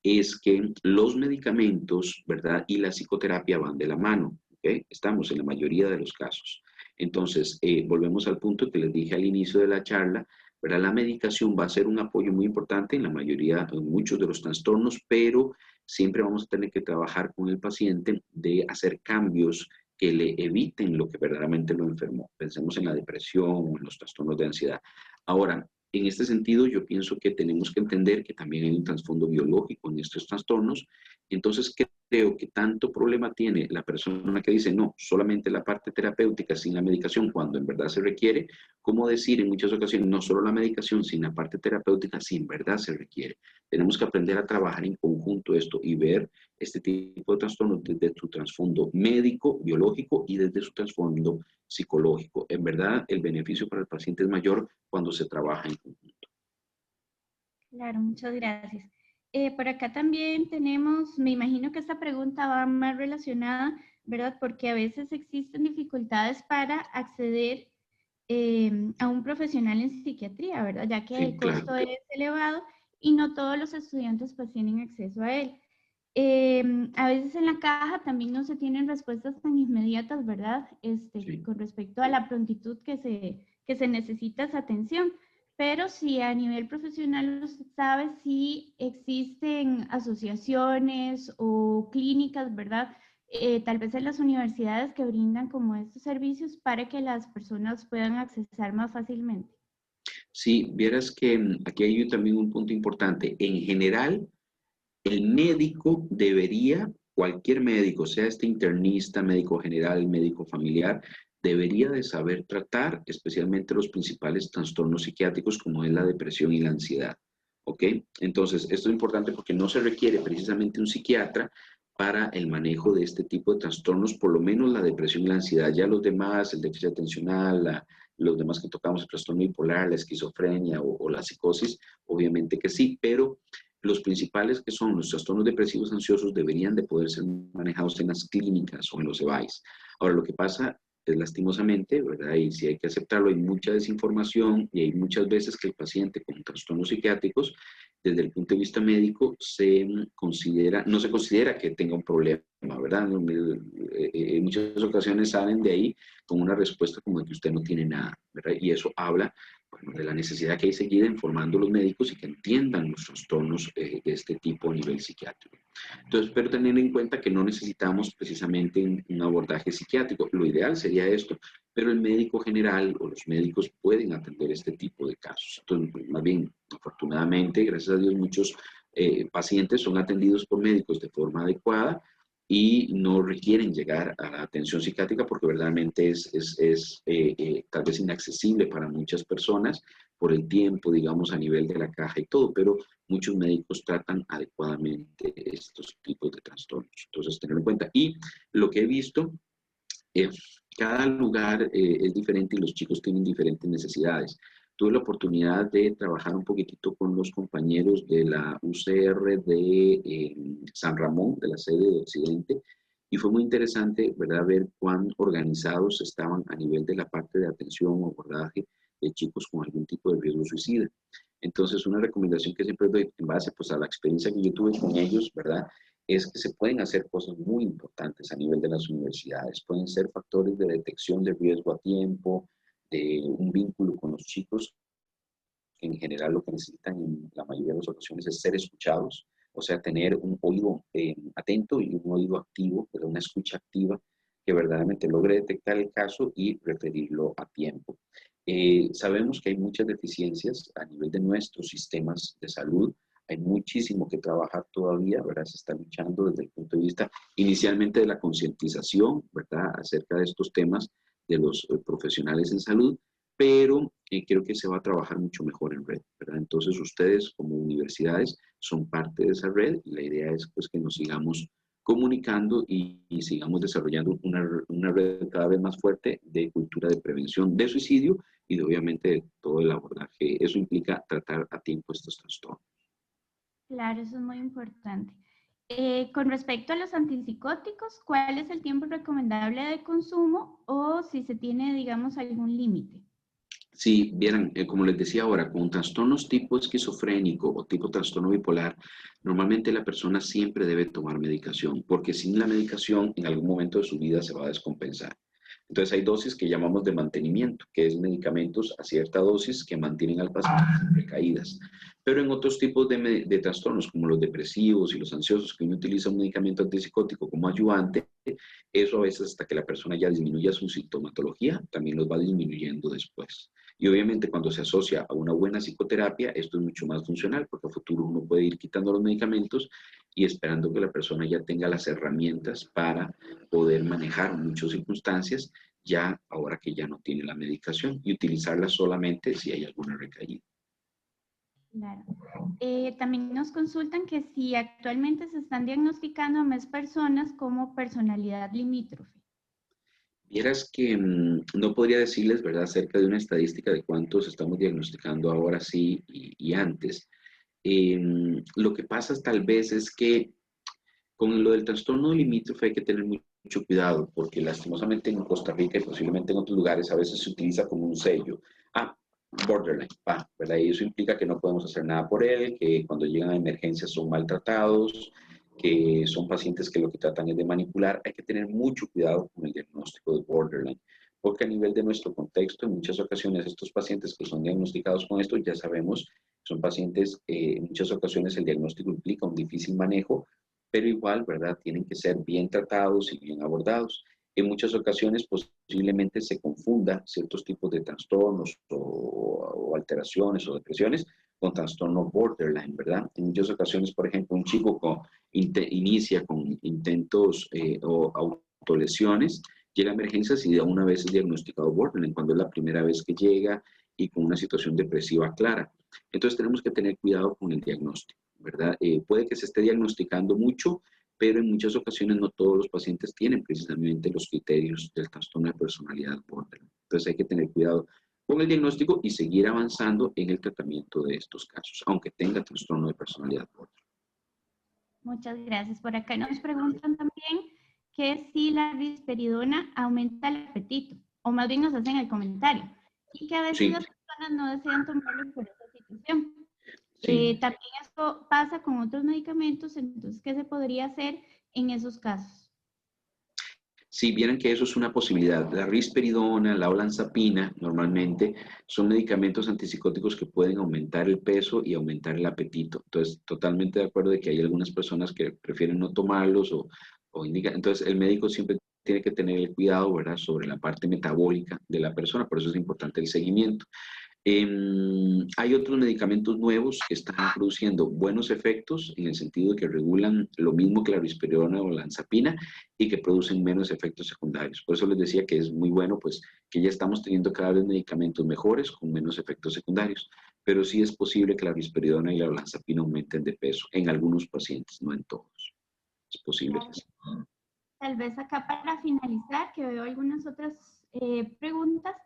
es que los medicamentos, ¿verdad?, y la psicoterapia van de la mano, ¿ok? Estamos en la mayoría de los casos. Entonces, volvemos al punto que les dije al inicio de la charla, ¿verdad? La medicación va a ser un apoyo muy importante en la mayoría, en muchos de los trastornos, pero siempre vamos a tener que trabajar con el paciente de hacer cambios que le eviten lo que verdaderamente lo enfermó. Pensemos en la depresión o en los trastornos de ansiedad. Ahora, en este sentido, yo pienso que tenemos que entender que también hay un trasfondo biológico en estos trastornos. Entonces, creo que tanto problema tiene la persona que dice, no, solamente la parte terapéutica sin la medicación, cuando en verdad se requiere, como decir en muchas ocasiones, no solo la medicación, sin la parte terapéutica, si en verdad se requiere. Tenemos que aprender a trabajar en conjunto esto y ver este tipo de trastornos desde su trasfondo médico, biológico y desde su trasfondo psicológico. En verdad, el beneficio para el paciente es mayor cuando se trabaja en conjunto.
Claro, muchas gracias. Por acá también tenemos, me imagino que esta pregunta va más relacionada, ¿verdad? Porque a veces existen dificultades para acceder a un profesional en psiquiatría, ¿verdad? Ya que el
Sí, claro.
costo es elevado y no todos los estudiantes pues tienen acceso a él. A veces en la caja también no se tienen respuestas tan inmediatas, ¿verdad?
Sí.
Con respecto a la prontitud que se necesita esa atención. Pero si a nivel profesional usted sabe si existen asociaciones o clínicas, ¿verdad? Tal vez en las universidades que brindan como estos servicios para que las personas puedan accesar más fácilmente.
Sí, vieras que aquí hay también un punto importante. En general, el médico debería, cualquier médico, sea este internista, médico general, médico familiar, debería de saber tratar especialmente los principales trastornos psiquiátricos como es la depresión y la ansiedad. ¿Ok? Entonces, esto es importante porque no se requiere precisamente un psiquiatra para el manejo de este tipo de trastornos, por lo menos la depresión y la ansiedad. Ya los demás, el déficit atencional, los demás que tocamos, el trastorno bipolar, la esquizofrenia o la psicosis, obviamente que sí, pero los principales que son los trastornos depresivos ansiosos deberían de poder ser manejados en las clínicas o en los EVAIS. Ahora, lo que pasa es lastimosamente, ¿verdad? Y si hay que aceptarlo, hay mucha desinformación y hay muchas veces que el paciente con trastornos psiquiátricos, desde el punto de vista médico, no se considera que tenga un problema, ¿verdad? En muchas ocasiones salen de ahí con una respuesta como de que usted no tiene nada, ¿verdad? Y eso habla bueno, de la necesidad que hay seguida informando a los médicos y que entiendan los trastornos de este tipo a nivel psiquiátrico. Entonces, pero tener en cuenta que no necesitamos precisamente un abordaje psiquiátrico. Lo ideal sería esto, pero el médico general o los médicos pueden atender este tipo de casos. Entonces, pues, más bien, afortunadamente, gracias a Dios, muchos pacientes son atendidos por médicos de forma adecuada y no requieren llegar a la atención psiquiátrica porque verdaderamente es tal vez inaccesible para muchas personas por el tiempo, digamos, a nivel de la caja y todo, pero muchos médicos tratan adecuadamente estos tipos de trastornos. Entonces, tenerlo en cuenta. Y lo que he visto, cada lugar es diferente y los chicos tienen diferentes necesidades. Tuve la oportunidad de trabajar un poquitito con los compañeros de la UCR de San Ramón, de la sede de Occidente, y fue muy interesante, ¿verdad?, ver cuán organizados estaban a nivel de la parte de atención o abordaje de chicos con algún tipo de riesgo suicida. Entonces, una recomendación que siempre doy en base pues, a la experiencia que yo tuve con ellos, ¿verdad?, es que se pueden hacer cosas muy importantes a nivel de las universidades. Pueden ser factores de detección de riesgo a tiempo, de un vínculo con los chicos, que en general lo que necesitan en la mayoría de las ocasiones es ser escuchados, o sea, tener un oído atento y un oído activo, pero una escucha activa que verdaderamente logre detectar el caso y referirlo a tiempo. Sabemos que hay muchas deficiencias a nivel de nuestros sistemas de salud. Hay muchísimo que trabajar todavía, ¿verdad? Se está luchando desde el punto de vista inicialmente de la concientización, ¿verdad? Acerca de estos temas de los profesionales en salud, pero creo que se va a trabajar mucho mejor en red, ¿verdad? Entonces ustedes como universidades son parte de esa red y la idea es pues que nos sigamos comunicando y sigamos desarrollando una red cada vez más fuerte de cultura de prevención de suicidio y de, obviamente de todo el abordaje. Eso implica tratar a tiempo estos trastornos.
Claro, eso es muy importante. Con respecto a los antipsicóticos, ¿cuál es el tiempo recomendable de consumo o si se tiene, digamos, algún límite?
Sí, vieran, como les decía ahora, con trastornos tipo esquizofrénico o tipo trastorno bipolar, normalmente la persona siempre debe tomar medicación, porque sin la medicación en algún momento de su vida se va a descompensar. Entonces hay dosis que llamamos de mantenimiento, que es medicamentos a cierta dosis que mantienen al paciente sin recaídas. Pero en otros tipos de trastornos, como los depresivos y los ansiosos, que uno utiliza un medicamento antipsicótico como ayudante, eso a veces hasta que la persona ya disminuya su sintomatología, también los va disminuyendo después. Y obviamente cuando se asocia a una buena psicoterapia, esto es mucho más funcional, porque a futuro uno puede ir quitando los medicamentos y esperando que la persona ya tenga las herramientas para poder manejar muchas circunstancias, ya ahora que ya no tiene la medicación, y utilizarla solamente si hay alguna recaída.
Claro. También nos consultan que si actualmente se están diagnosticando a más personas como personalidad limítrofe.
Vieras que no podría decirles, ¿verdad?, acerca de una estadística de cuántos estamos diagnosticando ahora sí y antes. Lo que pasa tal vez es que con lo del trastorno limítrofe hay que tener mucho cuidado, porque lastimosamente en Costa Rica y posiblemente en otros lugares a veces se utiliza como un sello. Ah, borderline, ¿verdad? Y eso implica que no podemos hacer nada por él, que cuando llegan a emergencias son maltratados, que son pacientes que lo que tratan es de manipular. Hay que tener mucho cuidado con el diagnóstico de borderline, porque a nivel de nuestro contexto, en muchas ocasiones estos pacientes que son diagnosticados con esto, ya sabemos, son pacientes, en muchas ocasiones el diagnóstico implica un difícil manejo, pero igual, ¿verdad? Tienen que ser bien tratados y bien abordados. En muchas ocasiones posiblemente se confunda ciertos tipos de trastornos o alteraciones o depresiones con trastorno borderline, ¿verdad? En muchas ocasiones, por ejemplo, un chico inicia con intentos o autolesiones, llega a emergencias y de una vez es diagnosticado borderline, cuando es la primera vez que llega y con una situación depresiva clara. Entonces tenemos que tener cuidado con el diagnóstico, ¿verdad? Puede que se esté diagnosticando mucho, pero en muchas ocasiones no todos los pacientes tienen precisamente los criterios del trastorno de personalidad borderline. Entonces hay que tener cuidado con el diagnóstico y seguir avanzando en el tratamiento de estos casos, aunque tenga trastorno de personalidad borderline.
Muchas gracias. Por acá nos preguntan también que si la risperidona aumenta el apetito, o más bien nos hacen el comentario, y que a veces
Sí,
las personas no desean tomarlo por esa situación.
sí.
También esto pasa con otros medicamentos, entonces, ¿qué se podría hacer en esos casos?
Si vieran que eso es una posibilidad, la risperidona, la olanzapina, normalmente son medicamentos antipsicóticos que pueden aumentar el peso y aumentar el apetito. Entonces, totalmente de acuerdo de que hay algunas personas que prefieren no tomarlos o indican. Entonces, el médico siempre tiene que tener el cuidado, ¿verdad?, sobre la parte metabólica de la persona, por eso es importante el seguimiento. Hay otros medicamentos nuevos que están produciendo buenos efectos en el sentido de que regulan lo mismo que la risperidona o la olanzapina y que producen menos efectos secundarios. Por eso les decía que es muy bueno, pues, que ya estamos teniendo cada vez medicamentos mejores con menos efectos secundarios, pero sí es posible que la risperidona y la olanzapina aumenten de peso en algunos pacientes, no en todos. Es posible que sí.
Tal vez acá para finalizar, que veo algunas otras preguntas,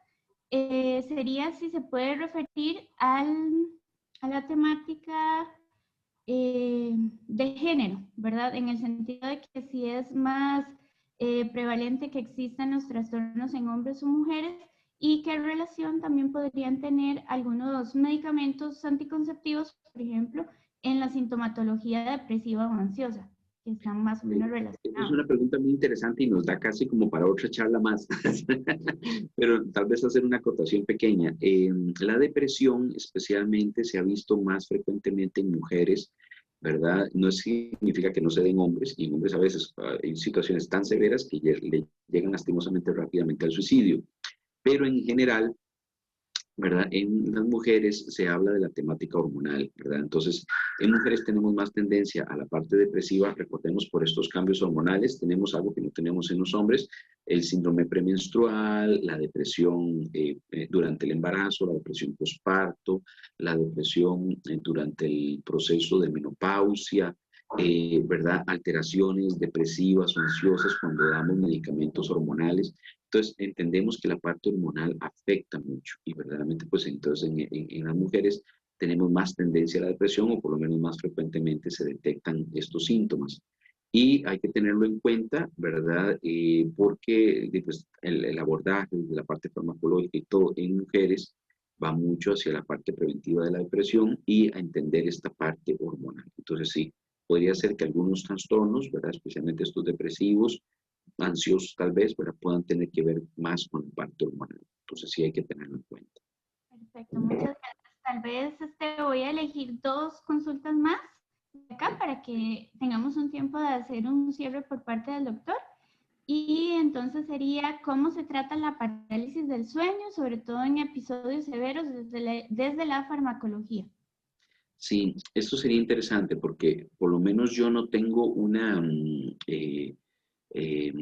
sería si se puede referir a la temática de género, ¿verdad? En el sentido de que si es más prevalente que existan los trastornos en hombres o mujeres y qué relación también podrían tener algunos medicamentos anticonceptivos, por ejemplo, en la sintomatología depresiva o ansiosa, que están más o menos
Es
relacionados.
una pregunta muy interesante y nos da casi como para otra charla más, pero tal vez hacer una acotación pequeña. La depresión especialmente se ha visto más frecuentemente en mujeres, ¿verdad? No significa que no se den hombres, y en hombres a veces hay situaciones tan severas que le llegan lastimosamente rápidamente al suicidio, pero en general ¿verdad? En las mujeres se habla de la temática hormonal, ¿verdad? Entonces, en mujeres tenemos más tendencia a la parte depresiva, recordemos por estos cambios hormonales, tenemos algo que no tenemos en los hombres, el síndrome premenstrual, la depresión durante el embarazo, la depresión postparto, la depresión durante el proceso de menopausia, ¿verdad? Alteraciones depresivas o ansiosas cuando damos medicamentos hormonales. Entonces, entendemos que la parte hormonal afecta mucho y verdaderamente, pues entonces en las mujeres tenemos más tendencia a la depresión o por lo menos más frecuentemente se detectan estos síntomas. Y hay que tenerlo en cuenta, ¿verdad? Porque pues, el abordaje de la parte farmacológica y todo en mujeres va mucho hacia la parte preventiva de la depresión y a entender esta parte hormonal. Entonces, sí, podría ser que algunos trastornos, ¿verdad? Especialmente estos depresivos, ansiosos tal vez, ¿verdad? Puedan tener que ver más con la parte hormonal. Entonces sí hay que tenerlo en cuenta.
Perfecto, muchas gracias. Tal vez voy a elegir dos consultas más acá para que tengamos un tiempo de hacer un cierre por parte del doctor. Y entonces sería cómo se trata la parálisis del sueño, sobre todo en episodios severos desde la farmacología.
Sí, esto sería interesante porque por lo menos yo no tengo eh,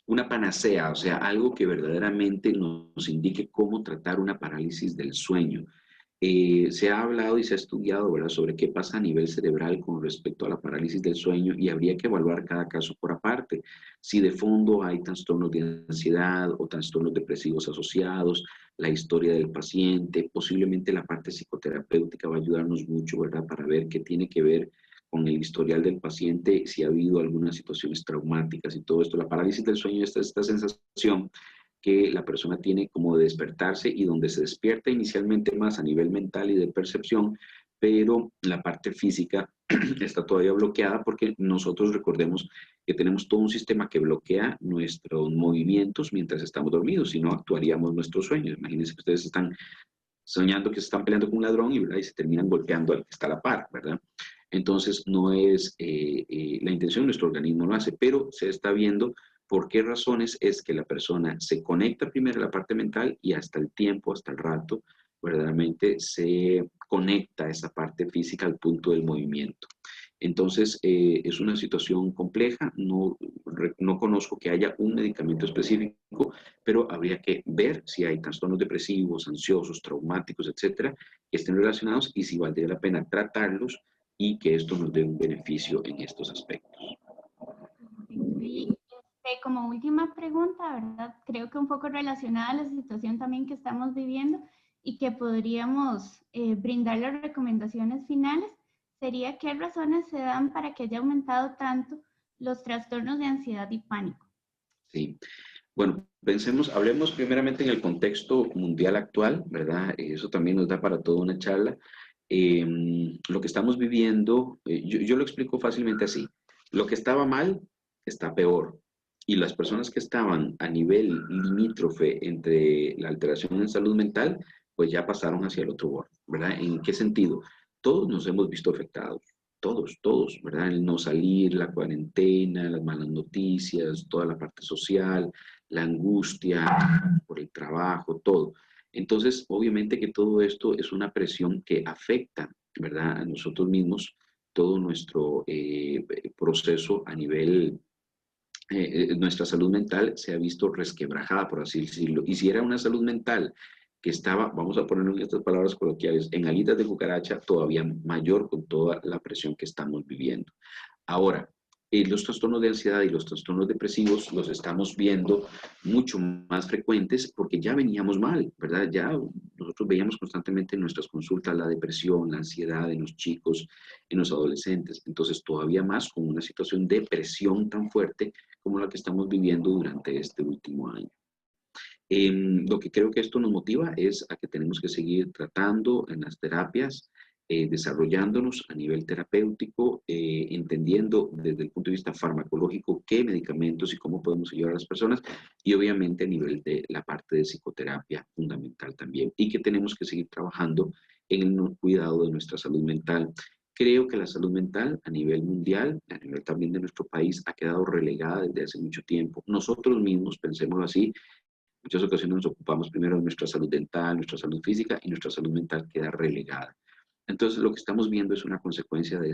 una panacea, o sea, algo que verdaderamente nos indique cómo tratar una parálisis del sueño. Se ha hablado y se ha estudiado, ¿verdad?, sobre qué pasa a nivel cerebral con respecto a la parálisis del sueño y habría que evaluar cada caso por aparte. Si de fondo hay trastornos de ansiedad o trastornos depresivos asociados, la historia del paciente, posiblemente la parte psicoterapéutica va a ayudarnos mucho, ¿verdad?, para ver qué tiene que ver con el historial del paciente, si ha habido algunas situaciones traumáticas y todo esto. La parálisis del sueño es esta sensación que la persona tiene como de despertarse y donde se despierta inicialmente más a nivel mental y de percepción, pero la parte física está todavía bloqueada porque nosotros recordemos que tenemos todo un sistema que bloquea nuestros movimientos mientras estamos dormidos, si no actuaríamos nuestros sueños. Imagínense que ustedes están soñando que se están peleando con un ladrón y se terminan golpeando al que está a la par, ¿verdad? Entonces, no es la intención, nuestro organismo lo hace, pero se está viendo por qué razones es que la persona se conecta primero a la parte mental y hasta el tiempo, hasta el rato, verdaderamente se conecta a esa parte física al punto del movimiento. Entonces, es una situación compleja, no conozco que haya un medicamento específico, pero habría que ver si hay trastornos depresivos, ansiosos, traumáticos, etcétera, que estén relacionados y si valdría la pena tratarlos y que esto nos dé un beneficio en estos aspectos.
Y como última pregunta, ¿verdad? Creo que un poco relacionada a la situación también que estamos viviendo y que podríamos brindar las recomendaciones finales, sería qué razones se dan para que haya aumentado tanto los trastornos de ansiedad y pánico.
Sí. Bueno, hablemos primeramente en el contexto mundial actual, ¿verdad? Eso también nos da para toda una charla. Lo que estamos viviendo, yo lo explico fácilmente así. Lo que estaba mal está peor. Y las personas que estaban a nivel limítrofe entre la alteración en salud mental, pues ya pasaron hacia el otro borde, ¿verdad? ¿En qué sentido? Todos nos hemos visto afectados. Todos, ¿verdad? El no salir, la cuarentena, las malas noticias, toda la parte social, la angustia por el trabajo, todo. Entonces, obviamente que todo esto es una presión que afecta, ¿verdad?, a nosotros mismos, todo nuestro proceso a nivel, nuestra salud mental se ha visto resquebrajada, por así decirlo. Y si era una salud mental que estaba, vamos a ponerlo en estas palabras coloquiales, en alitas de cucaracha, todavía mayor con toda la presión que estamos viviendo. Ahora, los trastornos de ansiedad y los trastornos depresivos los estamos viendo mucho más frecuentes porque ya veníamos mal, ¿verdad? Ya nosotros veíamos constantemente en nuestras consultas la depresión, la ansiedad en los chicos, en los adolescentes. Entonces, todavía más con una situación de presión tan fuerte como la que estamos viviendo durante este último año. Lo que creo que esto nos motiva es a que tenemos que seguir tratando en las terapias, desarrollándonos a nivel terapéutico, entendiendo desde el punto de vista farmacológico qué medicamentos y cómo podemos ayudar a las personas y obviamente a nivel de la parte de psicoterapia fundamental también y que tenemos que seguir trabajando en el cuidado de nuestra salud mental. Creo que la salud mental a nivel mundial, a nivel también de nuestro país, ha quedado relegada desde hace mucho tiempo. Nosotros mismos, pensémoslo así, muchas ocasiones nos ocupamos primero de nuestra salud dental, nuestra salud física, y nuestra salud mental queda relegada. Entonces, lo que estamos viendo es una consecuencia de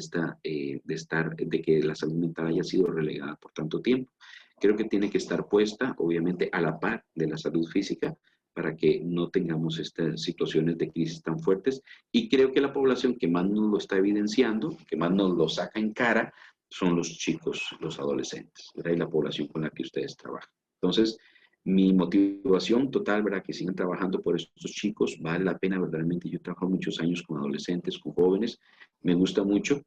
que la salud mental haya sido relegada por tanto tiempo. Creo que tiene que estar puesta, obviamente, a la par de la salud física para que no tengamos estas situaciones de crisis tan fuertes. Y creo que la población que más nos lo está evidenciando, que más nos lo saca en cara, son los chicos, los adolescentes, ¿verdad? Y la población con la que ustedes trabajan. Entonces, mi motivación total, ¿verdad? Que sigan trabajando por estos chicos, vale la pena verdaderamente. Yo he trabajado muchos años con adolescentes, con jóvenes, me gusta mucho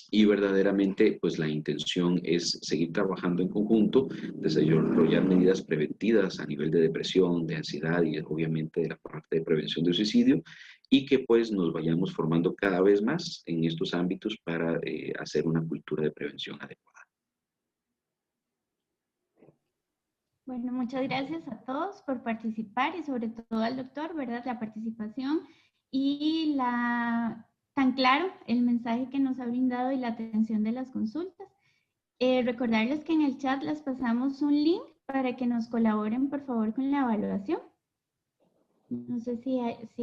y verdaderamente pues la intención es seguir trabajando en conjunto, desarrollar medidas preventivas a nivel de depresión, de ansiedad y obviamente de la parte de prevención de suicidio y que pues nos vayamos formando cada vez más en estos ámbitos para hacer una cultura de prevención adecuada.
Bueno, muchas gracias a todos por participar y sobre todo al doctor, ¿verdad? La participación y tan claro el mensaje que nos ha brindado y la atención de las consultas. Recordarles que en el chat les pasamos un link para que nos colaboren, por favor, con la evaluación. No sé si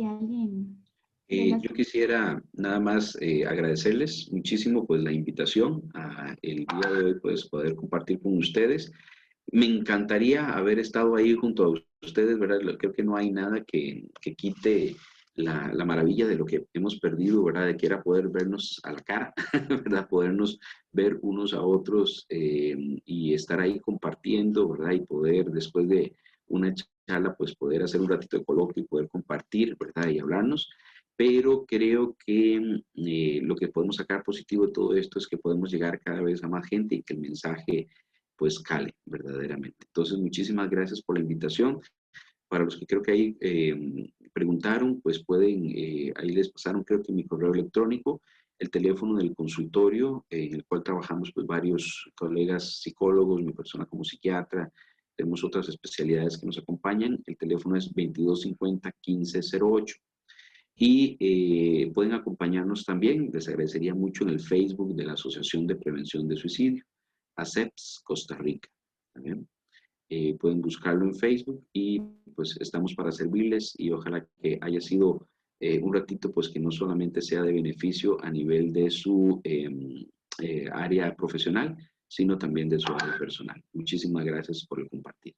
alguien...
Yo quisiera nada más agradecerles muchísimo pues la invitación a el día de hoy pues poder compartir con ustedes. Me encantaría haber estado ahí junto a ustedes, ¿verdad? Creo que no hay nada que quite la maravilla de lo que hemos perdido, ¿verdad? De que era poder vernos a la cara, ¿verdad? Podernos ver unos a otros y estar ahí compartiendo, ¿verdad? Y poder después de una charla pues poder hacer un ratito de coloquio y poder compartir, ¿verdad? Y hablarnos. Pero creo que lo que podemos sacar positivo de todo esto es que podemos llegar cada vez a más gente y que el mensaje pues cale verdaderamente. Entonces, muchísimas gracias por la invitación. Para los que creo que ahí preguntaron, pues pueden, ahí les pasaron creo que mi correo electrónico, el teléfono del consultorio, en el cual trabajamos pues varios colegas psicólogos, mi persona como psiquiatra, tenemos otras especialidades que nos acompañan, el teléfono es 2250-1508. Y pueden acompañarnos también, les agradecería mucho en el Facebook de la Asociación de Prevención de Suicidio, ACEPS Costa Rica. ¿También? Pueden buscarlo en Facebook y pues estamos para servirles y ojalá que haya sido un ratito pues que no solamente sea de beneficio a nivel de su área profesional, sino también de su área personal. Muchísimas gracias por el compartir.